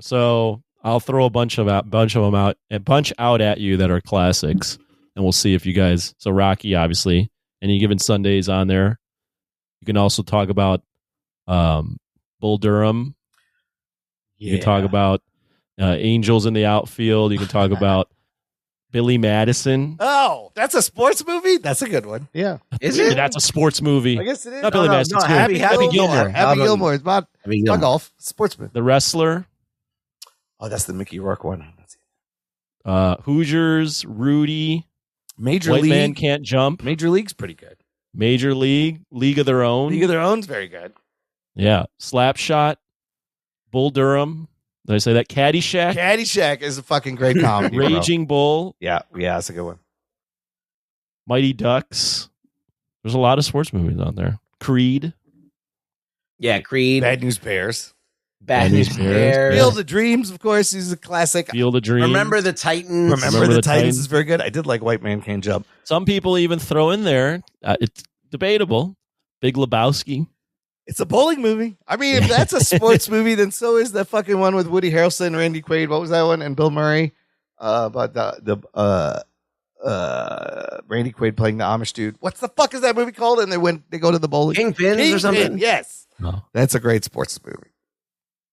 So I'll throw a bunch out at you that are classics, and we'll see if you guys. So Rocky, obviously, Any Given Sundays on there. You can also talk about Bull Durham. You can talk about Angels in the Outfield. You can talk about Billy Madison. Oh, that's a sports movie? That's a good one. Yeah. Is it? That's a sports movie. I guess it is. Not Billy Madison. No, Happy Gilmore. Happy Gilmore. It's about golf. Sports movie. The Wrestler. Oh, that's the Mickey Rourke one. Hoosiers, Rudy. Major White League. Man Can't Jump. Major League's pretty good. Major League. League of Their Own. League of Their Own's very good. Yeah. Slapshot. Bull Durham. Did I say that? Caddyshack. Caddyshack is a fucking great comedy. Raging Bull. Yeah, that's a good one. Mighty Ducks. There's a lot of sports movies on there. Creed. Yeah, Creed. Bad News Bears. Bad News Bears. Field of Dreams, of course, is a classic. Field of Dreams. Remember the Titans. Remember the Titans is very good. I did like White Man Can't Jump. Some people even throw in there, it's debatable, Big Lebowski. It's a bowling movie. I mean, if that's a sports movie, then so is that fucking one with Woody Harrelson, Randy Quaid. What was that one? And Bill Murray. About the Randy Quaid playing the Amish dude. What the fuck is that movie called? And they go to the bowling. Kingpins or something? Yes. No. That's a great sports movie.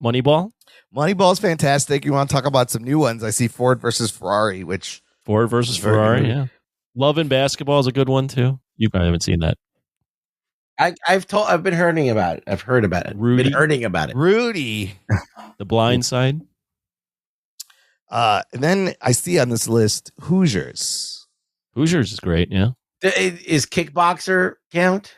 Moneyball? Moneyball's fantastic. You want to talk about some new ones? I see Ford versus Ferrari, which Ford versus Ferrari, yeah. Love and Basketball is a good one, too. You probably haven't seen that. I've been hearing about it. I've heard about it. Rudy. Been hearing about it. Rudy. The Blind Side. And then I see on this list Hoosiers. Hoosiers is great. Yeah. Is Kickboxer count?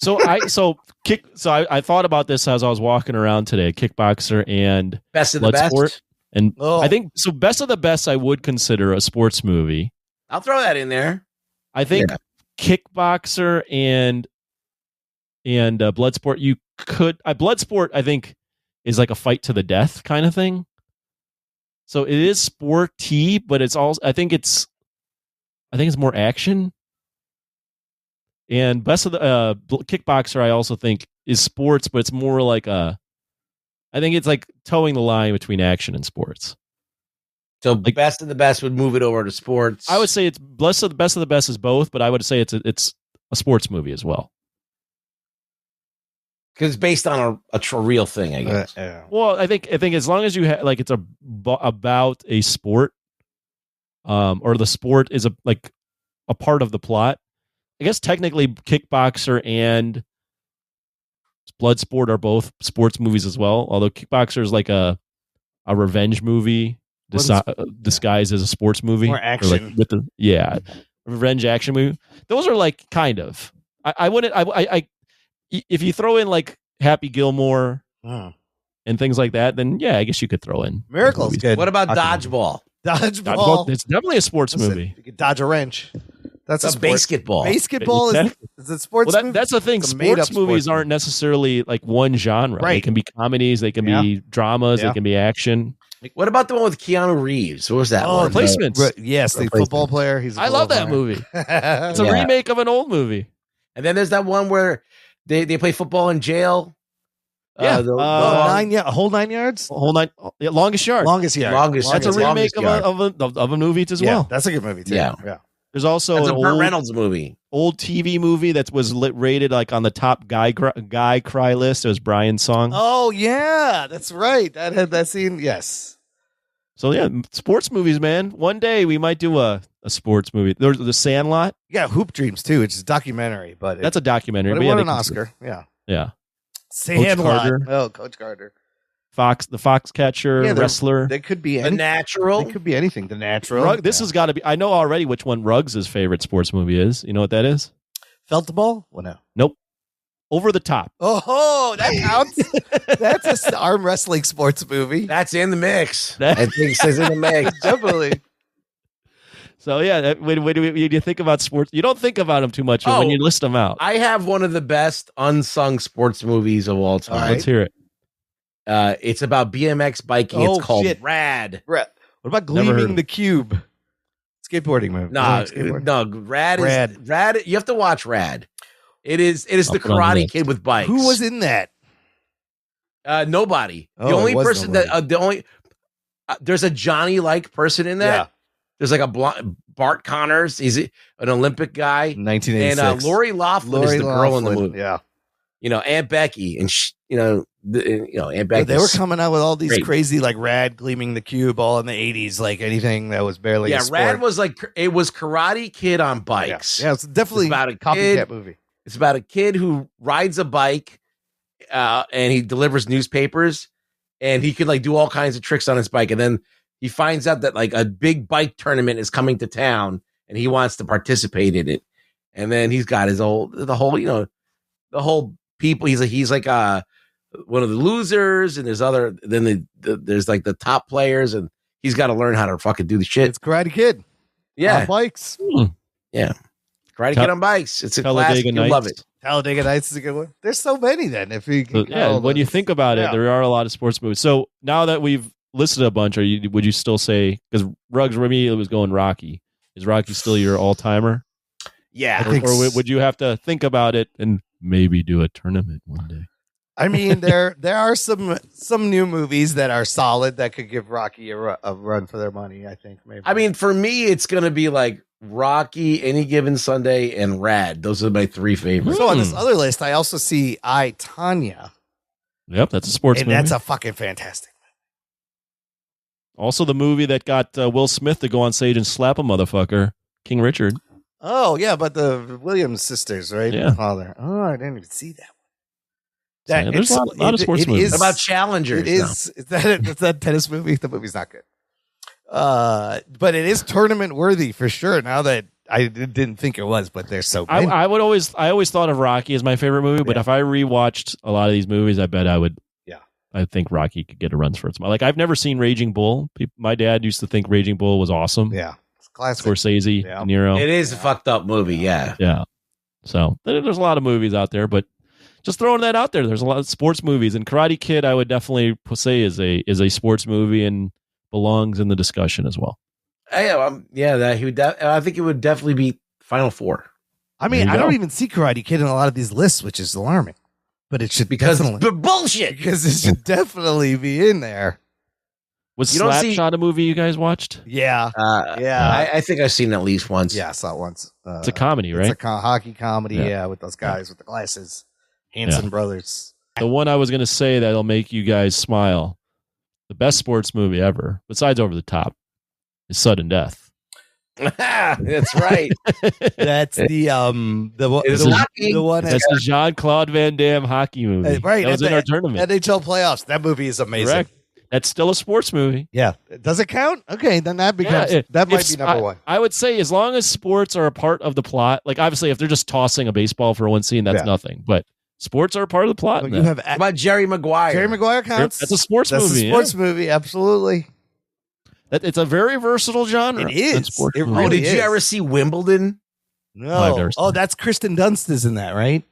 I thought about this as I was walking around today. Kickboxer and Best of the Bloodsport. Best. And I think so. Best of the Best, I would consider a sports movie. I'll throw that in there. I think Kickboxer and Bloodsport. You could Bloodsport. I think is like a fight to the death kind of thing. So it is sporty, but it's also. I think it's more action. And Best of the Kickboxer, I also think is sports, but it's more like a. I think it's like towing the line between action and sports. So Best of the Best would move it over to sports. I would say it's Best of the Best is both, but I would say it's a sports movie as well. Because it's based on a real thing, I guess. Well, I think as long as you have like it's about a sport, or the sport is a part of the plot. I guess technically Kickboxer and Bloodsport are both sports movies as well. Although Kickboxer is like a revenge movie disguised as a sports movie. More action. Revenge action movie. Those are like kind of. I wouldn't. If you throw in like Happy Gilmore and things like that, then yeah, I guess you could throw in Miracle's good. What about Dodgeball? Dodgeball. It's definitely a sports movie. You could dodge a wrench. That's a basketball. Basketball is a sports movie. That's the thing. Sports movies aren't necessarily like one genre. Right. They can be comedies. They can be dramas. They can be action. What about the one with Keanu Reeves? What was that one? Replacements. Yes, the football player. I love that movie. It's a remake of an old movie. And then there's that one where they play football in jail. Yeah, a whole 9 yards. Longest yard. Longest yard. That's a remake of a movie as well. That's a good movie too. Yeah. There's also That's an a Burt Reynolds movie. Old TV movie that was rated like on the top guy cry list. It was Brian's song. Oh yeah, that's right. That had that scene. Yes. So yeah, sports movies, man. One day we might do a sports movie. There's The Sandlot. Yeah, Hoop Dreams too. It's a documentary, but that's a documentary. But it won an Oscar. Yeah. Sandlot. Coach Carter. The Foxcatcher, Wrestler. They could be The Natural. They could be anything. The Natural. This has got to be. I know already which one Ruggs' favorite sports movie is. You know what that is? Felt the Ball? Well, no. Nope. Over the Top. Oh, that counts. That's an arm wrestling sports movie. That's in the mix. I think it says in the mix. Definitely. So yeah, when you think about sports, you don't think about them too much when you list them out. I have one of the best unsung sports movies of all time. All right. Let's hear it. It's about BMX biking. It's called shit. Rad. What about Gleaming the Cube? Skateboarding movie. No, Rad. You have to watch Rad. It is the Karate Kid with bikes. Who was in that? Nobody. The only person there's a Johnny-like person in that. Yeah. There's like a Bart Connors. He's an Olympic guy. 1986. And Lori Loughlin is the girl in the movie. Yeah. Aunt Becky, and Aunt Becky. They were coming out with all these crazy like Rad, Gleaming the Cube, all in the 80s, like anything that was barely. Yeah, a sport. Rad was like it was Karate Kid on bikes. Yeah, it's definitely about a copycat movie. It's about a kid who rides a bike, and he delivers newspapers, and he can like do all kinds of tricks on his bike, and then he finds out that like a big bike tournament is coming to town, and he wants to participate in it, and then he's got the whole people. He's like one of the losers, and there's like the top players, and he's got to learn how to fucking do the shit. It's Karate Kid. Yeah, on bikes. Yeah, Karate Kid on bikes. It's a classic. You love it. Talladega Nights is a good one. There's so many then. If we when you think about it, there are a lot of sports movies. So now that we've listed a bunch, would you still say, because Ruggs immediately was going Rocky? Is Rocky still your all timer? Yeah, or would you have to think about it and maybe do a tournament one day? I mean, there are some new movies that are solid that could give Rocky a run for their money. I think maybe. I mean, for me, it's gonna be like Rocky, Any Given Sunday, and Rad. Those are my three favorites. So on this other list, I also see I, Tonya. Yep, that's a sports movie. That's a fucking fantastic movie. Also, the movie that got Will Smith to go on stage and slap a motherfucker, King Richard. Oh yeah, but the Williams sisters, right? Yeah. The father. Oh, I didn't even see that. So, yeah, there's a lot of sports movies. What about Challengers? It is. Is that tennis movie? The movie's not good. But it is tournament worthy for sure. Now that I didn't think it was, but they're so good. I always thought of Rocky as my favorite movie, but if I rewatched a lot of these movies, I bet I would. Yeah, I think Rocky could get a run for its money. Like I've never seen Raging Bull. My dad used to think Raging Bull was awesome. Yeah, it's classic. Scorsese, Yeah. De Niro. It is a fucked up movie. Yeah. Yeah. So there's a lot of movies out there, but just throwing that out there, there's a lot of sports movies, and Karate Kid I would definitely say is a sports movie and belongs in the discussion as well. That he would. I think it would definitely be Final Four. I mean, I don't even see Karate Kid in a lot of these lists, which is alarming. But it should it's bullshit. Because it should definitely be in there. Was Slapshot a movie you guys watched? Yeah, I think I've seen it at least once. Yeah, I saw it once. It's a comedy, right? It's a hockey comedy. Yeah, with those guys with the glasses, Hanson brothers. The one I was going to say that'll make you guys smile, the best sports movie ever, besides Over the Top, is Sudden Death. That's right. That's the one. That's the Jean-Claude Van Damme hockey movie. Right, that was in our tournament. NHL playoffs. That movie is amazing. Correct. That's still a sports movie. Yeah. Does it count? Okay, then that becomes that might be number one. I would say as long as sports are a part of the plot, like obviously if they're just tossing a baseball for one scene, that's nothing. But sports are a part of the plot. Well, you have What about Jerry Maguire? Jerry Maguire counts. That's a sports That's movie. a sports movie, absolutely. It's a very versatile genre. It is. It Oh, really did is. you ever see Wimbledon? No. Oh, that's Kristen Dunst is in that, right?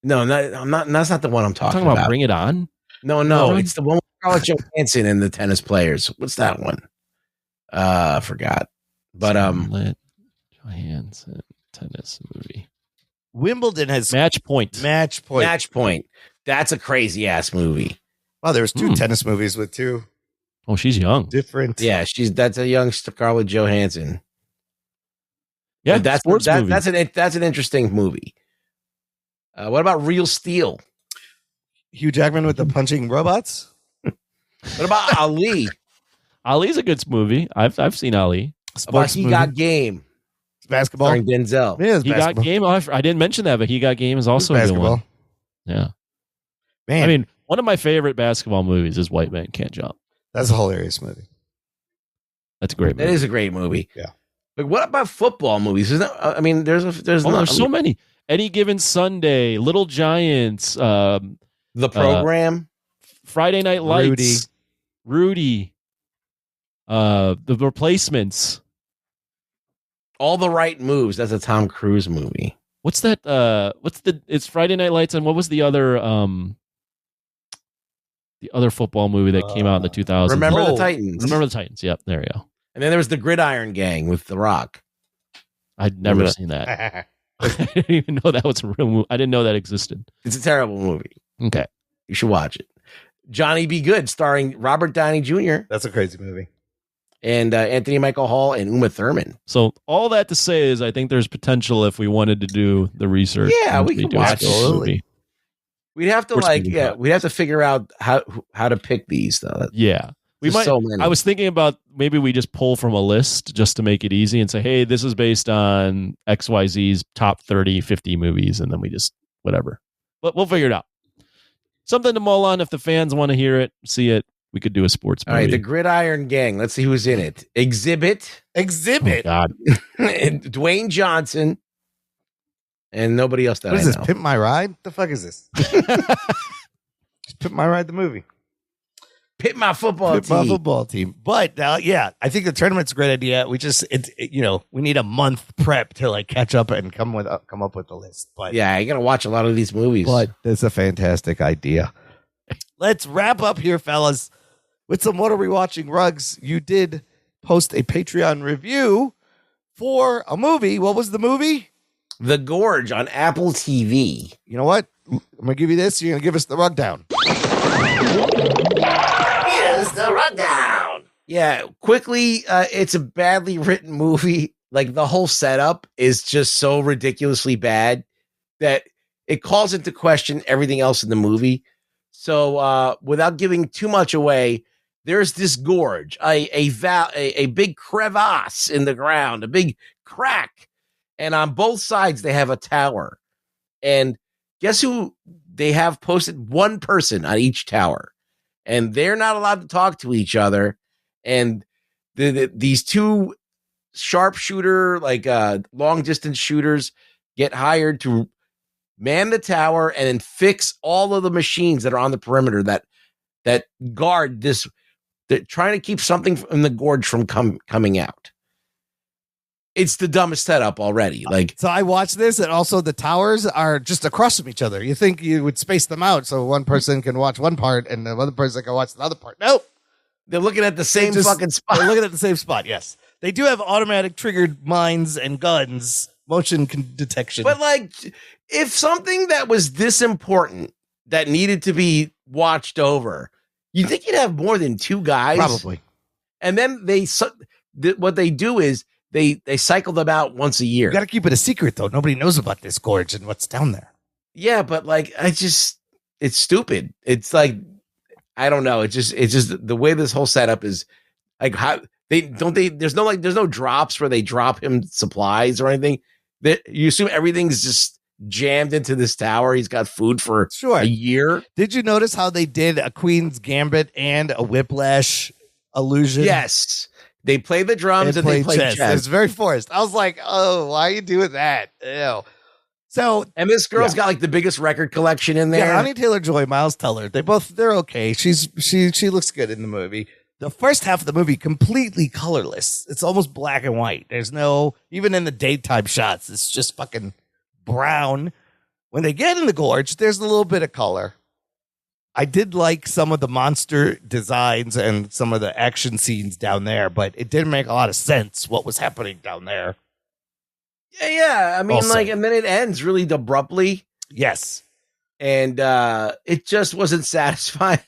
No, I'm not. That's not the one I'm talking Talking about about. Bring It On. No, it's the one with Scarlett Johansson and the tennis players. What's that one? I forgot. But Scarlett Johansson tennis movie. Wimbledon has Match Point. Match Point. Match Point. That's a crazy ass movie. Wow, there was two tennis movies with two Oh, she's young. different. Yeah, that's a young Scarlett Johansson. Yeah, But sports movie. that's an interesting movie. What about Real Steel? Hugh Jackman with the punching robots. What about Ali? Ali's a good movie. I've seen Ali. About He Got Game? It's basketball. Starring Denzel. Yeah, it's He basketball. Got Game. I didn't mention that, but He Got Game is also a good basketball. one. Yeah. Man, I mean, one of my favorite basketball movies is White Man Can't Jump. that's a hilarious movie. That's a great movie. That is a great movie. Yeah. But what about football movies? Isn't I mean, there's so many. Any Given Sunday, Little Giants, The Program, Friday Night Lights, Rudy, The Replacements. All the Right Moves. That's a Tom Cruise movie. What's that? It's Friday Night Lights, and what was the other football movie that came out in the 2000s? Remember the Titans. Remember the Titans. Yep, there you go. And then there was the Gridiron Gang with The Rock. I'd never seen that. I didn't even know that was a real movie. I didn't know that existed. It's a terrible movie. Okay. You should watch it. Johnny Be Good, starring Robert Downey Jr. That's a crazy movie. And Anthony Michael Hall and Uma Thurman. So all that to say is I think there's potential if we wanted to do the research. Yeah, we could watch it. We'd have to we'd have to figure out how to pick these though. Yeah. We There's might. so many. I was thinking about maybe we just pull from a list just to make it easy and say, hey, this is based on XYZ's top 30, 50 movies, and then we just whatever. But we'll figure it out. Something to mull on if the fans want to hear it, see it. We could do a sports movie. All right, the Gridiron Gang. Let's see who's in it. Exhibit. Oh, God. And Dwayne Johnson. And nobody else that What is I this? know. Pimp My Ride? The fuck is this? Pimp My Ride, the movie. Pit My Football Pimp My Team. football team. But yeah, I think the tournament's a great idea. We just, we need a month prep to like catch up and come up with the list. But Yeah, you got to watch a lot of these movies. But it's a fantastic idea. Let's wrap up here, fellas, with some What Are We Watching Rugs. You did post a Patreon review for a movie. What was the movie? The Gorge on Apple TV. You know what? I'm going to give you this. You're going to give us the rundown. Here's the rundown. Yeah, quickly, it's a badly written movie. Like the whole setup is just so ridiculously bad that it calls into question everything else in the movie. So without giving too much away, there's this gorge, a big crevasse in the ground, a big crack. And on both sides, they have a tower. And guess who they have posted? One person on each tower. And they're not allowed to talk to each other. And these two sharpshooter, like long distance shooters, get hired to man the tower and then fix all of the machines that are on the perimeter that guard this. They're trying to keep something in the gorge from coming out. It's the dumbest setup already. Like, so I watched this, and also the towers are just across from each other. You think you would space them out so one person can watch one part and the other person can watch the other part. Nope. They're looking at the same fucking spot. They're looking at the same spot, yes. They do have automatic triggered mines and guns, motion detection. But, like, if something that was this important that needed to be watched over, you think you'd have more than two guys? Probably. And then what they do is they cycle them out once a year. You got to keep it a secret, though. Nobody knows about this gorge and what's down there. Yeah, but, like, it's stupid. It's like, I don't know. It's just the way this whole setup is, like, how there's no drops where they drop him supplies or anything. You assume everything's just jammed into this tower. He's got food for a year. Did you notice how they did a Queen's Gambit and a Whiplash illusion? Yes. They play the drums and they play chess. It's very forced. I was like, oh, why are you doing that? Ew. So, and this girl's got like the biggest record collection in there. Yeah, Anya Taylor-Joy, Miles Teller, they're okay. She looks good in the movie. The first half of the movie, completely colorless. It's almost black and white. There's no, even in the daytime shots, it's just fucking brown. When they get in the gorge, there's a little bit of color. I did like some of the monster designs and some of the action scenes down there, but it didn't make a lot of sense what was happening down there. Yeah. I mean, also, like, and then it ends really abruptly. Yes. And it just wasn't satisfying.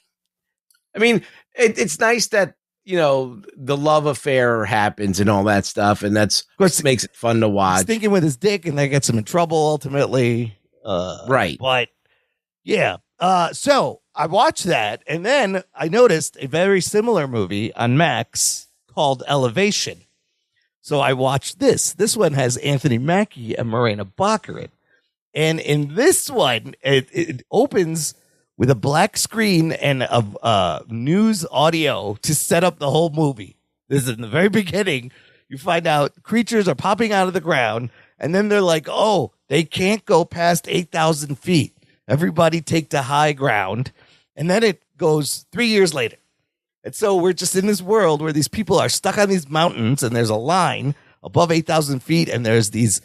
I mean, it's nice that, you know, the love affair happens and all that stuff, and that's what makes it fun to watch. He's thinking with his dick, and that gets him in trouble ultimately. Right. But, yeah. So I watched that, and then I noticed a very similar movie on Max called Elevation. So I watched this. This one has Anthony Mackie and Morena Baccarin. And in this one, it opens with a black screen and a news audio to set up the whole movie. This is in the very beginning. You find out creatures are popping out of the ground, and then they're like, oh, they can't go past 8,000 feet. Everybody take the high ground. And then it goes 3 years later. And so we're just in this world where these people are stuck on these mountains, and there's a line above 8,000 feet, and there's these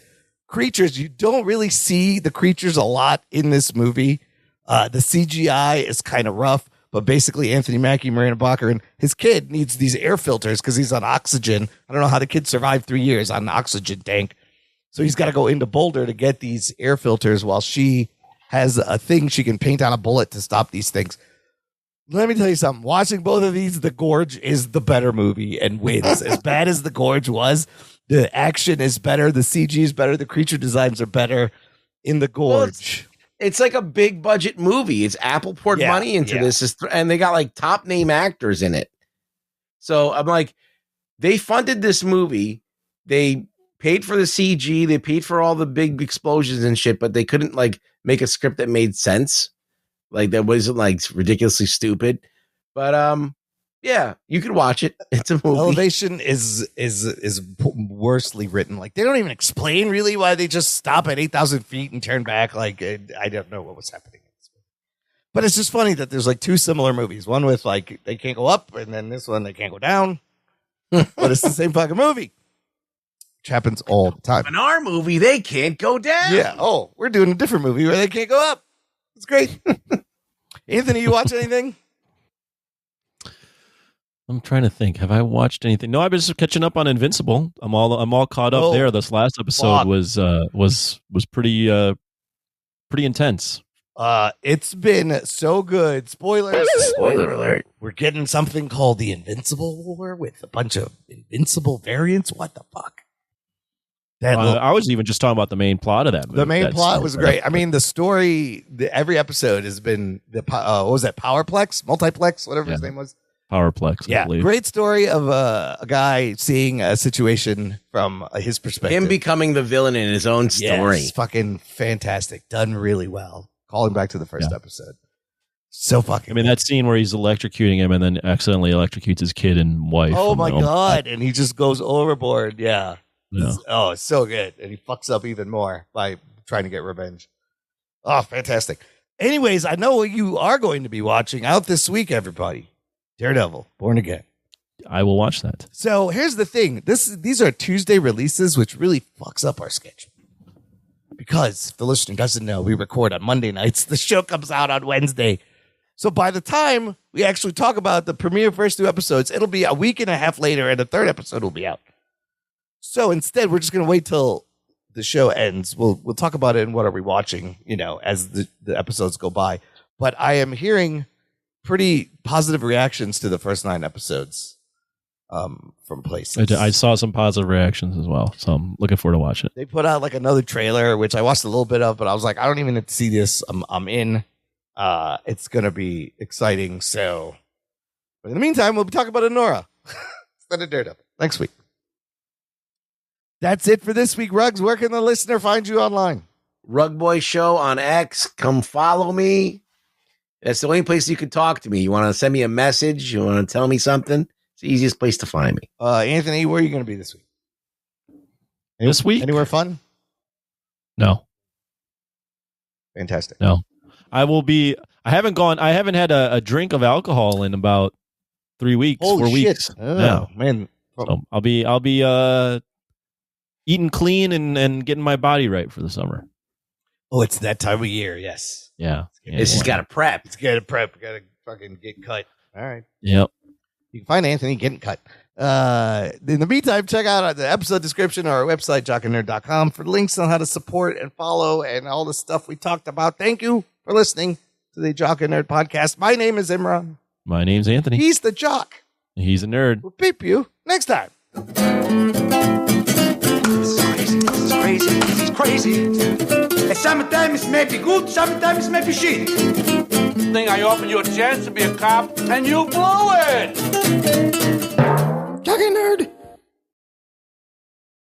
creatures. You don't really see the creatures a lot in this movie. The CGI is kind of rough, but basically Anthony Mackie, Morena Baccarin, his kid needs these air filters because he's on oxygen. I don't know how the kid survived 3 years on an oxygen tank. So he's got to go into Boulder to get these air filters while she has a thing she can paint on a bullet to stop these things. Let me tell you something. Watching both of these, The Gorge is the better movie and wins. As bad as The Gorge was, the action is better, the CG is better, the creature designs are better in The Gorge. Well, it's like a big budget movie. It's Apple poured money into this, and they got like top name actors in it. So I'm like, they funded this movie. They paid for the CG. They paid for all the big explosions and shit, but they couldn't like make a script that made sense. Like that wasn't like ridiculously stupid. But yeah, you can watch it. It's a movie. Elevation is worsely written. Like they don't even explain really why they just stop at 8,000 feet and turn back. Like I don't know what was happening. But it's just funny that there's like two similar movies. One with like they can't go up, and then this one they can't go down. But it's the same fucking movie. Which happens all the time. In our movie, they can't go down. Yeah. Oh, we're doing a different movie where they can't go up. It's great. Anthony, you watch anything? I'm trying to think. Have I watched anything? No, I've been just catching up on Invincible. I'm all caught up there. This last episode was pretty intense. It's been so good. Spoilers. Spoiler alert. We're getting something called the Invincible War with a bunch of Invincible variants. What the fuck? I was even just talking about the main plot of that movie. The main plot was great. I mean, the story, every episode has been what was that? Powerplex, Multiplex, whatever his name was. Powerplex, I Yeah, believe. great story of a guy seeing a situation from his perspective. Him becoming the villain in his own story. Yes, fucking fantastic. Done really well. Calling back to the first episode. So fucking. I mean, that scene where he's electrocuting him and then accidentally electrocutes his kid and wife. Oh and my God. And he just goes overboard. Yeah. Yeah. It's so good. And he fucks up even more by trying to get revenge. Oh, fantastic. Anyways, I know what you are going to be watching out this week, everybody. Daredevil, Born Again. I will watch that. So here's the thing. These are Tuesday releases, which really fucks up our schedule. Because if the listener doesn't know, we record on Monday nights. The show comes out on Wednesday. So by the time we actually talk about the premiere first 2 episodes, it'll be a week and a half later, and the 3rd episode will be out. So instead, we're just going to wait till the show ends. We'll talk about it and what are we watching, as the episodes go by. But I am hearing pretty positive reactions to the first 9 episodes from places. I saw some positive reactions as well, so I'm looking forward to watching it. They put out like another trailer, which I watched a little bit of, but I was like, I don't even need to see this. I'm in. It's going to be exciting. So, but in the meantime, we'll be talking about Anora instead of Daredevil next week. That's it for this week, Ruggs. Where can the listener find you online? Rug Boy Show on X. Come follow me. That's the only place you can talk to me. You want to send me a message? You want to tell me something? It's the easiest place to find me. Anthony, where are you going to be this week? This week? Anywhere fun? No. Fantastic. No. I haven't had a drink of alcohol in about 3 weeks, Holy 4 shit. weeks. Oh, no. man. So I'll be eating clean and getting my body right for the summer. Oh, it's that time of year. Yes. Yeah. This has got to prep. It's got to prep. Got to fucking get cut. All right. Yep. You can find Anthony getting cut. In the meantime, check out the episode description or our website, jockandnerd.com, for links on how to support and follow and all the stuff we talked about. Thank you for listening to the Jock and Nerd podcast. My name is Imran. My name's Anthony. He's the Jock. He's a nerd. We'll peep you next time. This is crazy. And sometimes it may be good, sometimes it may be shit. Thing I offered you a chance to be a cop, and you blew it. Jock and Nerd